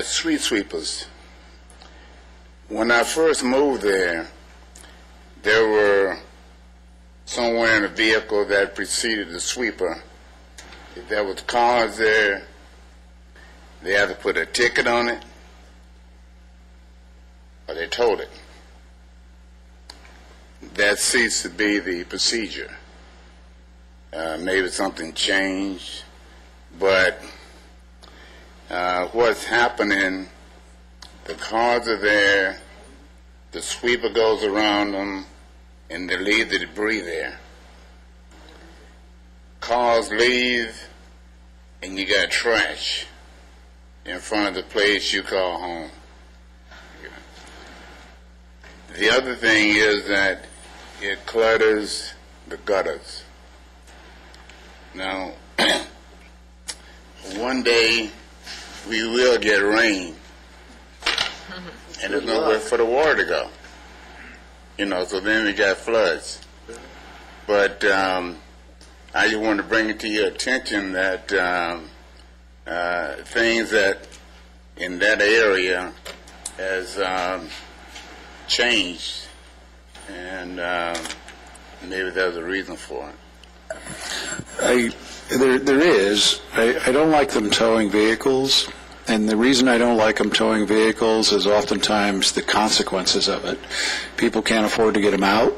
street sweepers. When I first moved there were somewhere in a vehicle that preceded the sweeper. If there was cars there, they had to put a ticket on it, or they towed it. That ceased to be the procedure. Maybe something changed, but what's happening, the cars are there, the sweeper goes around them, and they leave the debris there. Cars leave, and you got trash in front of the place you call home. The other thing is that it clutters the gutters. Now, one day we will get rain, and there's nowhere for the water to go. So then we got floods. But I just want to bring it to your attention that things that in that area has changed, and maybe there's a reason for it. There is. I don't like them towing vehicles, and the reason I don't like them towing vehicles is oftentimes the consequences of it. People can't afford to get them out.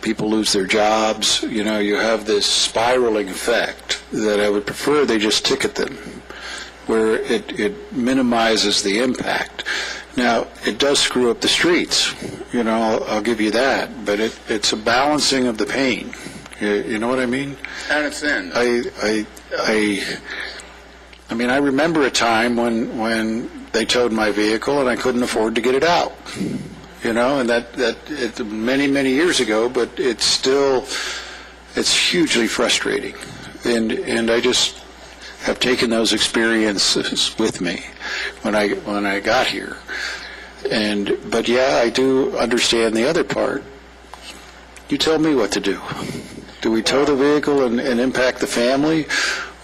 People lose their jobs. You have this spiraling effect that I would prefer they just ticket them, where it minimizes the impact. Now, it does screw up the streets. I'll give you that, but it's a balancing of the pain. You know what I mean? I understand. I remember a time when they towed my vehicle and I couldn't afford to get it out. And that many years ago, but it's hugely frustrating. And I just have taken those experiences with me when I got here. But yeah, I do understand the other part. You tell me what to do. Do we tow the vehicle and impact the family,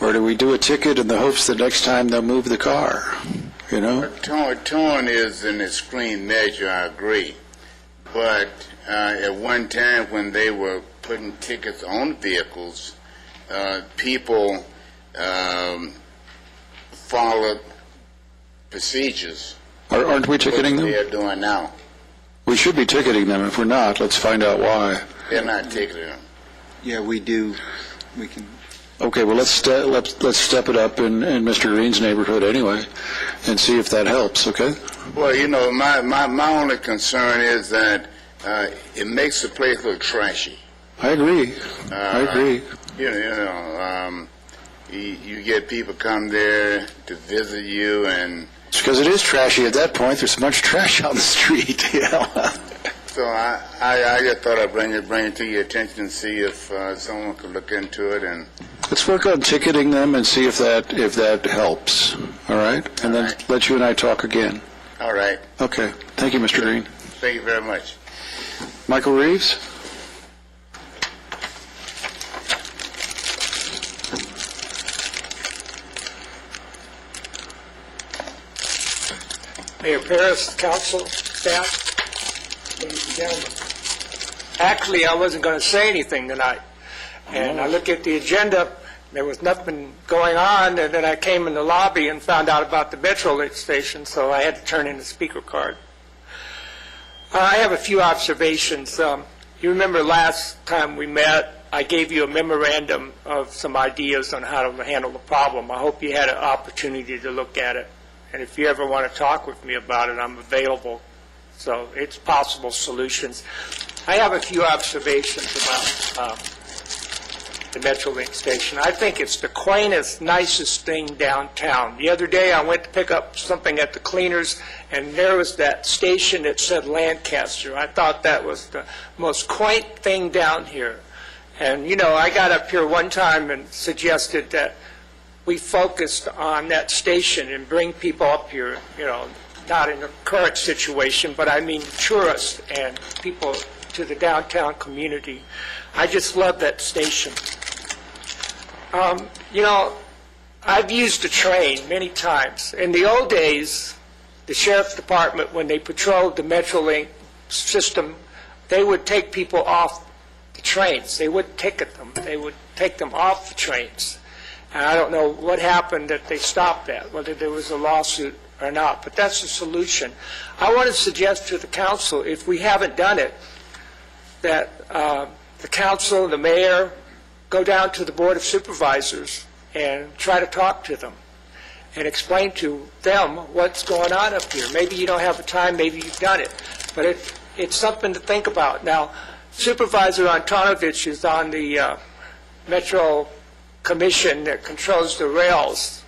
or do we do a ticket in the hopes that next time they'll move the car? Towing is an extreme measure, I agree. But at one time when they were putting tickets on vehicles, people followed procedures. Aren't we ticketing them? They're doing now. We should be ticketing them. If we're not, let's find out why. They're not ticketing them. Yeah, we do. We can. Okay, well, let's step it up in Mr. Green's neighborhood anyway, and see if that helps. Okay. Well, my only concern is that it makes the place look trashy. I agree. You get people come there to visit you, and it's because it is trashy at that point. There's so much trash on the street. So I just thought I'd bring it to your attention and see if someone could look into it. And let's work on ticketing them and see if that helps. All right, and then let you and I talk again. All right. Okay. Thank you, Mr. Green. Thank you very much. Michael Reeves. Mayor Paris, council, staff, ladies and gentlemen. Actually, I wasn't going to say anything tonight. And I looked at the agenda, there was nothing going on, and then I came in the lobby and found out about the Metrolink station, so I had to turn in the speaker card. I have a few observations. You remember last time we met, I gave you a memorandum of some ideas on how to handle the problem. I hope you had an opportunity to look at it. And if you ever want to talk with me about it, I'm available. So it's possible solutions. I have a few observations about the Metrolink station. I think it's the quaintest, nicest thing downtown. The other day I went to pick up something at the cleaners, and there was that station that said Lancaster. I thought that was the most quaint thing down here. And, I got up here one time and suggested that we focused on that station and bring people up here, not in the current situation, but I mean tourists and people to the downtown community. I just love that station. I've used the train many times. In the old days, the sheriff's department, when they patrolled the Metrolink system, they would take people off the trains. They wouldn't ticket them. They would take them off the trains. And I don't know what happened that they stopped that, whether there was a lawsuit or not, but that's the solution. I want to suggest to the council, if we haven't done it, that the council, the mayor, go down to the Board of Supervisors and try to talk to them and explain to them what's going on up here. Maybe you don't have the time, maybe you've done it, but it's something to think about. Now, Supervisor Antonovich is on the Metro Commission that controls the rails.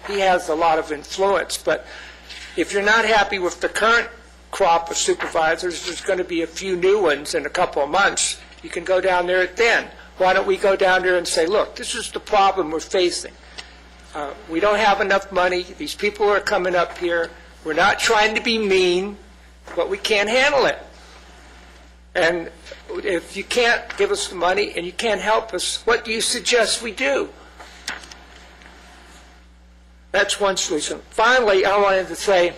He has a lot of influence, but if you're not happy with the current crop of supervisors, there's going to be a few new ones in a couple of months. You can go down there then. Why don't we go down there and say, look, this is the problem we're facing. We don't have enough money. These people are coming up here. We're not trying to be mean, but we can't handle it. And if you can't give us the money and you can't help us, what do you suggest we do? That's one solution. Finally, I wanted to say,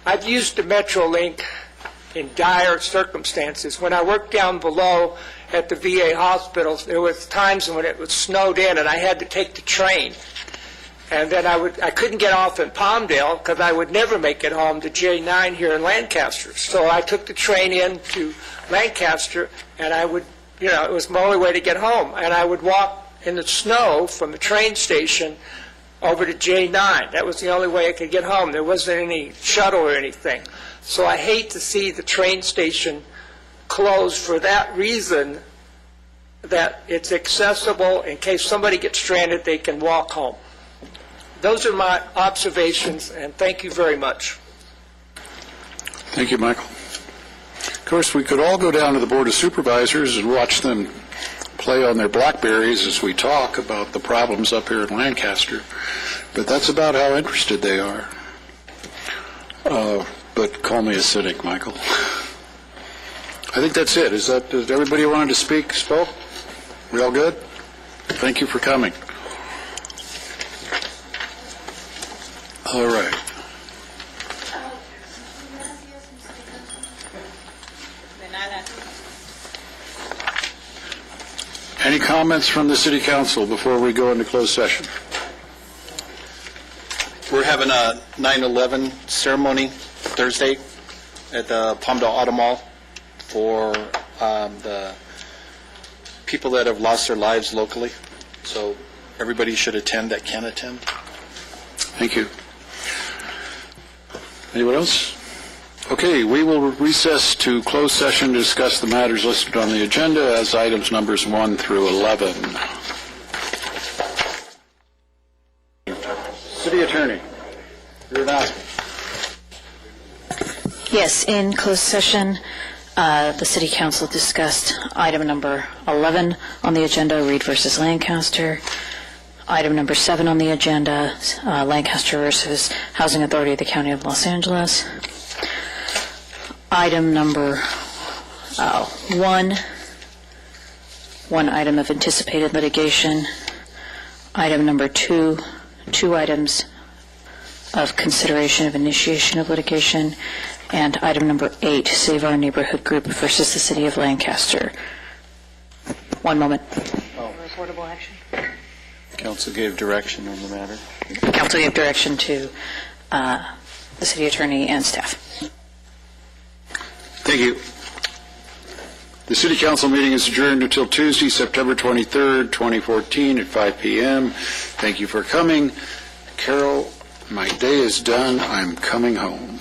I've used the Metrolink in dire circumstances. When I worked down below at the VA hospitals, there was times when it was snowed in and I had to take the train. And then I couldn't get off in Palmdale because I would never make it home to J9 here in Lancaster. So I took the train in to Lancaster, and I would, it was my only way to get home. And I would walk in the snow from the train station over to J9. That was the only way I could get home. There wasn't any shuttle or anything. So I hate to see the train station closed for that reason, that it's accessible. In case somebody gets stranded, they can walk home. Those are my observations, and thank you very much. Thank you, Michael. Of course, we could all go down to the Board of Supervisors and watch them play on their Blackberries as we talk about the problems up here in Lancaster, but that's about how interested they are. But call me a cynic, Michael. I think that's it. Does everybody who wanted to speak spoke? We all good? Thank you for coming. All right. Any comments from the City Council before we go into closed session? We're having a 9/11 ceremony Thursday at the Palmdale Auto Mall for the people that have lost their lives locally. So everybody should attend that can attend. Thank you. Anyone else? Okay, we will recess to closed session to discuss the matters listed on the agenda as items numbers 1 through 11. City Attorney, you're not. Yes, in closed session, the City Council discussed item number 11 on the agenda, Reed versus Lancaster. Item number 7 on the agenda, Lancaster versus Housing Authority of the County of Los Angeles. Item number 1 item of anticipated litigation. Item number 2 items of consideration of initiation of litigation. And item number 8, Save Our Neighborhood Group versus the City of Lancaster. One moment. Reportable action. Council gave direction on the matter. Council gave direction to the City Attorney and staff. Thank you. The City Council meeting is adjourned until Tuesday, September 23rd, 2014 at 5 p.m. Thank you for coming. Carol, my day is done. I'm coming home.